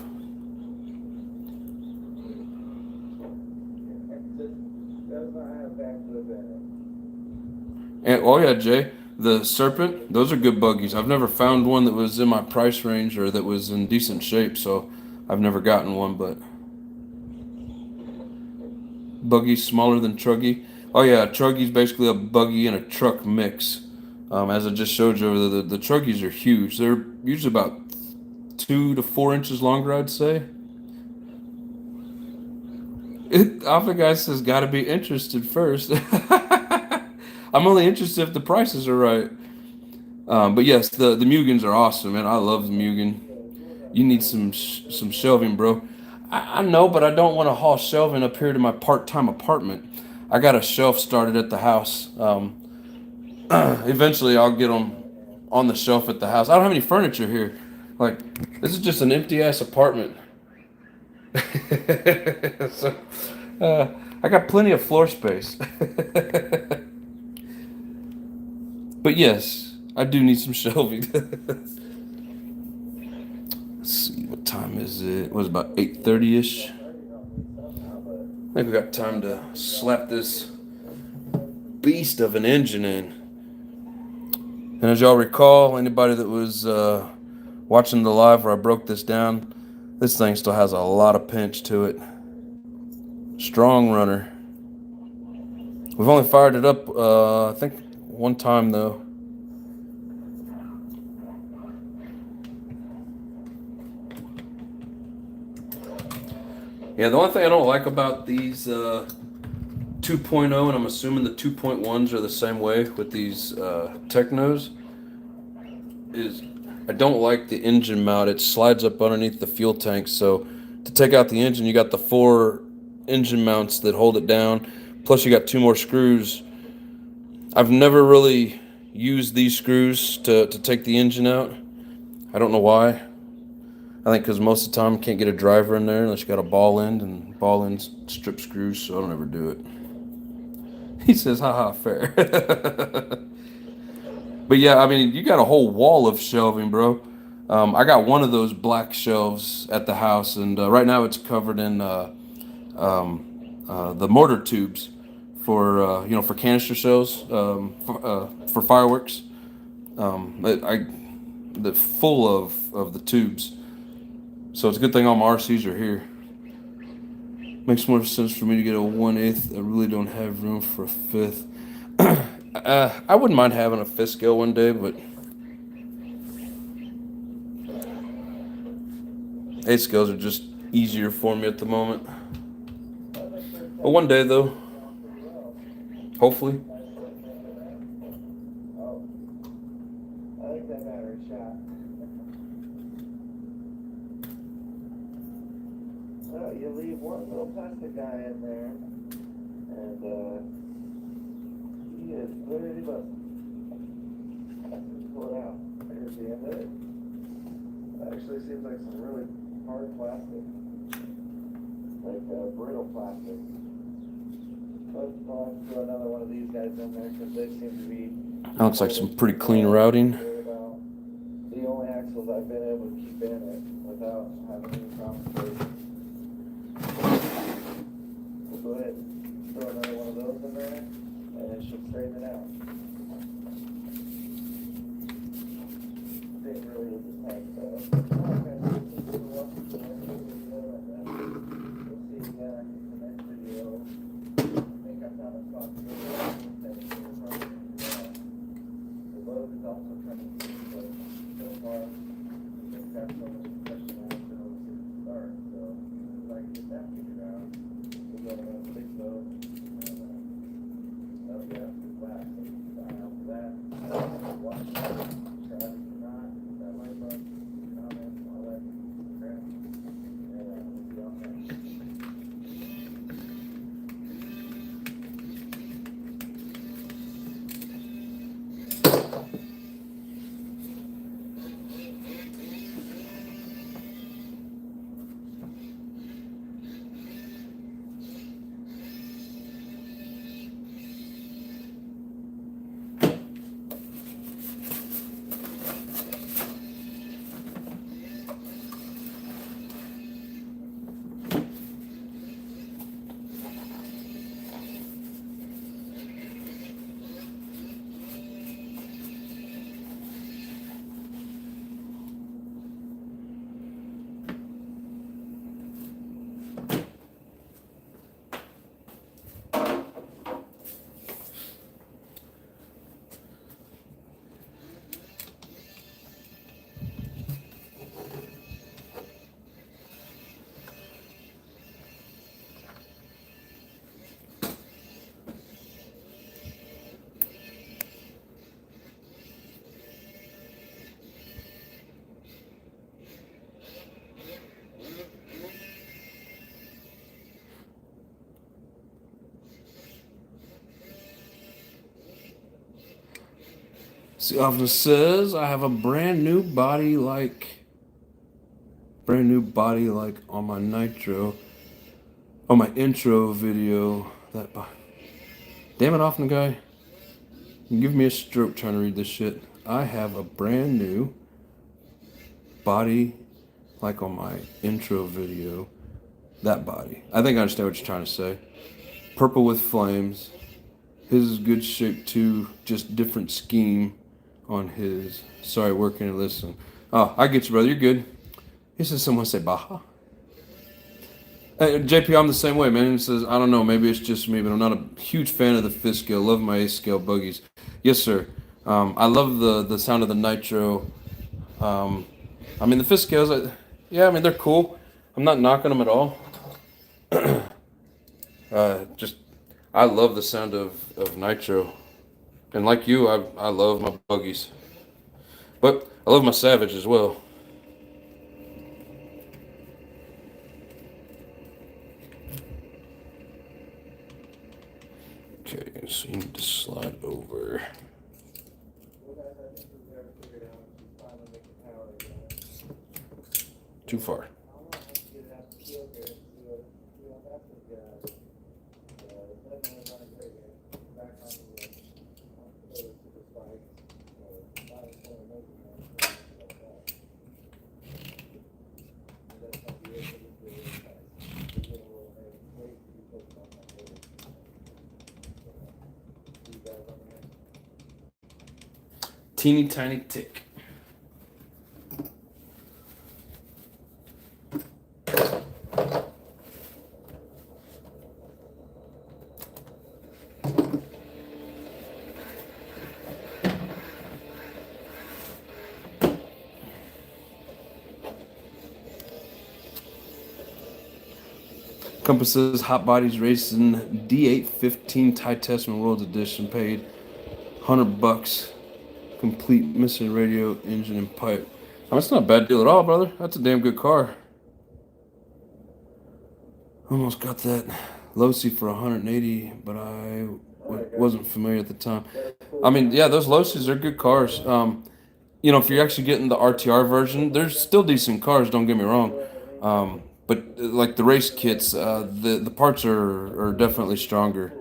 And, oh yeah, Jay, the Serpent, those are good buggies. I've never found one that was in my price range or that was in decent shape, so I've never gotten one, but buggy smaller than truggy. Oh yeah, truggy's basically a buggy and a truck mix. As I just showed you, the truggies are huge. They're usually about 2 to 4 inches longer, I'd say. Alpha Guy says, gotta be interested first. I'm only interested if the prices are right. But yes, the Mugens are awesome, man. I love the Mugen. You need some shelving, bro. I know, but I don't want to haul shelving up here to my part-time apartment. I got a shelf started at the house. Eventually, I'll get them on the shelf at the house. I don't have any furniture here. Like, this is just an empty-ass apartment. So, I got plenty of floor space. But yes, I do need some shelving. Let's see, what time is it? It was about 8:30-ish. I think we got time to slap this beast of an engine in. And as y'all recall, anybody that was watching the live where I broke this down, this thing still has a lot of pinch to it. Strong runner. We've only fired it up, I think, one time though. Yeah, the only thing I don't like about these 2.0, and I'm assuming the 2.1s are the same way with these Technos, is I don't like the engine mount. It slides up underneath the fuel tank, so to take out the engine, you got the 4 engine mounts that hold it down, plus you got 2 more screws. I've never really used these screws to take the engine out. I don't know why. I think because most of the time you can't get a driver in there unless you got a ball end, and ball ends strip screws, so I don't ever do it. He says, haha, fair. But yeah, I mean, you got a whole wall of shelving, bro. I got one of those black shelves at the house, and right now it's covered in the mortar tubes for for canister shells, for fireworks. They're full of the tubes, so it's a good thing all my RCs are here. Makes more sense for me to get a 1/8. I really don't have room for a 5th. I wouldn't mind having a 5th scale one day, but 8 scales are just easier for me at the moment. But one day though, hopefully. Oh, I think that battery shot. Well, you leave one little plastic guy in there, and he is literally busted. Pull it out. Here's the end of it. It actually seems like some really hard plastic, like brittle plastic. But I'll have to throw another one of these guys in there because they seem to be. That looks like some pretty clean routing. The only axles I've been able to keep in it without having any problems. We'll go ahead and throw another one of those in there, and it should straighten it out. Thing really is a tank, though. Okay, we'll see the next video. I think I found a spot to go. The load is also coming through, but so far, it's got so much compression on it, so it's start. So as soon as I can get that figured out, we'll go ahead and fix those. That'll get up to class. So after that, watch Travis or not, that like button, comments, all that crap. And we'll see y'all next. See, officer says I have a brand new body like on my Nitro, on my intro video. Damn it, Often guy. You give me a stroke trying to read this shit. I have a brand new body like on my intro video. That body. I think I understand what you're trying to say. Purple with flames. His is good shape too, just different scheme on his. Sorry, working and listening. Oh, I get you, brother. You're good. He says someone say Baja. Hey, JP, I'm the same way, man. He says, I don't know, maybe it's just me, but I'm not a huge fan of the fifth scale. Love my eighth scale buggies. Yes, sir. I love the sound of the nitro. I mean, the fifth scales, yeah, I mean, they're cool. I'm not knocking them at all. Just, I love the sound of nitro. And like you, I love my buggies. But I love my Savage as well. Okay, so you need to slide over. Too far. Teeny tiny tick. Compasses Hot Bodies Racing D815 Ty Testament World Edition, paid $100. Complete missing radio, engine, and pipe. I mean, it's not a bad deal at all, brother. That's a damn good car. Almost got that Losi for 180, but I wasn't familiar at the time. I mean, yeah, those Losis are good cars. You know, if you're actually getting the RTR version, they're still decent cars. Don't get me wrong. But like the race kits, the parts are definitely stronger.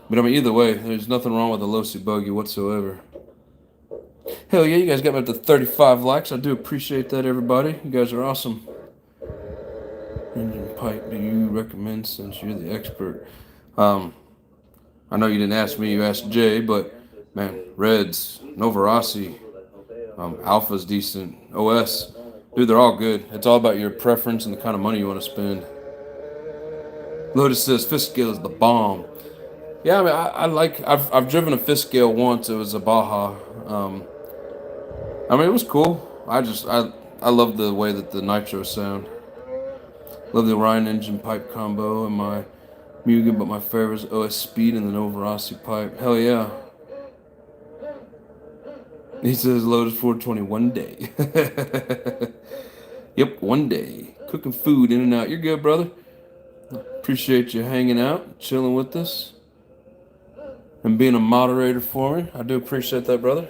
But I mean, either way, there's nothing wrong with the Losi buggy whatsoever. Hell yeah, you guys got me up to 35 likes. I do appreciate that, everybody. You guys are awesome. Engine pipe, do you recommend since you're the expert? I know you didn't ask me, you asked Jay, but man, Reds, Novarossi, Alpha's decent, OS, dude, they're all good. It's all about your preference and the kind of money you want to spend. Lotus says fifth scale is the bomb. Yeah, I mean, I've driven a fifth scale once. It was a Baja. I mean, it was cool. I love the way that the nitros sound. Love the Orion engine pipe combo and my Mugen, but my favorite is OS Speed and the Novarossi pipe. Hell yeah. He says Lotus 420 one day. Yep, one day. Cooking food in and out. You're good, brother. Appreciate you hanging out, chilling with us, and being a moderator for me. I do appreciate that, brother.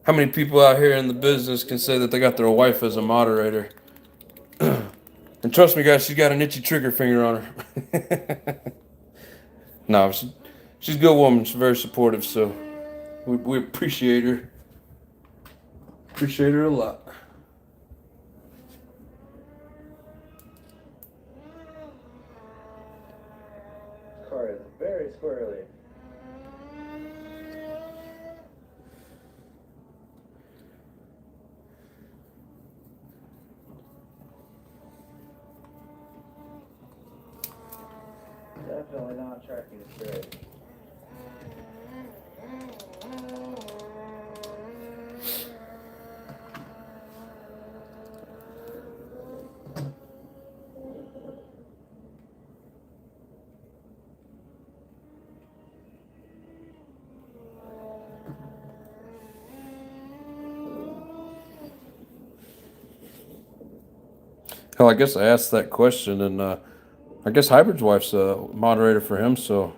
How many people out here in the business can say that they got their wife as a moderator? And trust me, guys, she's got an itchy trigger finger on her. No, she's a good woman. She's very supportive, so we appreciate her. Appreciate her a lot. This car is very squirrely. Definitely not tracking straight. Hell, I guess I asked that question, and I guess Hybrid's wife's a moderator for him, so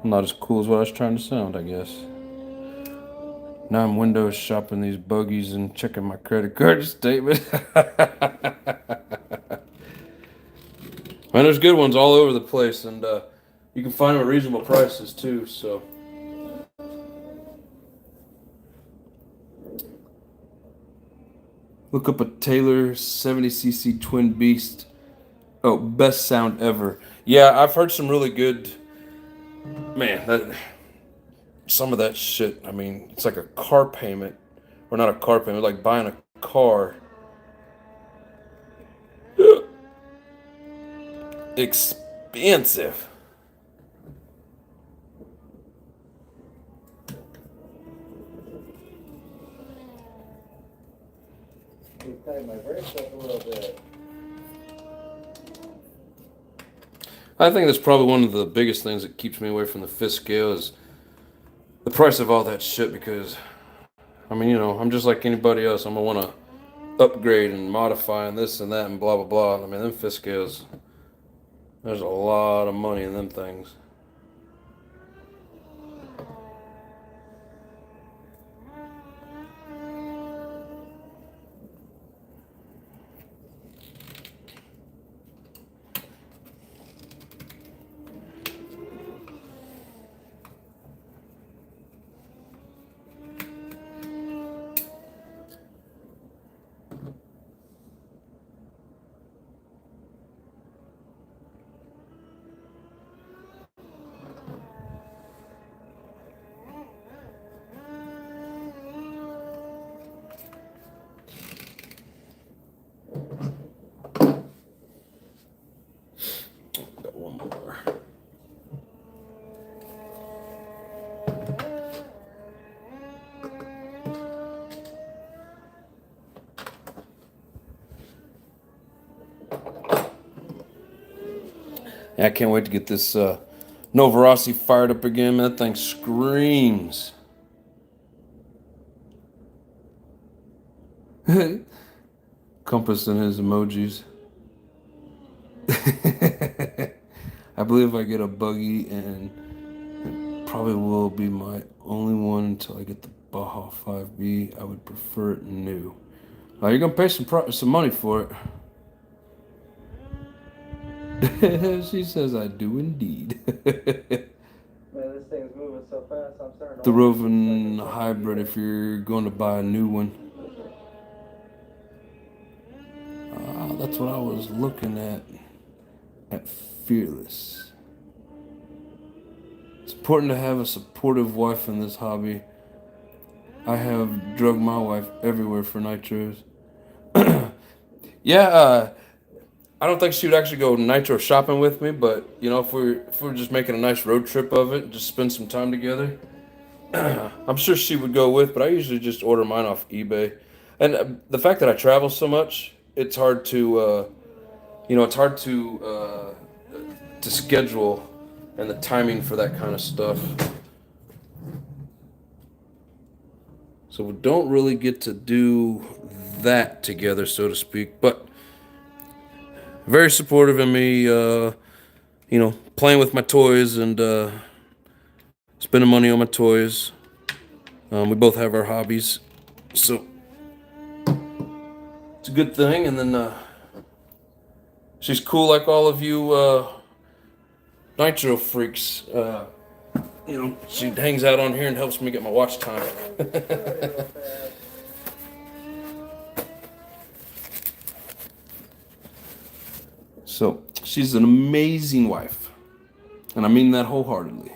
I'm not as cool as what I was trying to sound, I guess. Now I'm window shopping these buggies and checking my credit card statement. Man, there's good ones all over the place, and you can find them at reasonable prices too, so. Look up a Taylor 70cc Twin Beast. Oh, best sound ever. Yeah, I've heard some really good. Man, that some of that shit. I mean, it's like a car payment, or not a car payment, like buying a car. Expensive. You tighten my brakes up a little bit. I think that's probably one of the biggest things that keeps me away from the fifth scale is the price of all that shit. Because I mean, I'm just like anybody else. I'm gonna want to upgrade and modify and this and that and blah blah blah. I mean, them fifth scales. There's a lot of money in them things. Got one more. Yeah, I can't wait to get this Novarossi fired up again. That thing screams. Compass and his emojis. I believe if I get a buggy, and it probably will be my only one until I get the Baja 5B, I would prefer it new. You're gonna pay some money for it. She says I do indeed. Man, this thing's moving so fast, I'm starting to... The Rovin hybrid if you're going to buy a new one. That's what I was looking at Fearless. It's important to have a supportive wife in this hobby. I have drugged my wife everywhere for nitros. Yeah, I don't think she would actually go nitro shopping with me, but if we're just making a nice road trip of it, just spend some time together, I'm sure she would go with. But I usually just order mine off eBay, and the fact that I travel so much, it's hard to to schedule and the timing for that kind of stuff. So we don't really get to do that together, so to speak. But very supportive of me, playing with my toys and spending money on my toys. We both have our hobbies, so it's a good thing. And then she's cool like all of you nitro freaks. She hangs out on here and helps me get my watch time. So she's an amazing wife, and I mean that wholeheartedly.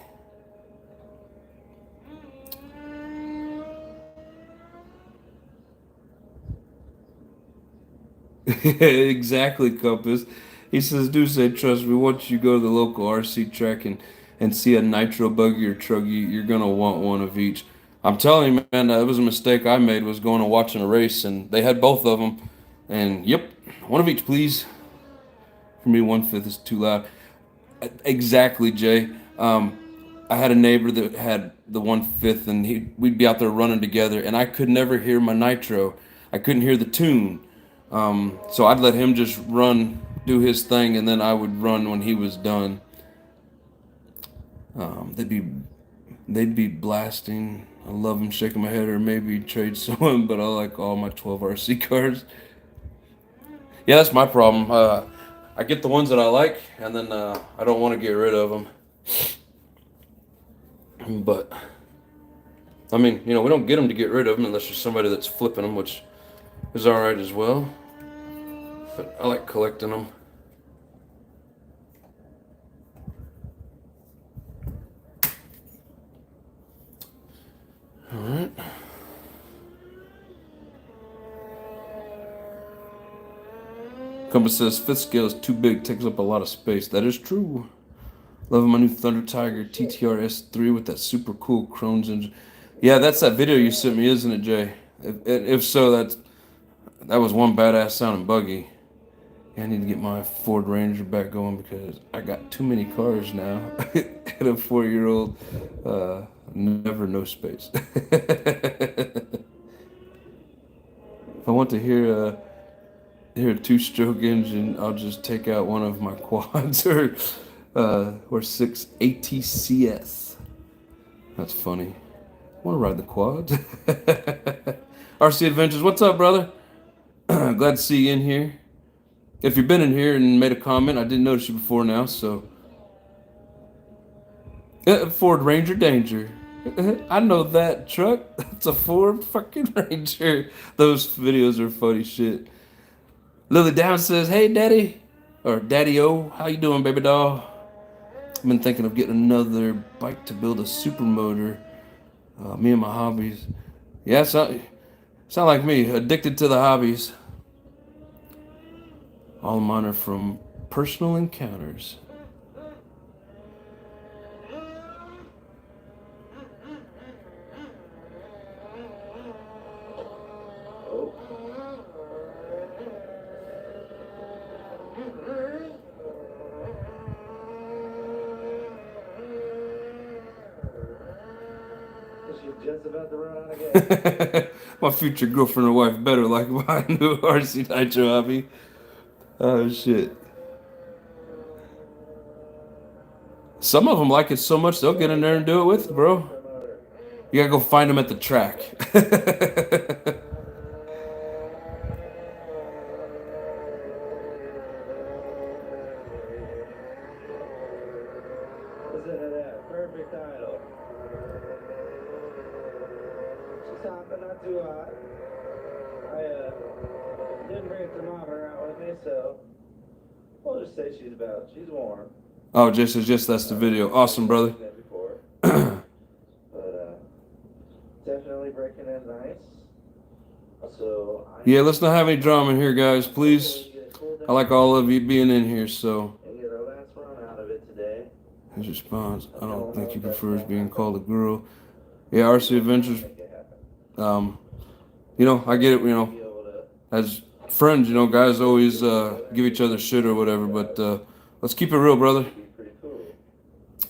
Exactly, Compass. He says, "Do say trust me. Once you go to the local RC track and see a nitro buggy or truggy, you're gonna want one of each." I'm telling you, man, that was a mistake I made. Was going and watching a race, and they had both of them, and yep, one of each, please. For me, 1/5 is too loud. Exactly, Jay. I had a neighbor that had the 1/5, and we'd be out there running together, and I could never hear my nitro. I couldn't hear the tune. So I'd let him just run, do his thing, and then I would run when he was done. They'd be blasting. I love them, shaking my head, or maybe trade someone, but I like all my 12 RC cars. Yeah, that's my problem. I get the ones that I like, and then I don't want to get rid of them. But I mean, we don't get them to get rid of them unless there's somebody that's flipping them, which is all right as well. But I like collecting them. Compass says fifth scale is too big, takes up a lot of space. That is true. Loving my new Thunder Tiger TTR S3 with that super cool Crohn's engine. Yeah, that's that video you sent me, isn't it, Jay? If so, that was one badass sounding buggy. I need to get my Ford Ranger back going because I got too many cars now. And a 4-year-old, never no space. If I want to hear a two-stroke engine, I'll just take out one of my quads or 6 ATCS. That's funny. I want to ride the quads. RC Adventures, what's up, brother? Glad to see you in here. If you've been in here and made a comment, I didn't notice you before now, so. Ford Ranger Danger. I know that truck. It's a Ford fucking Ranger. Those videos are funny shit. Lily Down says, hey, daddy. Or daddy-o, how you doing, baby doll? I've been thinking of getting another bike to build a super motor. Me and my hobbies. Yeah, sound like me. Addicted to the hobbies. All mine are from personal encounters. Just about to run out of gas. My future girlfriend or wife better like my new RC Nitro hobby. Oh shit. Some of them like it so much they'll get in there and do it with you, bro. You gotta go find them at the track. Listen to that. Perfect idle. She's hot, but not too hot. I didn't bring a thermometer out with me, so we'll just say she's warm. Oh, Jay says, yes, that's the video. Awesome, brother. But definitely breaking in nice. So Yeah, let's not have any drama here, guys, please. I like all of you being in here, so. and get our last run out of it today. His response, I don't think he prefers being called a girl. Yeah, RC Adventures, you know, I get it, you know, as friends, you know, guys always give each other shit or whatever, but let's keep it real, brother.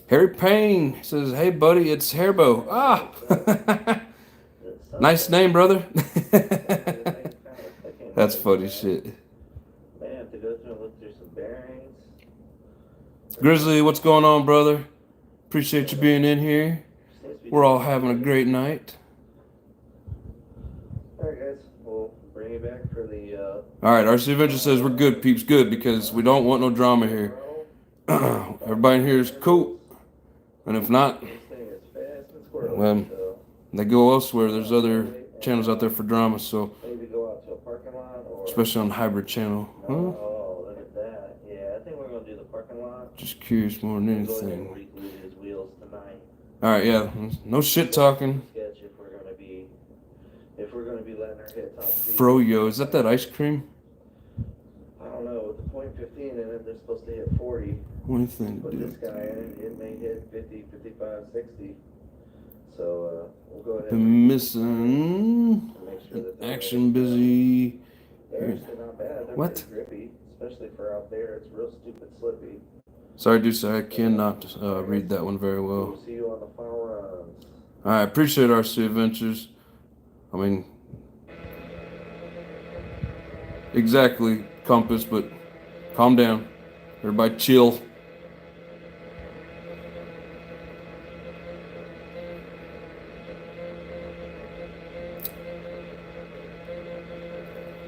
Harry Payne says, hey, buddy, it's Hairbo. Ah! Nice name, brother. That's funny shit. Man, to go through and look through some bearings. Grizzly, what's going on, brother? Appreciate you being in here. We're all having a great night. Alright, guys, we'll bring you back for the. All right, RC Adventure says we're good, peeps, good, because we don't want no drama here. Everybody in here is cool. And if not, well, they go elsewhere. There's other channels out there for drama, so. Maybe go out to a parking lot or. Especially on Hybrid Channel. Huh? Oh, look at that. Yeah, I think we're going to do the parking lot. Just curious more than Go ahead anything. and re-glue his wheels tonight. All right, yeah. No shit talking. Sketch if we're going to be letting her hit top speed. Froyo, is that ice cream? I don't know. With the .15 in it, they're supposed to hit 40. What do you Put this guy in, it may hit 50, 55, 60. So we'll go ahead Been and missing. make sure that they're Action busy. They're actually not bad. They're What? pretty grippy, especially for out there. It's real stupid slippy. Sorry, Deuce, I cannot read that one very well. We'll see you on the final runs. All right, appreciate RC Adventures. I mean, exactly, Compass, but calm down. Everybody chill.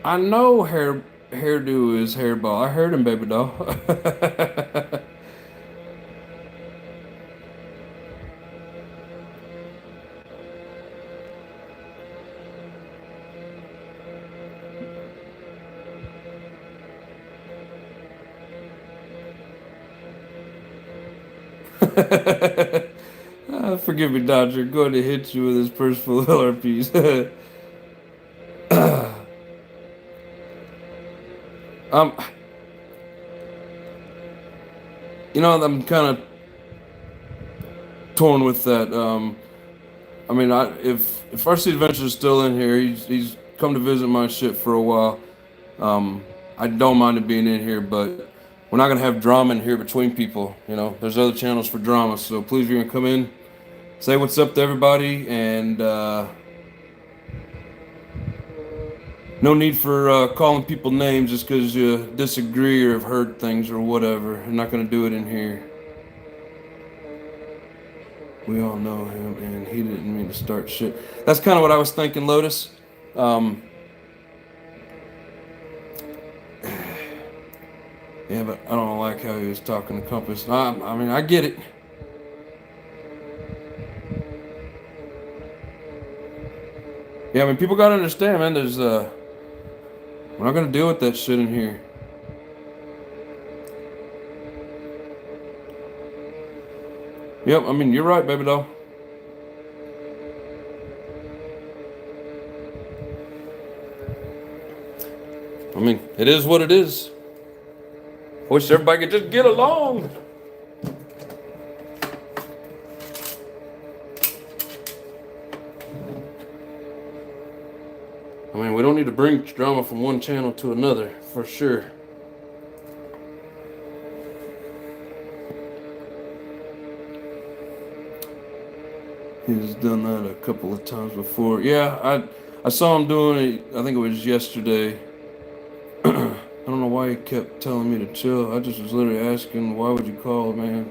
I know hairdo is hairball. I heard him, baby doll. Forgive me, Dodger. Going to hit you with his purse full of LRPs. You know, I'm kind of torn with that. I mean, if RC Adventure's still in here, he's come to visit my shit for a while. I don't mind it being in here, but we're not gonna have drama in here between people. You know, there's other channels for drama, so please, you're gonna come in, say what's up to everybody, and no need for calling people names just because you disagree or have heard things or whatever. I'm not gonna do it in here. We all know him, and he didn't mean to start shit. That's kind of what I was thinking, Lotus. Um, yeah, but I don't like how he was talking to Compass. I mean, I get it. Yeah, I mean, people gotta understand, man. We're not gonna deal with that shit in here. Yep, I mean, you're right, baby doll. I mean, it is what it is. Wish everybody could just get along. I mean, we don't need to bring drama from one channel to another, for sure. He's done that a couple of times before. Yeah, I saw him doing it, I think it was yesterday. I don't know why he kept telling me to chill. I just was literally asking, why would you call, man?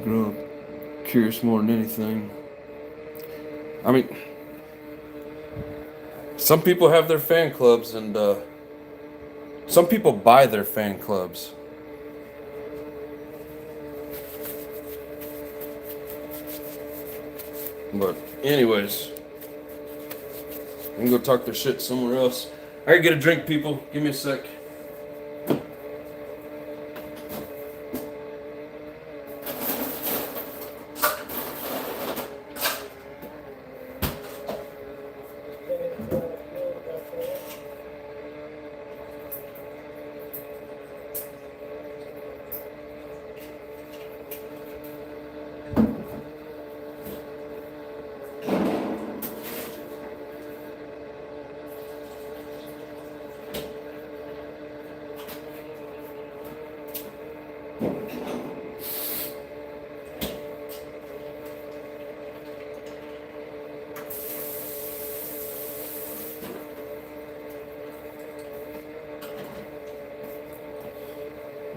Girl, curious more than anything. I mean, some people have their fan clubs, and some people buy their fan clubs. But anyways, we can go talk their shit somewhere else. I gotta get a drink, people. Give me a sec.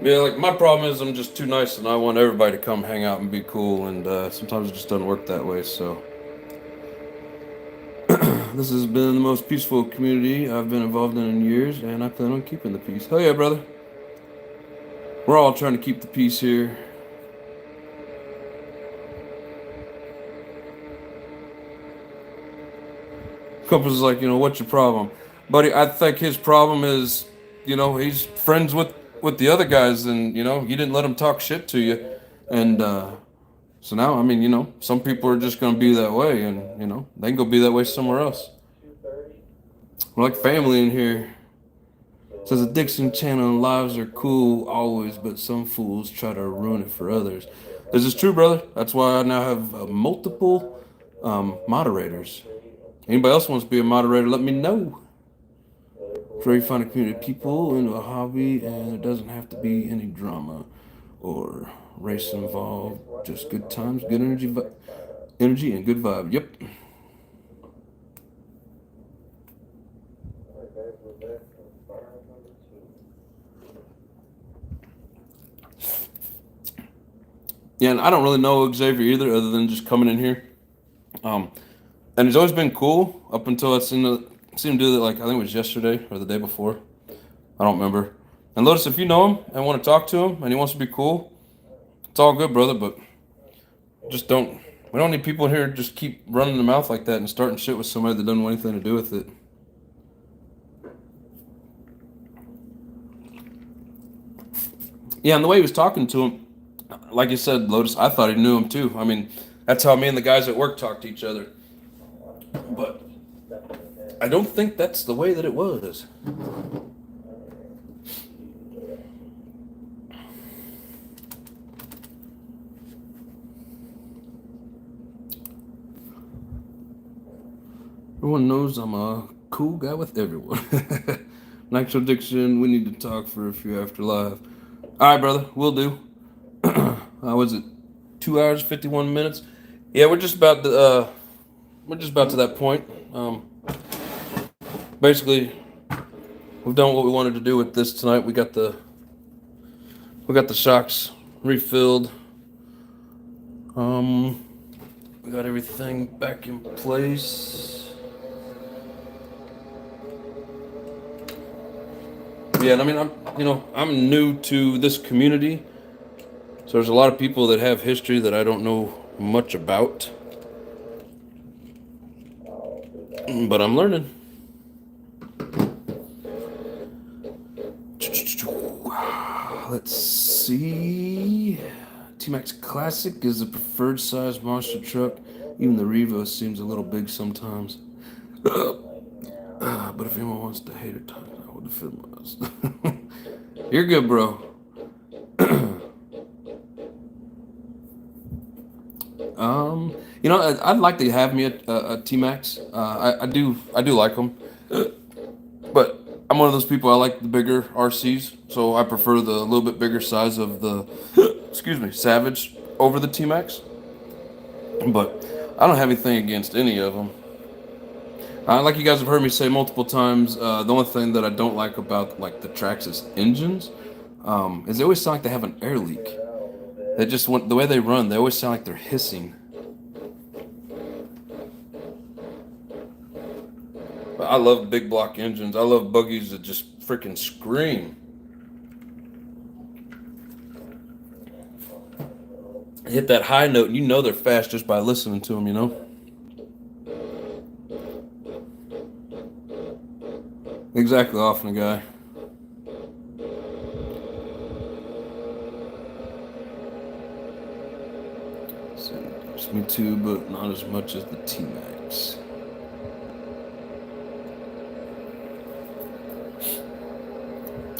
Yeah, like my problem is I'm just too nice and I want everybody to come hang out and be cool, and sometimes it just doesn't work that way, so. This has been the most peaceful community I've been involved in years, and I plan on keeping the peace. Hell yeah, brother. We're all trying to keep the peace here. Compass is like, what's your problem? Buddy, I think his problem is, he's friends with the other guys, and, you didn't let him talk shit to you. And so now, I mean, some people are just going to be that way, and, they can go be that way somewhere else. We're like family in here. It says Addiction Channel lives are cool always, but some fools try to ruin it for others. This is true, brother. That's why I now have multiple moderators. Anybody else wants to be a moderator, let me know. It's where you find a community of people into a hobby, and it doesn't have to be any drama or race involved. Just good times, good energy, and good vibe. Yep. Yeah, and I don't really know Xavier either, other than just coming in here. And he's always been cool up until I seen him do that, like, I think it was yesterday or the day before. I don't remember. And Lotus, if you know him and want to talk to him and he wants to be cool, it's all good, brother, but we don't need people in here to just keep running their mouth like that and starting shit with somebody that doesn't want anything to do with it. Yeah, and the way he was talking to him, like you said, Lotus, I thought he knew him too. I mean, that's how me and the guys at work talk to each other. But I don't think that's the way that it was. Everyone knows I'm a cool guy with everyone. NITRO Addiction, we need to talk for a few after live. Alright, brother, we'll do. Was it 2 hours, 51 minutes? Yeah, we're just about to that point. Basically, we've done what we wanted to do with this tonight. We got the shocks refilled. We got everything back in place. Yeah, and I mean, I'm new to this community, so there's a lot of people that have history that I don't know much about, but I'm learning. Let's see. T-Max Classic is the preferred size monster truck. Even the Revo seems a little big sometimes. But if anyone wants to hate or talk, I would defend myself. You're good, bro. I'd like to have me a T-Max. I do like them, but I'm one of those people. I like the bigger RCs, so I prefer the little bit bigger size of the excuse me, Savage over the T-Max. But I don't have anything against any of them. Like you guys have heard me say multiple times, the only thing that I don't like about like the Traxxas engines is they always sound like they have an air leak. They just want the way they run. They always sound like they're hissing. But I love big block engines. I love buggies that just freaking scream. Hit that high note, and you know they're fast just by listening to them. Exactly, often a guy. Me too, but not as much as the T-Max.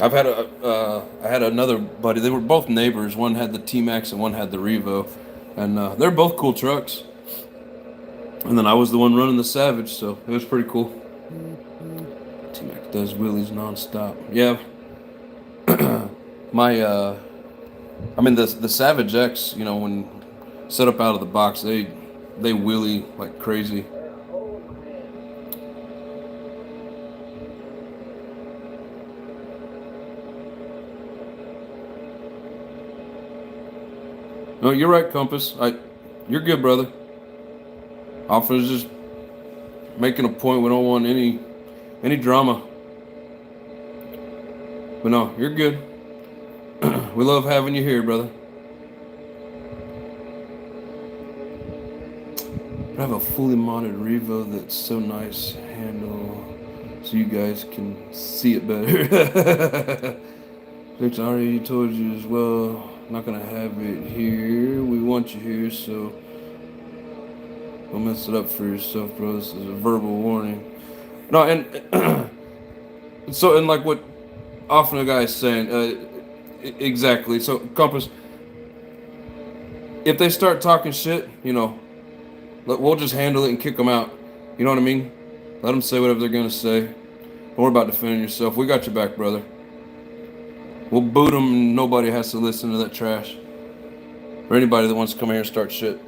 I had another buddy. They were both neighbors. One had the T-Max and one had the Revo, and they're both cool trucks. And then I was the one running the Savage, so it was pretty cool. T-Max does wheelies nonstop. Yeah. The Savage X, when set up out of the box, they wheelie like crazy. No, you're right, Compass. You're good, brother. Officer's just making a point. We don't want any drama. But no, you're good. We love having you here, brother. I have a fully modded Revo that's so nice handle, so you guys can see it better. Vic's already told you as well. Not gonna have it here. We want you here, so don't mess it up for yourself, bro. This is a verbal warning. No, and so and like what often a guy is saying, exactly. So Compass, if they start talking shit, we'll just handle it and kick them out. You know what I mean? Let them say whatever they're gonna say. Don't worry about defending yourself. We got your back, brother. We'll boot them and nobody has to listen to that trash. Or anybody that wants to come here and start shit.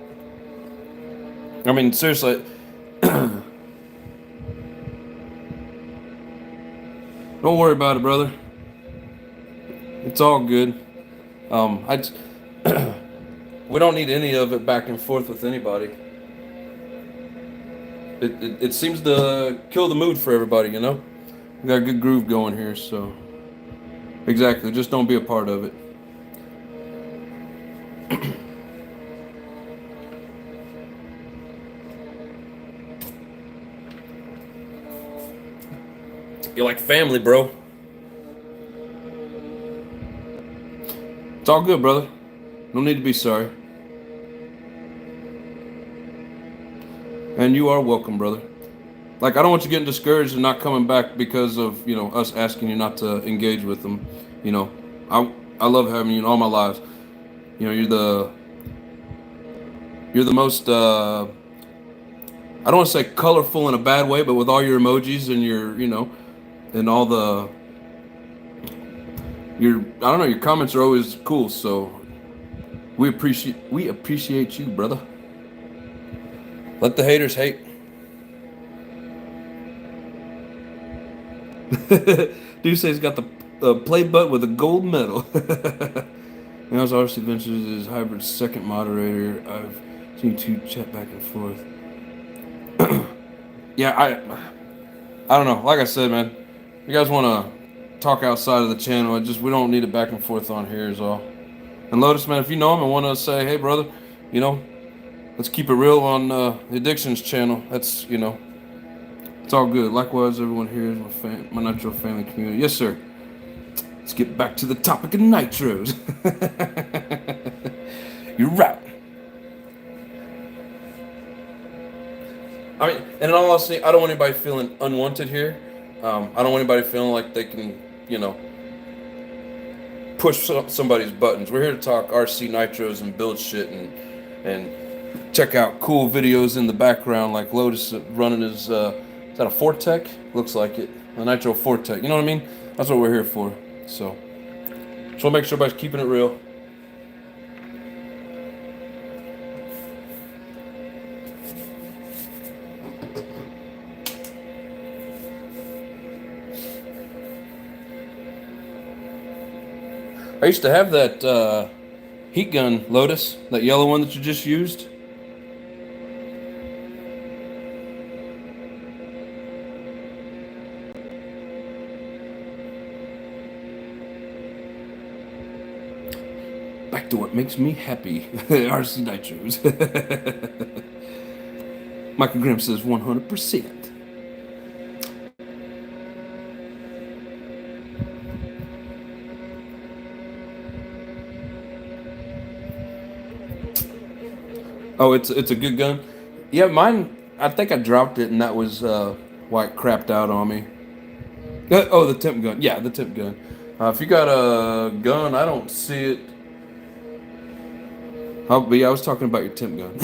I mean, seriously. Don't worry about it, brother. It's all good. We don't need any of it back and forth with anybody. It seems to kill the mood for everybody, We got a good groove going here, so. Exactly, just don't be a part of it. You're like family, bro. It's all good, brother. No need to be sorry. And you are welcome, brother. Like, I don't want you getting discouraged and not coming back because of, us asking you not to engage with them. I love having you in all my lives. You're the most, I don't want to say colorful in a bad way, but with all your emojis and your, you know, and all the, your, I don't know, your comments are always cool. So we appreciate you, brother. Let the haters hate. Dude says he's got the play button with a gold medal. Now's RC Ventures is hybrid second moderator. I've seen two chat back and forth. Yeah, I don't know. Like I said, man, you guys want to talk outside of the channel. We don't need it back and forth on here is all. And Lotus, man, if you know him and want to say, hey, brother, you know, let's keep it real on the Addictions channel. That's, you know, it's all good. Likewise, everyone here is my Nitro family community. Yes, sir. Let's get back to the topic of nitros. You're right. I mean, and in all honesty, I don't want anybody feeling unwanted here. I don't want anybody feeling like they can, you know, push somebody's buttons. We're here to talk RC nitros and build shit and check out cool videos in the background, like Lotus running his, is that a Fortec? Looks like it. A Nitro Fortec. You know what I mean? That's what we're here for. So, just want to make sure everybody's keeping it real. I used to have that heat gun, Lotus, that yellow one that you just used. Back to what makes me happy. RC Nitros. Michael Graham says 100%. Oh, it's a good gun. Yeah, mine. I think I dropped it, and that was why it crapped out on me. Oh, the temp gun. Yeah, the temp gun. If you got a gun, I don't see it. Oh, but yeah, I was talking about your temp gun.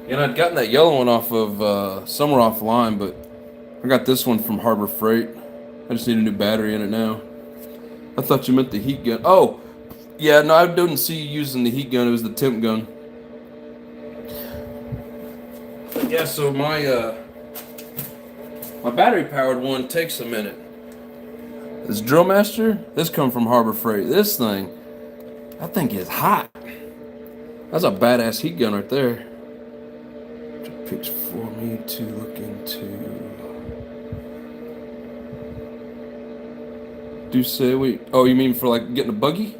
And I'd gotten that yellow one off of Summer Offline, but I got this one from Harbor Freight. I just need a new battery in it now. I thought you meant the heat gun. Oh, yeah, no, I didn't see you using the heat gun. It was the temp gun. Yeah, so my battery powered one takes a minute. This Drill Master, this come from Harbor Freight. This thing, that thing is hot. That's a badass heat gun right there. Picks for me to look into. Do say wait? Oh, you mean for like getting a buggy?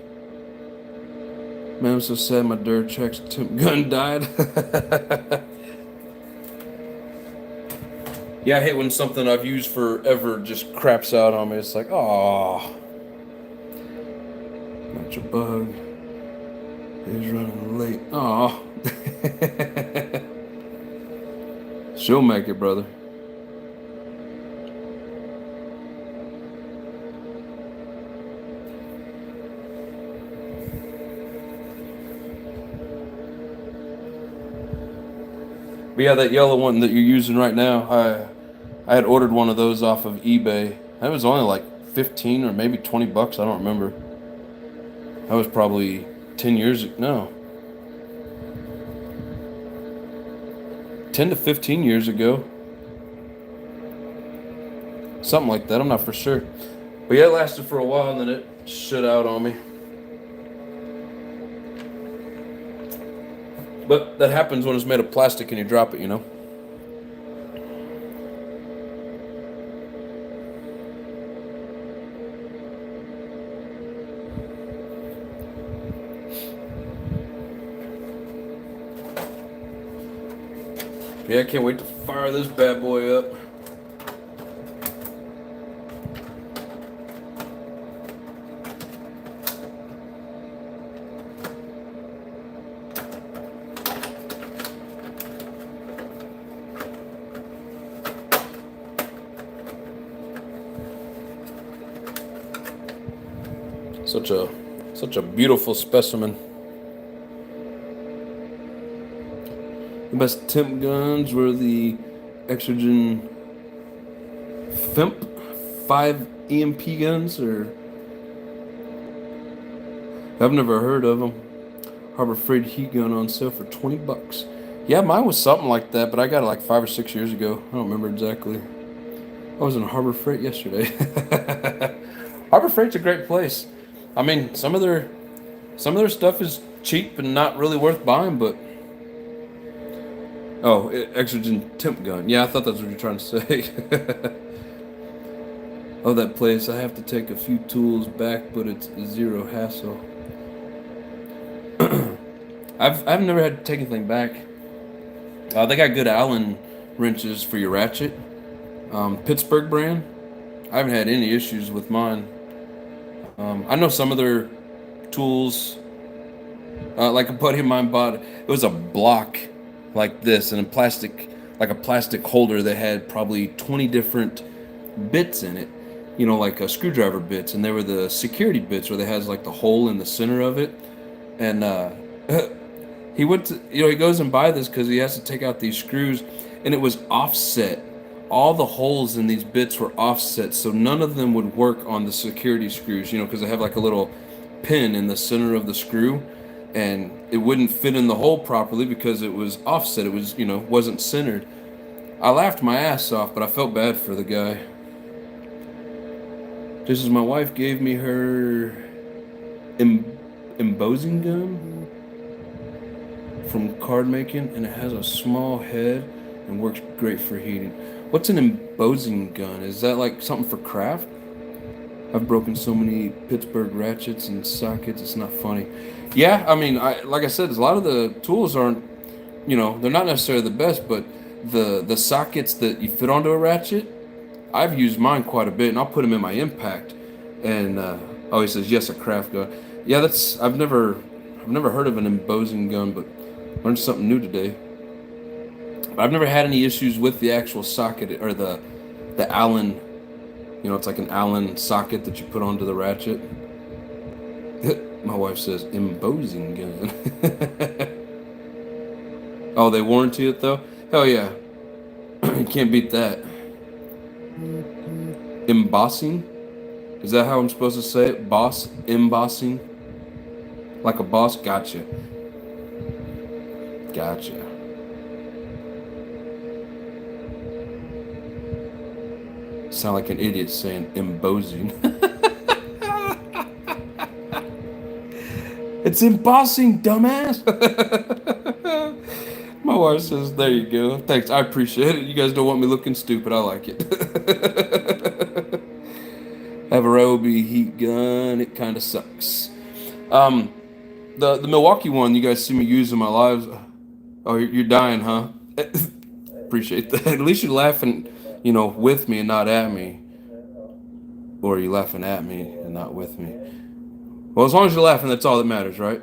Man, I'm so sad my Durachex's temp gun died. Yeah, I hate when something I've used forever just craps out on me. It's like, oh, not your bug is running late. Oh. She'll make it, brother. But yeah, that yellow one that you're using right now, I had ordered one of those off of eBay. That was only like 15 or maybe 20 bucks. I don't remember. That was probably 10 years ago. No. 10 to 15 years ago. Something like that. I'm not for sure. But yeah, it lasted for a while and then it shut out on me. But that happens when it's made of plastic and you drop it, you know? Yeah, I can't wait to fire this bad boy up. Such a beautiful specimen. The best temp guns were the Exergen FEMP 5 EMP guns, or I've never heard of them. Harbor Freight heat gun on sale for $20. Yeah, mine was something like that, but I got it like 5 or 6 years ago. I don't remember exactly. I was in Harbor Freight yesterday. Harbor Freight's a great place. I mean, some of their stuff is cheap and not really worth buying, but oh, Exergen temp gun. Yeah, I thought that's what you're trying to say. Oh, that place. I have to take a few tools back, but it's zero hassle. I've never had to take anything back. They got good Allen wrenches for your ratchet. Pittsburgh brand. I haven't had any issues with mine. I know some of their tools. Like a buddy of mine bought. It was a block like this, and like a plastic holder that had probably 20 different bits in it. You know, like screwdriver bits, and they were the security bits where they has like the hole in the center of it. And he went to, he goes and buy this because he has to take out these screws, and it was offset. All the holes in these bits were offset, so none of them would work on the security screws, because they have like a little pin in the center of the screw, and it wouldn't fit in the hole properly because it was offset. It was, wasn't centered. I laughed my ass off, but I felt bad for the guy. Just as my wife gave me her embossing gun from card making, and it has a small head and works great for heating. What's an embossing gun? Is that like something for craft? I've broken so many Pittsburgh ratchets and sockets, it's not funny. Yeah, I mean, like I said, a lot of the tools aren't, they're not necessarily the best, but the sockets that you fit onto a ratchet, I've used mine quite a bit, and I'll put them in my impact. And he says yes, a craft gun. Yeah, I've never heard of an embossing gun, but learned something new today. I've never had any issues with the actual socket or the Allen. It's like an Allen socket that you put onto the ratchet. My wife says embossing gun. Oh, they warranty it though? Hell yeah. You can't beat that. Embossing? Is that how I'm supposed to say it? Boss? Embossing? Like a boss? Gotcha. Sound like an idiot saying embossing. It's embossing, dumbass. My wife says, there you go. Thanks, I appreciate it. You guys don't want me looking stupid. I like it. Have a Roby heat gun. It kind of sucks. The Milwaukee one, you guys see me use in my lives. Oh, you're dying, huh? Appreciate that. At least you're laughing, with me and not at me. Or are you laughing at me and not with me? Well, as long as you're laughing, that's all that matters, right?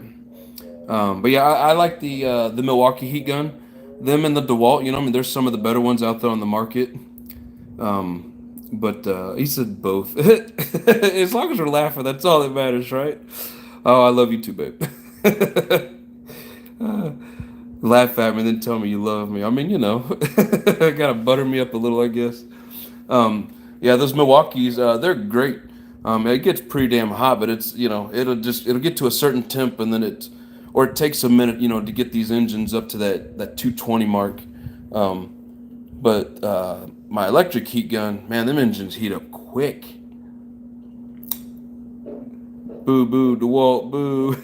But yeah, I like the Milwaukee heat gun. Them and the DeWalt, there's some of the better ones out there on the market. But he said both. As long as we're laughing, that's all that matters, right? Oh, I love you too, babe. Laugh at me and then tell me you love me. I mean, gotta butter me up a little, I guess. Yeah, those Milwaukees, they're great. It gets pretty damn hot, but it's, it'll get to a certain temp, and then it takes a minute, to get these engines up to that 220 mark. But my electric heat gun, man, them engines heat up quick. Boo, boo, DeWalt, boo.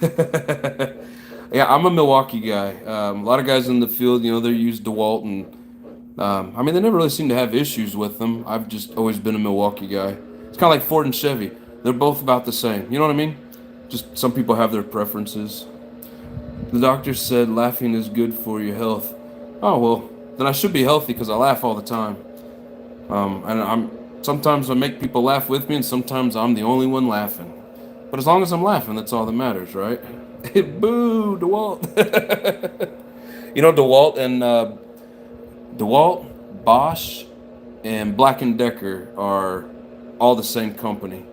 Yeah, I'm a Milwaukee guy. A lot of guys in the field, they use DeWalt, and they never really seem to have issues with them. I've just always been a Milwaukee guy. It's kind of like Ford and Chevy. They're both about the same. You know what I mean? Just some people have their preferences. The doctor said laughing is good for your health. Oh, well, then I should be healthy because I laugh all the time. And sometimes I make people laugh with me, and sometimes I'm the only one laughing. But as long as I'm laughing, that's all that matters, right? Boo, DeWalt. DeWalt, Bosch, and Black & Decker are all the same company.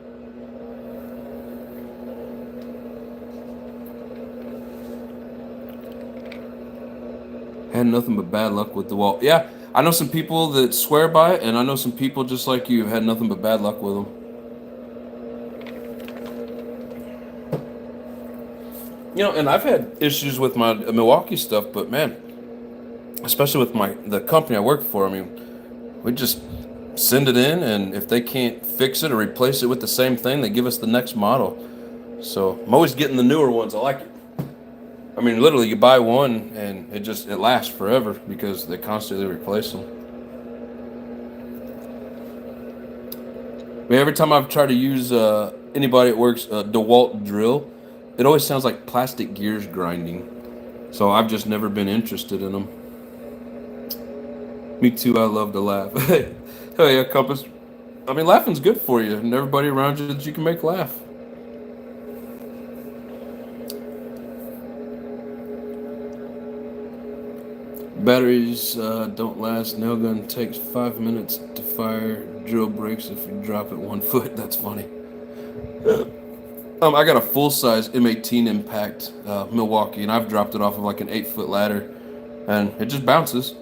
had nothing but bad luck with DeWalt. Yeah, I know some people that swear by it, and I know some people just like you had nothing but bad luck with them. You know, and I've had issues with my Milwaukee stuff, but man, especially with the company I work for, I mean, we just send it in, and if they can't fix it or replace it with the same thing, they give us the next model. So I'm always getting the newer ones. I like it. I mean, literally, you buy one and it lasts forever because they constantly replace them. I mean, every time I've tried to use anybody that works a DeWalt drill, it always sounds like plastic gears grinding. So I've just never been interested in them. Me too. I love to laugh. Hell yeah, Compass. I mean, laughing's good for you, and everybody around you that you can make laugh. Batteries don't last. Nail gun takes 5 minutes to fire. Drill breaks if you drop it 1 foot. That's funny. I got a full-size M18 Impact Milwaukee, and I've dropped it off of like an 8-foot ladder, and it just bounces.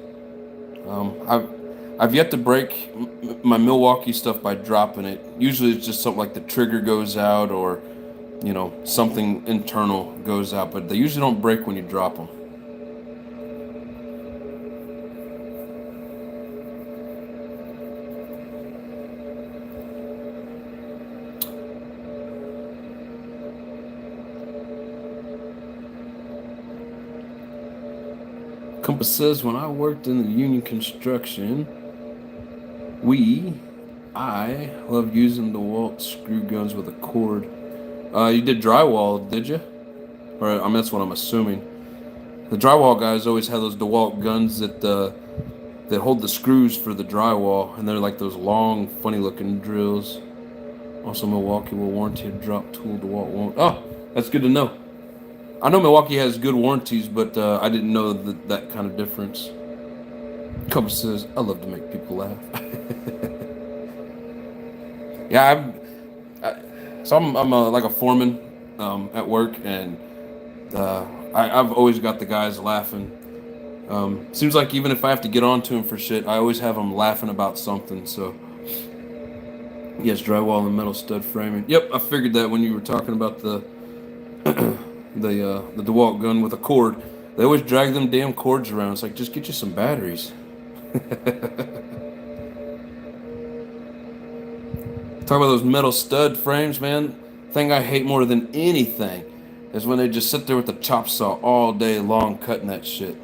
I've yet to break my Milwaukee stuff by dropping it. Usually it's just something like the trigger goes out or, you know, something internal goes out, but they usually don't break when you drop them. Compass says, when I worked in the union construction, I love using the DeWalt screw guns with a cord. You did drywall, did you? Or I mean, that's what I'm assuming. The drywall guys always have those DeWalt guns that hold the screws for the drywall, and they're like those long, funny-looking drills. Also, Milwaukee will warranty a drop tool. DeWalt won't. Oh, that's good to know. I know Milwaukee has good warranties, but I didn't know that kind of difference. Compass says, I love to make people laugh. Yeah, I'm like a foreman at work, and I've always got the guys laughing. Seems like even if I have to get on to them for shit, I always have them laughing about something. So, yes, drywall and metal stud framing. Yep, I figured that when you were talking about the DeWalt gun with a cord. They always drag them damn cords around. It's like, just get you some batteries. Talk about those metal stud frames, man. Thing I hate more than anything is when they just sit there with the chop saw all day long cutting that shit.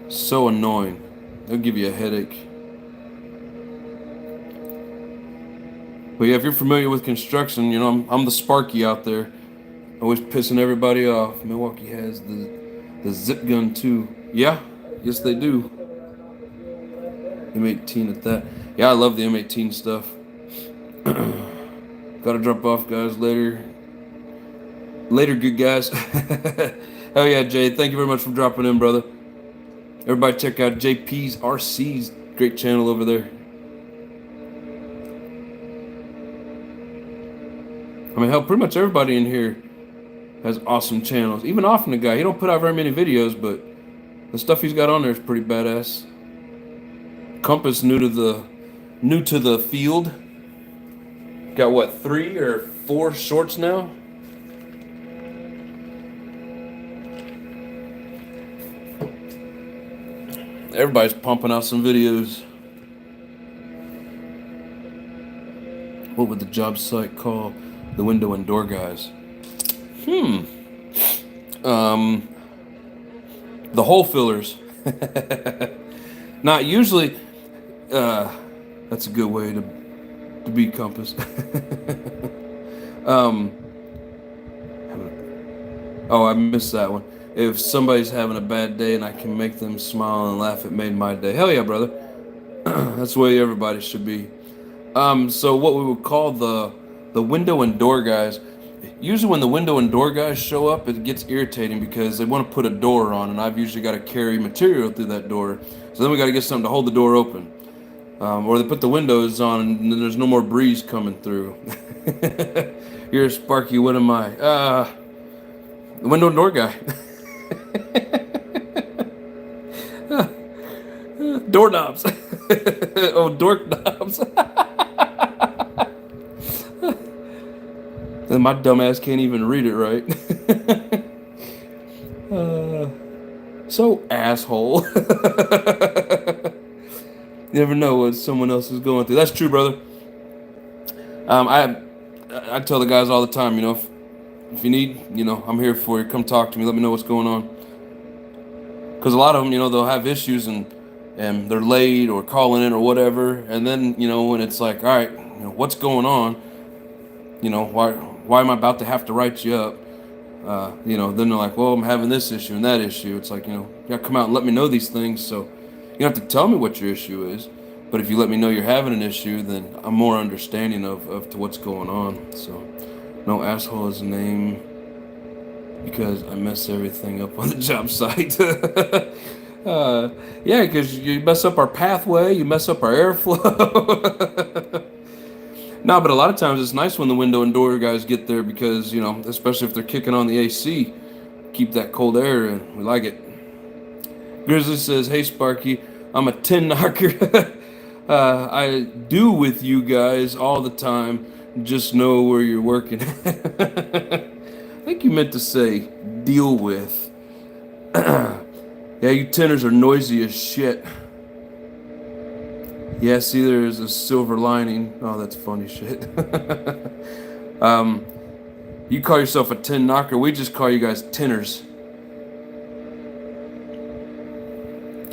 So annoying. They'll give you a headache. But yeah, if you're familiar with construction, you know, I'm the Sparky out there. Always pissing everybody off. Milwaukee has the zip gun too. Yeah, yes they do. M18 at that. Yeah, I love the M18 stuff. Gotta drop off, guys. Later, good guys. Hell yeah, Jay. Thank you very much for dropping in, brother. Everybody check out JP's RC's great channel over there. I mean, hell, pretty much everybody in here has awesome channels. Even Often the guy, he don't put out very many videos, but the stuff he's got on there is pretty badass. Compass new to the field. Got what, 3 or 4 shorts now? Everybody's pumping out some videos. What would the job site call the window and door guys? The hole fillers. Not usually. That's a good way to be, Compass. Oh, I missed that one. If somebody's having a bad day and I can make them smile and laugh, it made my day. Hell yeah, brother. That's the way everybody should be. So what we would call the window and door guys. Usually when the window and door guys show up, it gets irritating because they want to put a door on, and I've usually got to carry material through that door. So then we got to get something to hold the door open. Or they put the windows on and then there's no more breeze coming through. You're a Sparky, what am I? The window and door guy. Doorknobs. Oh, dork knobs. And my dumbass can't even read it right. So asshole. You never know what someone else is going through. That's true, brother. I tell the guys all the time, you know, if you need, you know, I'm here for you. Come talk to me. Let me know what's going on. Because a lot of them, you know, they'll have issues and they're late or calling in or whatever. And then, you know, when it's like, all right, you know, what's going on? You know, why am I about to have to write you up? You know, then they're like, well, I'm having this issue and that issue. It's like, you know, you gotta come out and let me know these things. So you don't have to tell me what your issue is. But if you let me know you're having an issue, then I'm more understanding of to what's going on. So no asshole is a name because I mess everything up on the job site. Yeah, because you mess up our pathway, you mess up our airflow. No, but a lot of times it's nice when the window and door guys get there because, you know, especially if they're kicking on the AC, keep that cold air in. We like it. Grizzly says, hey, Sparky, I'm a tin knocker. I do with you guys all the time. Just know where you're working. I think you meant to say deal with. Yeah, you tinners are noisy as shit. Yeah, see, there's a silver lining. Oh, that's funny shit. You call yourself a tin knocker. We just call you guys tinners.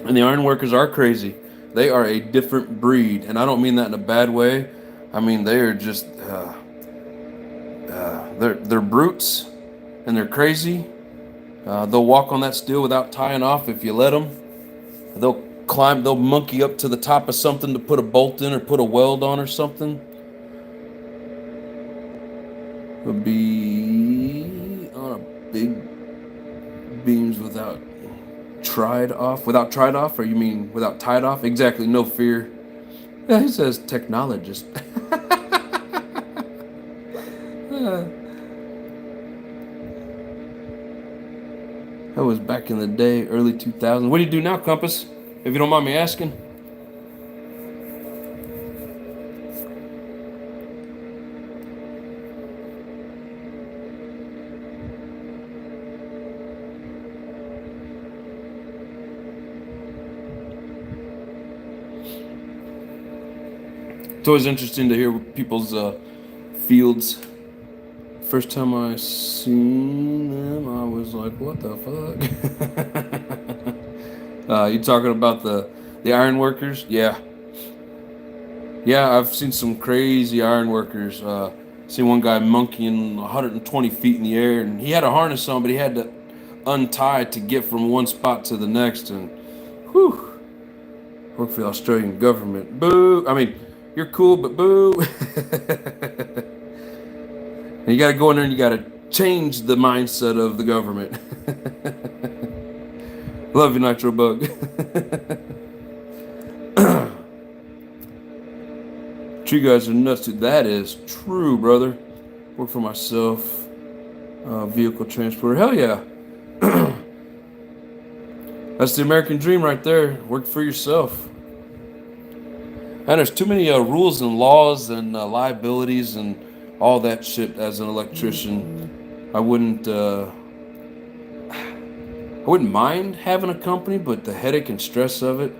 And the ironworkers are crazy. They are a different breed. And I don't mean that in a bad way. I mean, they are just... they're brutes. And they're crazy. They'll walk on that steel without tying off if you let them. They'll monkey up to the top of something to put a bolt in or put a weld on or something. Would be on a big beams without tried off. Without tried off, or you mean without tied off? Exactly, no fear. Yeah, he says technologist. That was back in the day, early 2000s. What do you do now, Compass? If you don't mind me asking. It's always interesting to hear people's fields. First time I seen them, I was like, what the fuck? You talking about the iron workers? Yeah. Yeah, I've seen some crazy iron workers. Seen one guy monkeying 120 feet in the air, and he had a harness on, but he had to untie to get from one spot to the next. And whew, work for the Australian government. Boo! I mean, you're cool, but boo! And you got to go in there and you got to change the mindset of the government. Love you, Nitro Bug. Tree guys are nuts too. That is true, brother. Work for myself. Vehicle transporter. Hell yeah. That's the American dream right there. Work for yourself. And there's too many rules and laws and liabilities and all that shit as an electrician. I wouldn't mind having a company, but the headache and stress of it.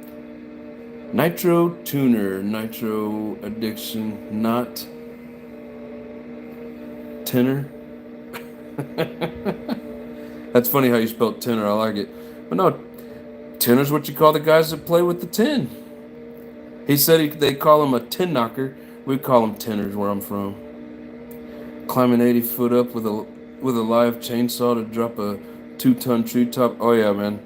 Nitro Tuner, Nitro Addiction, not Tenor. That's funny how you spelled tenor, I like it. But no, tenor's what you call the guys that play with the tin. He said they call him a tin knocker. We call them tenors where I'm from. Climbing 80 foot up with a live chainsaw to drop a 2-ton tree top. Oh yeah, man.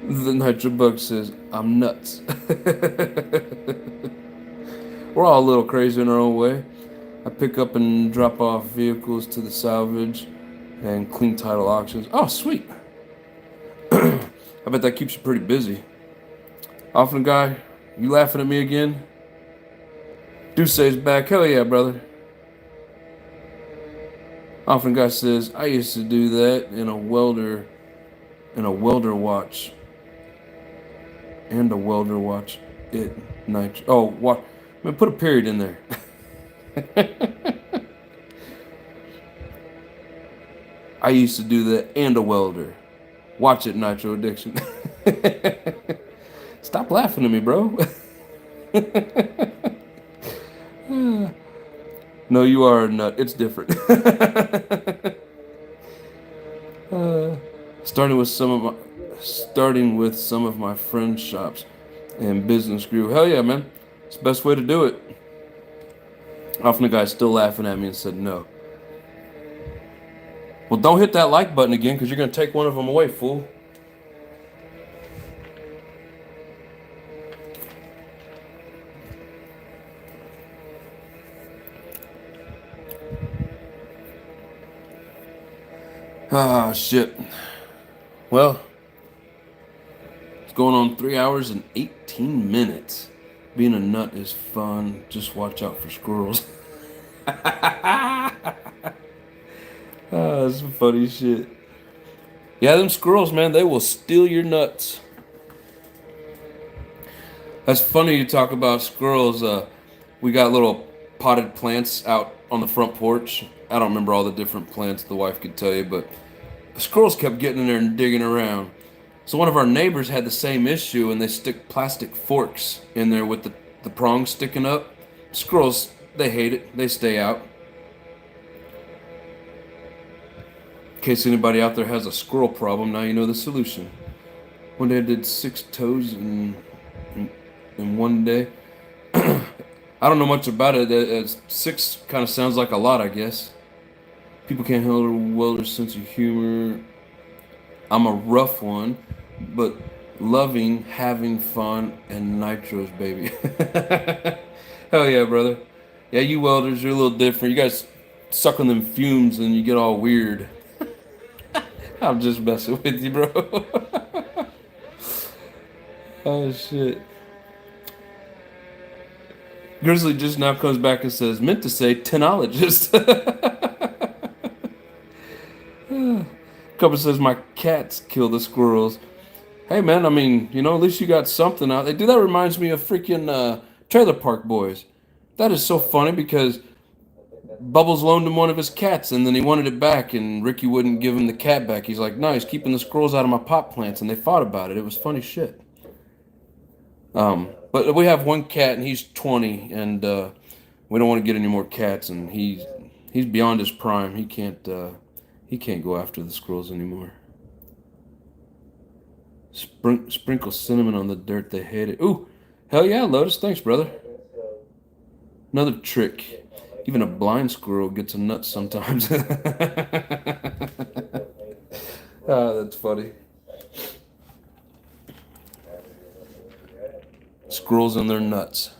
The Nitro Bug says, I'm nuts. We're all a little crazy in our own way. I pick up and drop off vehicles to the salvage and clean title auctions. Oh, sweet. I bet that keeps you pretty busy. Often guy, you laughing at me again? Duce's back. Hell yeah, brother. Often guy says, I used to do that in a welder and a welder watch. And a welder watch it nitro. Oh, what? Man, put a period in there. I used to do that and a welder. Watch it, Nitro Addiction. Stop laughing at me, bro. No, you are a nut. It's different. uh, starting with some of my friends' shops and business grew. Hell yeah, man. It's the best way to do it. Often the guy's still laughing at me and said no. Well, don't hit that like button again because you're going to take one of them away, fool. Ah, shit. Well, it's going on 3 hours and 18 minutes. Being a nut is fun. Just watch out for squirrels. That's some funny shit. Yeah, them squirrels, man, they will steal your nuts. That's funny you talk about squirrels. We got little potted plants out on the front porch. I don't remember all the different plants, the wife could tell you, but the squirrels kept getting in there and digging around. So one of our neighbors had the same issue, and they stick plastic forks in there with the prongs sticking up. Squirrels, they hate it. They stay out. In case anybody out there has a squirrel problem, now you know the solution. One day I did 6 toes in one day. I don't know much about it. 6 kind of sounds like a lot, I guess. People can't handle a welder's sense of humor. I'm a rough one, but loving, having fun, and nitros, baby. Hell yeah, brother. Yeah, you welders, you're a little different. You guys suck on them fumes and you get all weird. I'm just messing with you, bro. Oh, shit. Grizzly just now comes back and says, meant to say tenologist. Couple says, my cats kill the squirrels. Hey, man, I mean, you know, at least you got something out there. Dude, that reminds me of freaking Trailer Park Boys. That is so funny because Bubbles loaned him one of his cats, and then he wanted it back, and Ricky wouldn't give him the cat back. He's like, no, he's keeping the squirrels out of my pot plants, and they fought about it. It was funny shit. But we have one cat, and he's 20, and we don't want to get any more cats, and he's beyond his prime. He can't go after the squirrels anymore. Sprinkle cinnamon on the dirt, they hate it. Ooh, hell yeah, Lotus, thanks, brother. Another trick. Even a blind squirrel gets a nut sometimes. That's funny. Squirrels and their nuts.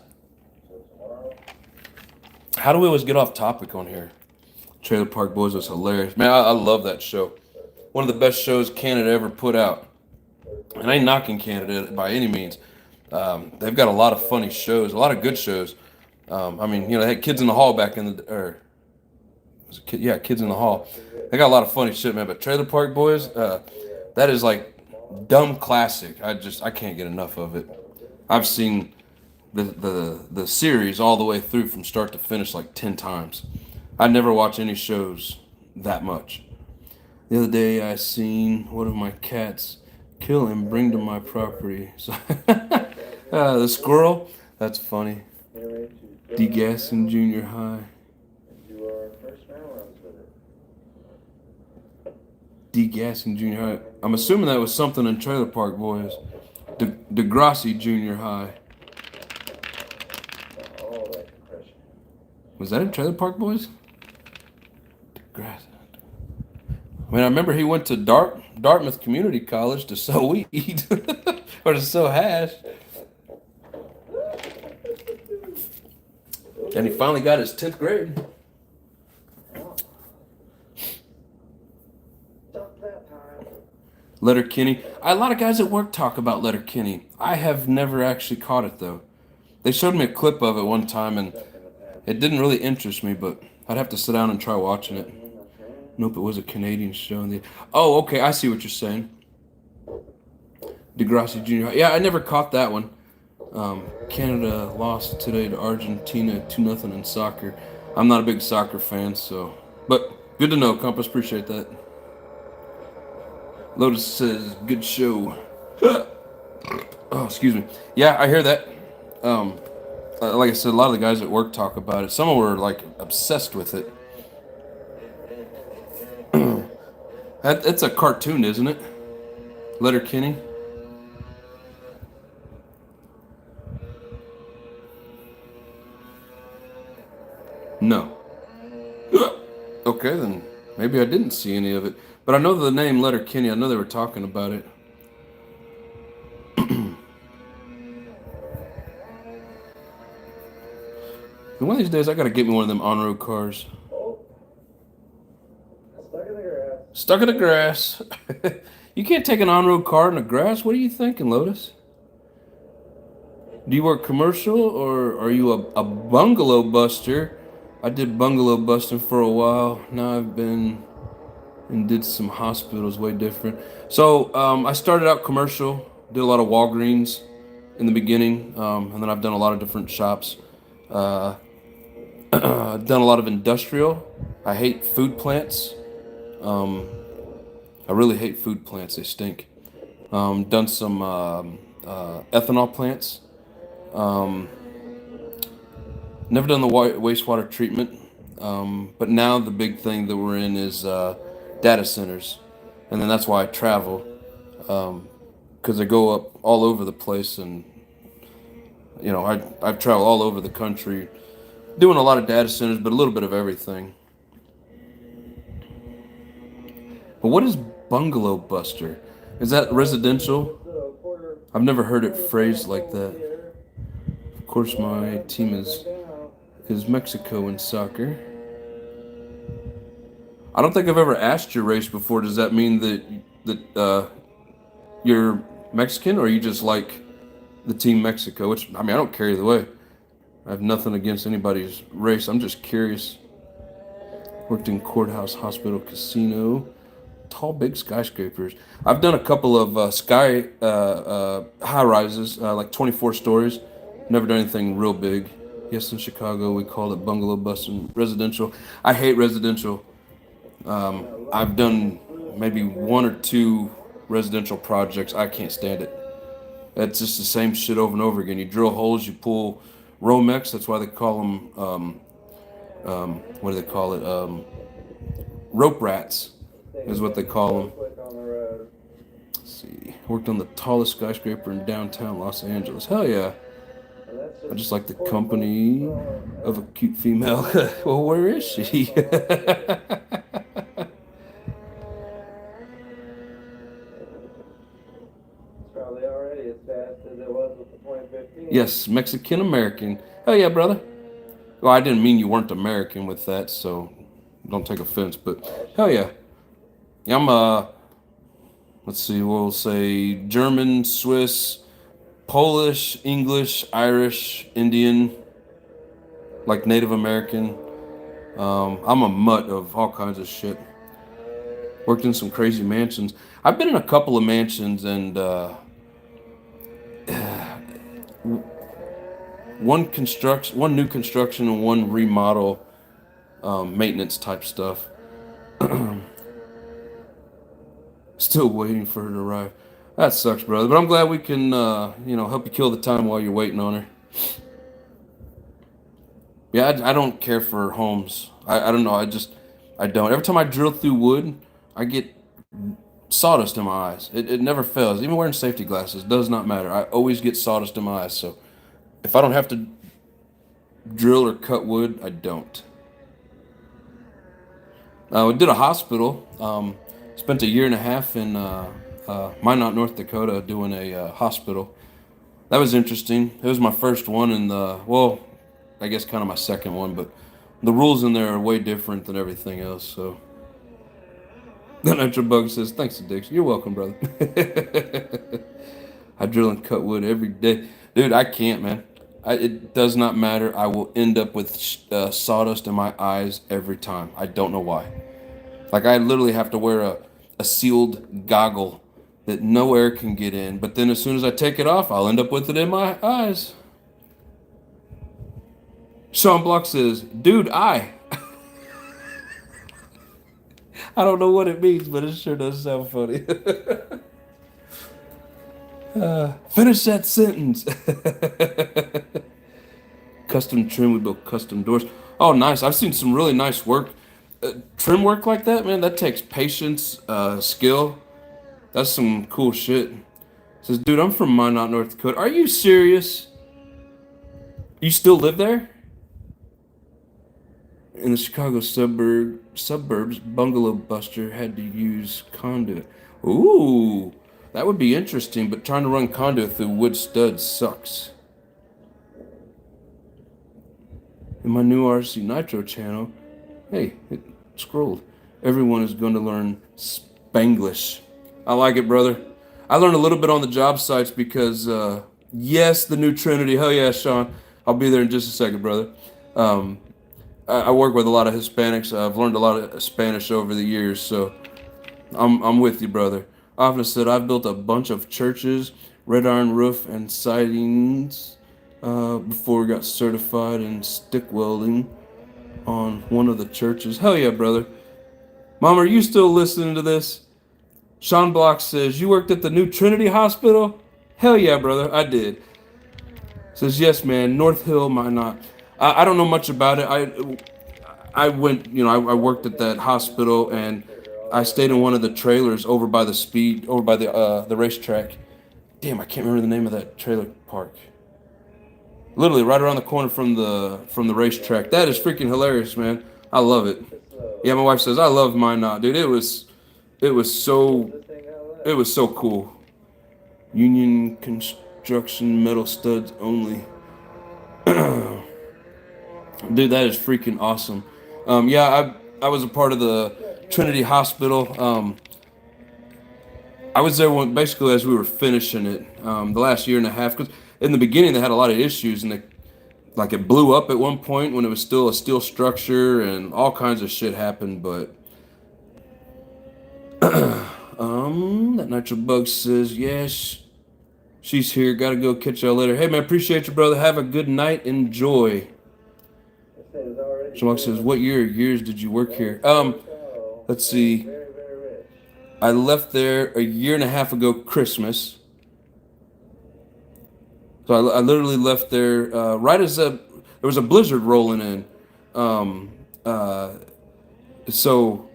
How do we always get off topic on here? Trailer Park Boys was hilarious. Man, I love that show. One of the best shows Canada ever put out. And I ain't knocking Canada by any means. They've got a lot of funny shows, a lot of good shows. I mean, you know, they had Kids in the Hall back in the, Kids in the Hall. They got a lot of funny shit, man. But Trailer Park Boys, that is like dumb classic. I can't get enough of it. I've seen the series all the way through from start to finish like 10 times. I never watch any shows that much. The other day I seen one of my cats kill and bring to my property. So the squirrel, that's funny. Degassing junior high. Degassing junior high. I'm assuming that was something in Trailer Park Boys. Degrassi junior high. Was that in Trailer Park Boys? Degrassi. I mean, I remember he went to Dartmouth Community College to sell weed or to sell hash. And he finally got his 10th grade. Letterkenny. A lot of guys at work talk about Letterkenny. I have never actually caught it, though. They showed me a clip of it one time, and it didn't really interest me, but I'd have to sit down and try watching it. Nope, it was a Canadian show. Oh, okay, I see what you're saying. DeGrassi Jr. Yeah, I never caught that one. Canada lost today to Argentina 2-0 in soccer. I'm not a big soccer fan, so. But good to know, Compass. Appreciate that. Lotus says, good show. Oh, excuse me. Yeah, I hear that. Um, like I said, a lot of the guys at work talk about it. Some of them were like obsessed with it. It's a cartoon, isn't it? Letterkenny. No. Okay, then maybe I didn't see any of it. But I know the name Letterkenny. I know they were talking about it. And one of these days, I gotta get me one of them on-road cars. Oh, stuck in the grass. Stuck in the grass. You can't take an on-road car in the grass. What are you thinking, Lotus? Do you work commercial or are you a bungalow buster? I did bungalow busting for a while. Now I've been and did some hospitals, way different. So I started out commercial, did a lot of Walgreens in the beginning, and then I've done a lot of different shops. I've done a lot of industrial. I hate food plants. I really hate food plants. They stink. Done some ethanol plants. Never done the wastewater treatment. But now the big thing that we're in is data centers. And then that's why I travel. Because I go up all over the place. And, you know, I've traveled all over the country doing a lot of data centers, but a little bit of everything. But what is bungalow buster? Is that residential? I've never heard it phrased like that. Of course, my team is Mexico in soccer. I don't think I've ever asked your race before. Does that mean that you're Mexican, or you just like the team Mexico? Which, I mean, I don't care either way. I have nothing against anybody's race. I'm just curious. Worked in courthouse, hospital, casino. Tall, big skyscrapers. I've done a couple of high rises, like 24 stories. Never done anything real big. Yes, in Chicago, we call it bungalow busting. Residential. I hate residential. I've done maybe one or two residential projects. I can't stand it. It's just the same shit over and over again. You drill holes, you pull Romex. That's why they call them, what do they call it? Rope rats is what they call them. Let's see. Worked on the tallest skyscraper in downtown Los Angeles. Hell yeah. I just like the company of a cute female. Well, where is she? Probably already as fast as it was with the 2015. Yes, Mexican American. Hell yeah, brother. Well, I didn't mean you weren't American with that, so don't take offense, but hell yeah. Yeah, I'm let's see, we'll say German, Swiss, Polish, English, Irish, Indian, like Native American. I'm a mutt of all kinds of shit. Worked in some crazy mansions. I've been in a couple of mansions, and one new construction, and one remodel, maintenance type stuff. Still waiting for her to arrive. That sucks, brother. But I'm glad we can, help you kill the time while you're waiting on her. Yeah, I don't care for homes. I don't know. I don't. Every time I drill through wood, I get sawdust in my eyes. It never fails. Even wearing safety glasses does not matter. I always get sawdust in my eyes. So if I don't have to drill or cut wood, I don't. We did a hospital. Spent a year and a half in Minot, North Dakota, doing a hospital. That was interesting. It was my first one, and I guess kind of my second one, but the rules in there are way different than everything else. So, the Nitro Bug says, "Thanks, Addiction. You're welcome, brother." I drill and cut wood every day, dude. I can't, man. It does not matter. I will end up with sawdust in my eyes every time. I don't know why. Like, I literally have to wear a sealed goggle that no air can get in. But then as soon as I take it off, I'll end up with it in my eyes. Sean Block says, dude, I don't know what it means, but it sure does sound funny. Finish that sentence. Custom trim, we built custom doors. Oh, nice. I've seen some really nice work. Trim work like that, man, that takes patience, skill. That's some cool shit. Says, dude, I'm from Minot, North Dakota. Are you serious? You still live there? In the Chicago suburbs, Bungalow Buster had to use conduit. Ooh, that would be interesting, but trying to run conduit through wood studs sucks. In my new RC Nitro channel, hey, it scrolled. Everyone is going to learn Spanglish. I like it, brother. I learned a little bit on the job sites because, yes, the new Trinity. Hell yeah, Sean. I'll be there in just a second, brother. I work with a lot of Hispanics. I've learned a lot of Spanish over the years, so I'm with you, brother. I often said I've built a bunch of churches, red iron roof, and sidings before we got certified in stick welding on one of the churches. Hell yeah, brother. Mom, are you still listening to this? Sean Block says, you worked at the new Trinity Hospital? Hell yeah, brother, I did. Says, yes, man, North Hill, Minot. I don't know much about it. I went, I worked at that hospital, and I stayed in one of the trailers over by the racetrack. Damn, I can't remember the name of that trailer park. Literally right around the corner from the racetrack. That is freaking hilarious, man. I love it. Yeah, my wife says I love Minot, dude. It was so cool. Union construction metal studs only. Dude, that is freaking awesome. Yeah, I was a part of the Trinity Hospital. I was there basically as we were finishing it, the last year and a half. Because in the beginning they had a lot of issues, and it blew up at one point when it was still a steel structure, and all kinds of shit happened. But that Nitro Bug says yes, she's here. Gotta go. Catch y'all later. Hey man, appreciate you, brother. Have a good night. Enjoy. Shamok says, what years did you work here? Let's see. I left there a year and a half ago, Christmas. So I literally left there right as there was a blizzard rolling in. So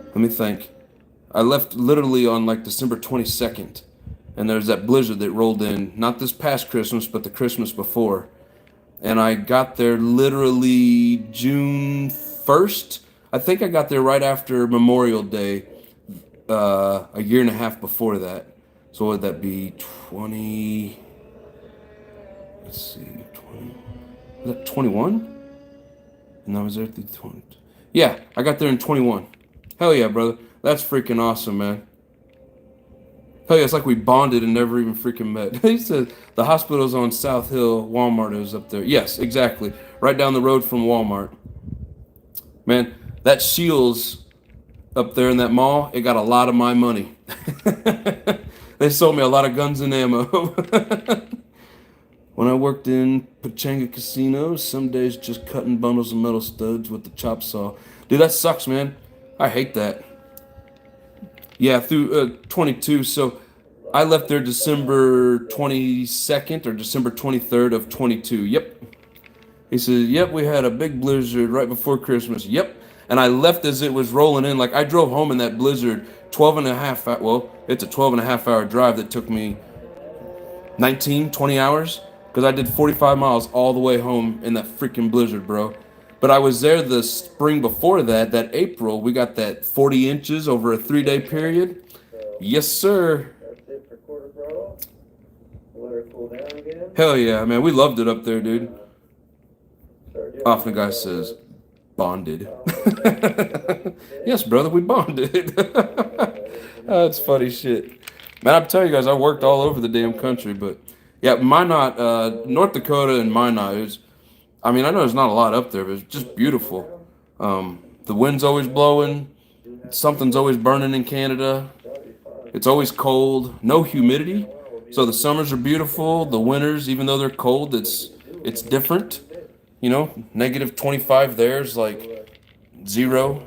let me think. I left literally on like December 22nd, and there's that blizzard that rolled in, not this past Christmas, but the Christmas before. And I got there literally June 1st. I think I got there right after Memorial Day, a year and a half before that. So what would that be? 20. Let's see, 20. Was that 21? And I was there at the 20. Yeah, I got there in 21. Hell yeah, brother. That's freaking awesome, man. Hell yeah, it's like we bonded and never even freaking met. He said the hospital's on South Hill, Walmart is up there. Yes, exactly. Right down the road from Walmart. Man, that Shields up there in that mall, it got a lot of my money. They sold me a lot of guns and ammo. When I worked in Pachanga Casino, some days just cutting bundles of metal studs with the chop saw. Dude, that sucks, man. I hate that. Yeah, through 22. So I left there December 22nd or December 23rd of 22. Yep. He says, yep, we had a big blizzard right before Christmas. Yep. And I left as it was rolling in. Like, I drove home in that blizzard 12 and a half, well, it's a 12 and a half hour drive that took me 19, 20 hours. Because I did 45 miles all the way home in that freaking blizzard, bro. But I was there the spring before that April. We got that 40 inches over a 3-day period. Yes, sir. That's it for quarter throttle. Let her cool down again. Hell yeah, man. We loved it up there, dude. Often the guy says, bonded. Yes, brother, we bonded. That's funny shit. Man, I'm telling you guys, I worked all over the damn country, but yeah, Minot, North Dakota and Minot is, I mean, I know there's not a lot up there, but it's just beautiful. The wind's always blowing. Something's always burning in Canada. It's always cold, no humidity. So the summers are beautiful. The winters, even though they're cold, it's different. You know, negative 25 there's like 0.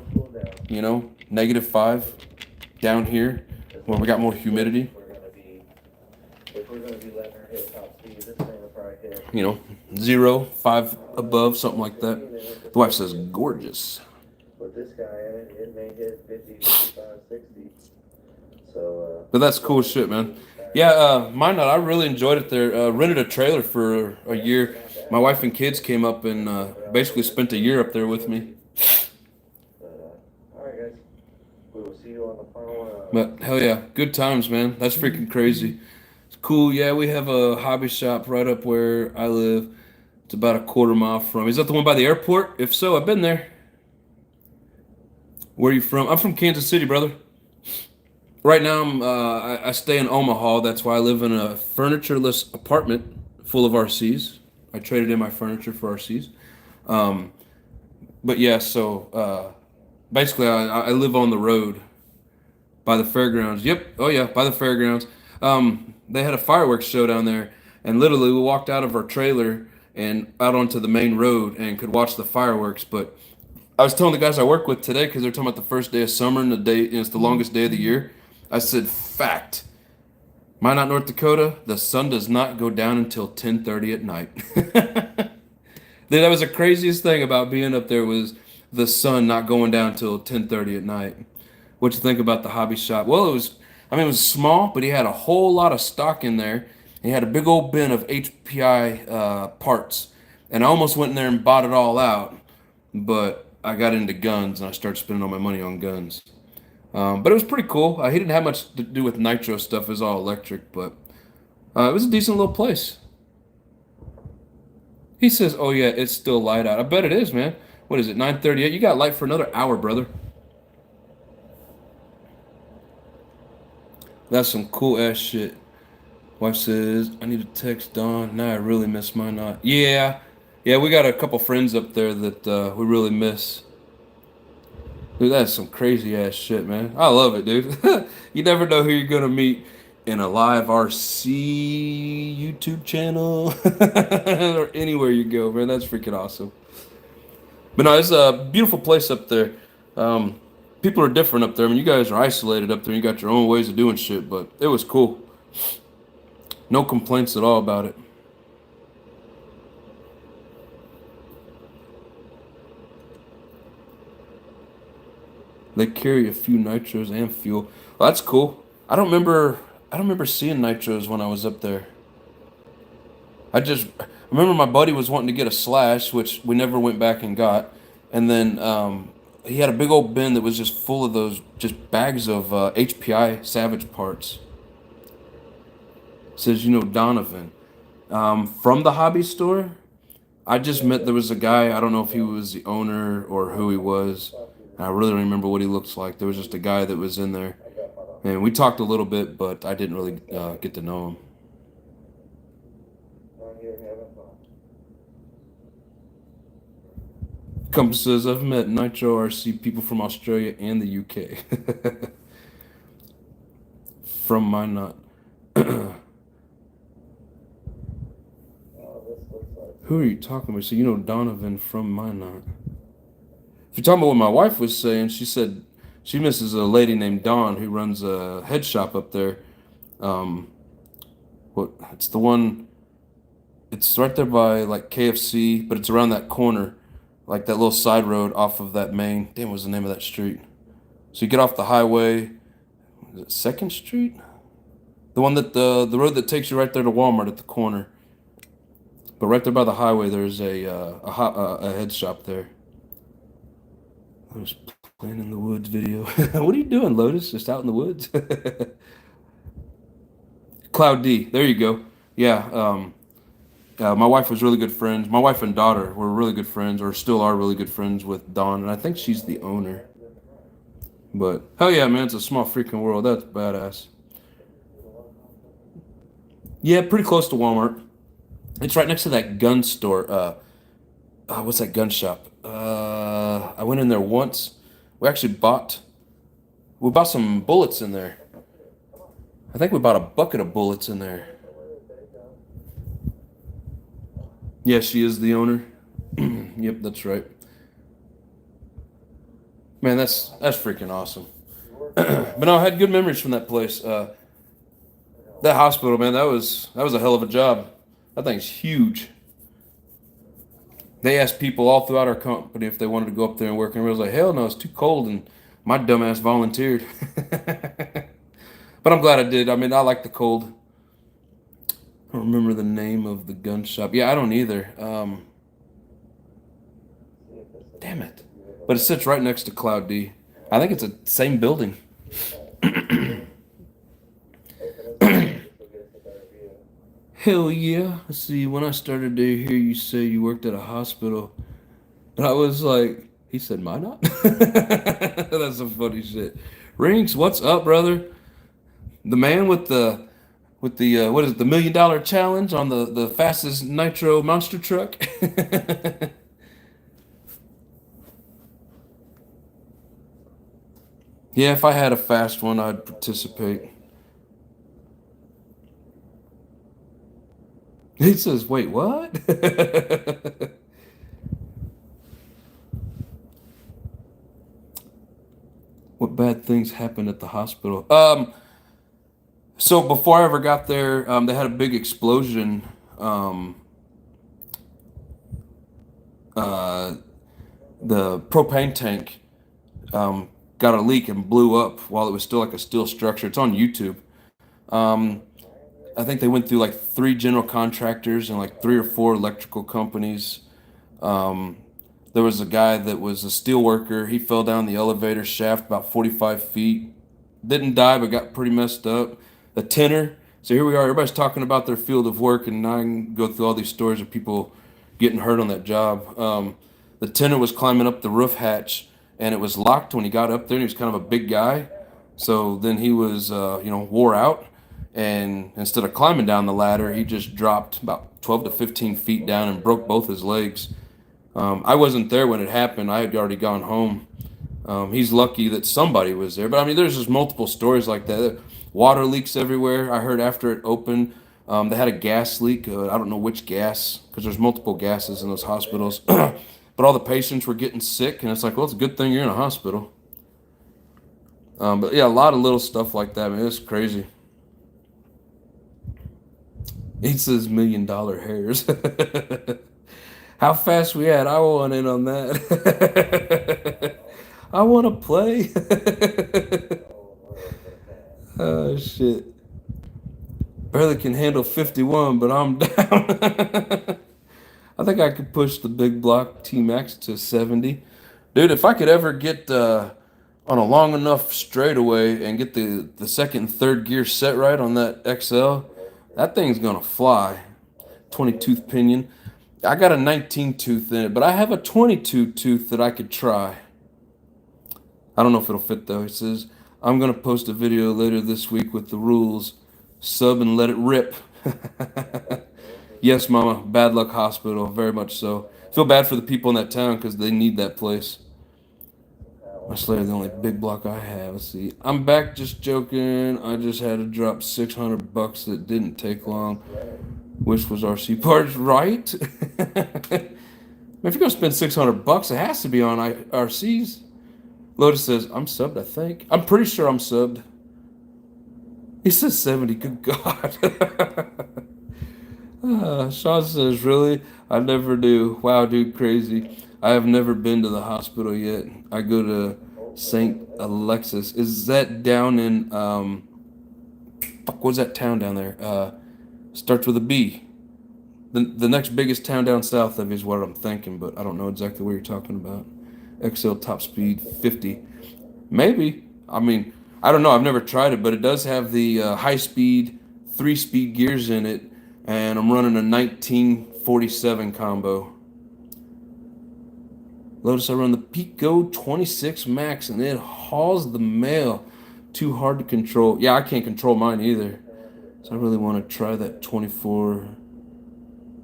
You know, -5 down here where we got more humidity. If we're gonna be letting her hit top speed, this thing will probably hit. You know, 0, 5 above, something like that. The wife says gorgeous. With this guy in it, it may hit 50, 55, 60. So, But that's cool shit, man. Yeah, Minot, I really enjoyed it there. Rented a trailer for a year. My wife and kids came up and basically spent a year up there with me. All right, guys. We will see you on the final. But hell yeah, good times, man. That's freaking crazy. It's cool. Yeah, we have a hobby shop right up where I live. It's about a quarter mile from. Is that the one by the airport? If so, I've been there. Where are you from? I'm from Kansas City, brother. Right now, I stay in Omaha. That's why I live in a furnitureless apartment full of RCs. I traded in my furniture for RCs. But yeah, so basically, I live on the road by the fairgrounds. Yep. Oh yeah, by the fairgrounds. They had a fireworks show down there, and literally we walked out of our trailer and out onto the main road and could watch the fireworks. But I was telling the guys I work with today because they're talking about the first day of summer and the day it's the longest day of the year. I said, fact. Minot, North Dakota, the sun does not go down until 10:30 at night. That was the craziest thing about being up there was the sun not going down until 10:30 at night. What you think about the hobby shop? Well, it was small, but he had a whole lot of stock in there. He had a big old bin of HPI parts, and I almost went in there and bought it all out, but I got into guns and I started spending all my money on guns. But it was pretty cool. He didn't have much to do with nitro stuff. It was all electric, but it was a decent little place. He says, "Oh yeah, it's still light out." I bet it is, man. What is it? 9:38. You got light for another hour, brother. That's some cool ass shit. Wife says, "I need to text Dawn. Now I really miss my knot." Yeah, yeah. We got a couple friends up there that we really miss. Dude, that's some crazy ass shit, man. I love it, dude. You never know who you're gonna meet in a live RC YouTube channel or anywhere you go, man. That's freaking awesome. But no, it's a beautiful place up there. People are different up there. I mean, you guys are isolated up there. You got your own ways of doing shit, but it was cool. No complaints at all about it. They carry a few nitros and fuel. Well, that's cool. I don't remember seeing nitros when I was up there. I remember my buddy was wanting to get a slash, which we never went back and got. And then he had a big old bin that was just full of those just bags of HPI Savage parts. It says, Donovan. From the hobby store, I just met, there was a guy, I don't know if he was the owner or who he was. I really don't remember what he looks like. There was just a guy that was in there. And we talked a little bit, but I didn't really get to know him. Compass says, I've met Nitro RC people from Australia and the UK. From my knot. Who are you talking about? So Donovan from my knot. If you're talking about what my wife was saying, she said she misses a lady named Dawn who runs a head shop up there. It's the one, it's right there by like KFC, but it's around that corner, like that little side road off of that main, damn, what was the name of that street? So you get off the highway, is it 2nd Street? The one that, the road that takes you right there to Walmart at the corner. But right there by the highway, there's a head shop there. I was playing in the woods video. What are you doing, Lotus? Just out in the woods? Cloud D. There you go. Yeah. My wife was really good friends. My wife and daughter were really good friends, or still are really good friends with Dawn, and I think she's the owner. But hell yeah, man, it's a small freaking world. That's badass. Yeah, pretty close to Walmart. It's right next to that gun store. What's that gun shop? I went in there once. We bought some bullets in there. I think we bought a bucket of bullets in there. Yeah, she is the owner. Yep, that's right. Man, that's freaking awesome. But no, I had good memories from that place. That hospital, man, that was a hell of a job. That thing's huge. They asked people all throughout our company if they wanted to go up there and work, and we was like, hell no, it's too cold, and my dumbass volunteered. But I'm glad I did. I mean, I like the cold. I don't remember the name of the gun shop. Yeah, I don't either. Damn it. But it sits right next to Cloud D. I think it's the same building. Hell yeah. Let's see, when I started to hear you say you worked at a hospital, and I was like, he said, "My not?" That's some funny shit. Rinks, what's up, brother? The man with the what is it, the $1 million challenge on the fastest nitro monster truck? Yeah, if I had a fast one, I'd participate. He says, "Wait, what?" What bad things happened at the hospital? So before I ever got there, they had a big explosion. Um, uh, the propane tank um, got a leak and blew up while it was still like a steel structure. It's on YouTube. Um, I think they went through like three general contractors and like three or four electrical companies. Um, there was a guy that was a steel worker. He fell down the elevator shaft about 45 feet. Didn't die, but got pretty messed up. A tenor. So here we are. Everybody's talking about their field of work, and I can go through all these stories of people getting hurt on that job. The tenor was climbing up the roof hatch, and it was locked when he got up there. And he was kind of a big guy, so then he was, wore out. And instead of climbing down the ladder, he just dropped about 12 to 15 feet down and broke both his legs. I wasn't there when it happened. I had already gone home. He's lucky that somebody was there. But I mean, there's just multiple stories like that. Water leaks everywhere. I heard after it opened, they had a gas leak. I don't know which gas, because there's multiple gases in those hospitals. But all the patients were getting sick, and it's like, well, it's a good thing you're in a hospital. But yeah, a lot of little stuff like that, man. It's crazy. He says $1 million hairs. How fast we at? I want in on that. I want to play. Oh shit. Barely can handle 51, but I'm down. I think I could push the big block T Max to 70. Dude, if I could ever get on a long enough straightaway and get the second and third gear set right on that XL, that thing's gonna fly. 20 tooth pinion. I got a 19 tooth in it, but I have a 22 tooth that I could try. I don't know if it'll fit though. He says, I'm gonna post a video later this week with the rules. Sub and let it rip. Yes, Mama. Bad Luck Hospital. Very much so. Feel bad for the people in that town because they need that place. My Slayer, the only big block I have. Let's see. I'm back, just joking. I just had to drop $600 that didn't take long. Which was RC parts, right? If you're gonna spend $600, it has to be on RCs. Lotus says, I'm subbed, I think. I'm pretty sure I'm subbed. He says 70, good God. Sean says, really? I never do. Wow, dude, crazy. I have never been to the hospital yet. I go to St. Alexis. Is that down in, what's that town down there? Starts with a B. The next biggest town down south of you is what I'm thinking, but I don't know exactly what you're talking about. XL top speed 50. Maybe. I mean, I don't know. I've never tried it, but it does have the high speed, 3-speed gears in it, and I'm running a 1947 combo. Lotus, I run the Pico 26 Max, and it hauls the mail. Too hard to control. Yeah, I can't control mine either. So I really want to try that 24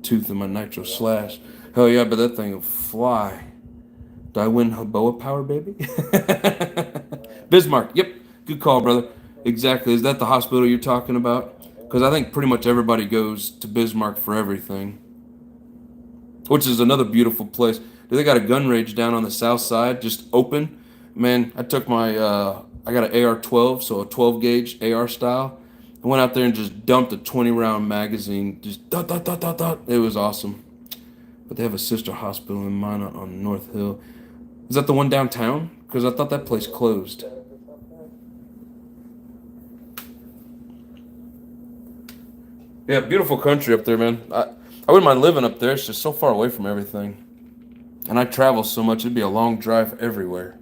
tooth in my Nitro Slash. Hell yeah, but that thing will fly. Do I win Hoboa power, baby? Bismarck, yep. Good call, brother. Exactly. Is that the hospital you're talking about? Because I think pretty much everybody goes to Bismarck for everything, which is another beautiful place. They got a gun range down on the south side, just open. Man, I took my, I got an AR-12, so a 12 gauge AR style. I went out there and just dumped a 20-round magazine. Just dot, dot, dot, dot, dot. It was awesome. But they have a sister hospital in Minot on North Hill. Is that the one downtown? Because I thought that place closed. Yeah, beautiful country up there, man. I wouldn't mind living up there. It's just so far away from everything. And I travel so much, it'd be a long drive everywhere.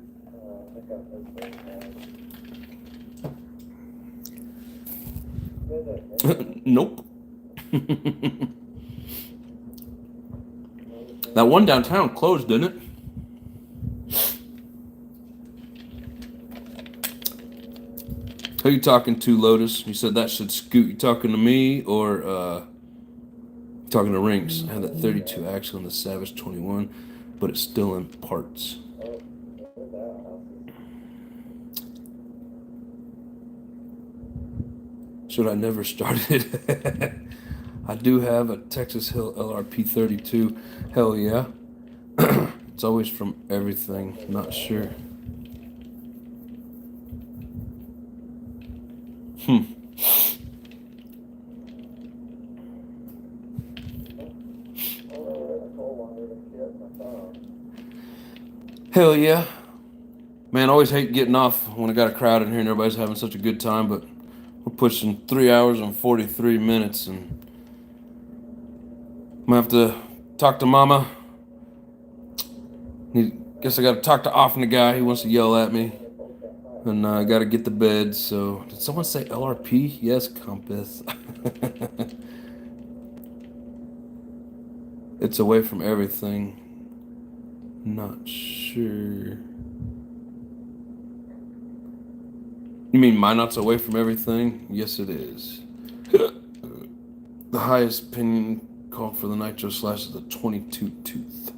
Nope. That one downtown closed, didn't it? Who you talking to, Lotus? You said that should scoot. You talking to me or talking to Rinks? I had that 32 axle on the Savage 21, but it's still in parts. Should I never started it? I do have a Texas Hill LRP 32. Hell yeah. It's always from everything. Not sure. Hell yeah. Man, I always hate getting off when I got a crowd in here and everybody's having such a good time, but we're pushing 3 hours and 43 minutes, and I'm gonna have to talk to Mama. Guess I gotta talk to Offen, the guy. He wants to yell at me. And I gotta get to bed, so... Did someone say LRP? Yes, Compass. It's away from everything. Not sure. You mean Minot's away from everything? Yes, it is. The highest pinion called for the Nitro Slash is the 22 tooth.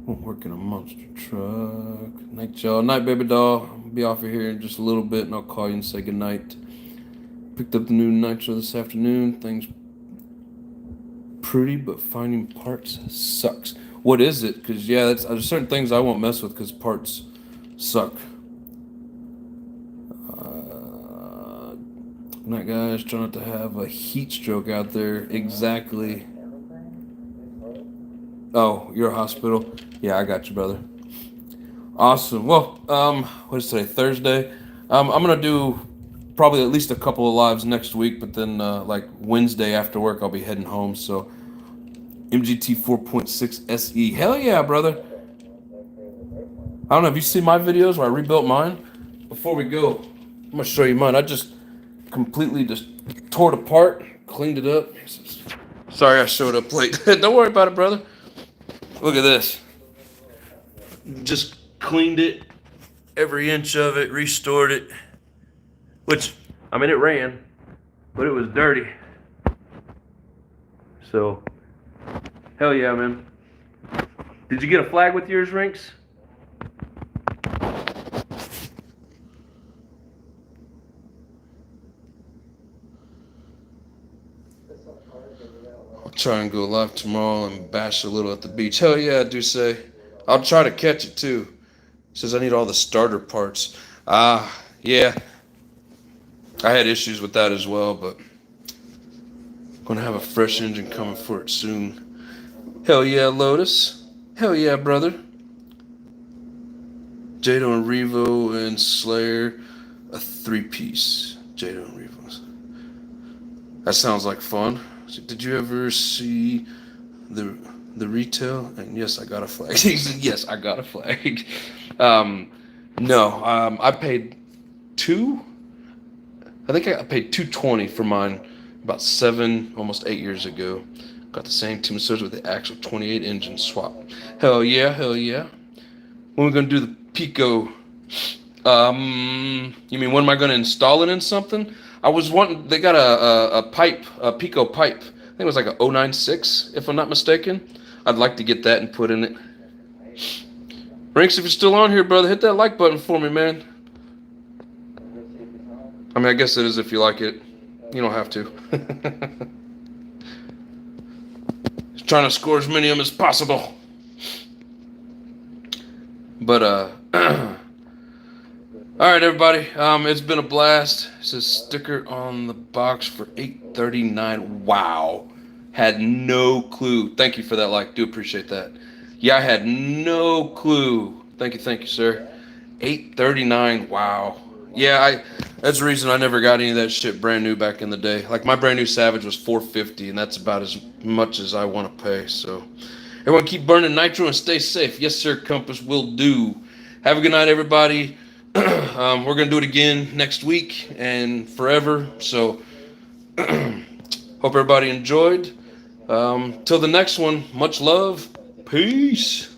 Won't work in a monster truck. Night, y'all. Night, baby doll. I'll be off of here in just a little bit, and I'll call you and say goodnight. Picked up the new Nitro this afternoon. Things pretty, but finding parts sucks. What is it? Because, yeah, there's certain things I won't mess with because parts suck. Night, guys. Try not to have a heat stroke out there. Exactly. Oh, you're a hospital? Yeah, I got you, brother. Awesome. Well, what is today? Thursday. I'm gonna do probably at least a couple of lives next week, but then like Wednesday after work, I'll be heading home. So MGT 4.6 SE. Hell yeah, brother. I don't know. Have you seen my videos where I rebuilt mine? Before we go, I'm gonna show you mine. I just completely just tore it apart, cleaned it up. Sorry I showed up late. Don't worry about it, brother. Look at this. Just cleaned it, every inch of it, restored it. Which, I mean, it ran, but it was dirty. So, hell yeah, man. Did you get a flag with yours, Rinks? I'll try and go live tomorrow and bash a little at the beach. Hell yeah, I do say. I'll try to catch it too. It says I need all the starter parts. Yeah. I had issues with that as well, but I'm gonna have a fresh engine coming for it soon. Hell yeah, Lotus. Hell yeah, brother. Jado and Revo and Slayer, a 3-piece. Jado and Revo's. That sounds like fun. Did you ever see the retail? And yes, I got a flag. Yes, I got a flag. No, I paid I think I paid $220 for mine about 7, almost 8 years ago. Got the same Team Surge with the actual 28 engine swap. Hell yeah, hell yeah. When are we gonna do the Pico? You mean when am I gonna install it in something? I was wanting. They got a pipe, a Pico pipe. I think it was like a 096, if I'm not mistaken. I'd like to get that and put in it. Rinks, if you're still on here, brother, hit that like button for me, man. I mean, I guess it is if you like it. You don't have to. Just trying to score as many of them as possible. But all right, everybody. It's been a blast. It says sticker on the box for $8.39. Wow, had no clue. Thank you for that like. Do appreciate that. Yeah, I had no clue. Thank you, sir. $8.39. Wow. Yeah, that's the reason I never got any of that shit brand new back in the day. Like my brand new Savage was $4.50, and that's about as much as I want to pay. So, everyone keep burning nitro and stay safe. Yes, sir. Compass will do. Have a good night, everybody. We're gonna do it again next week and forever. So, hope everybody enjoyed. Till the next one. Much love. Peace.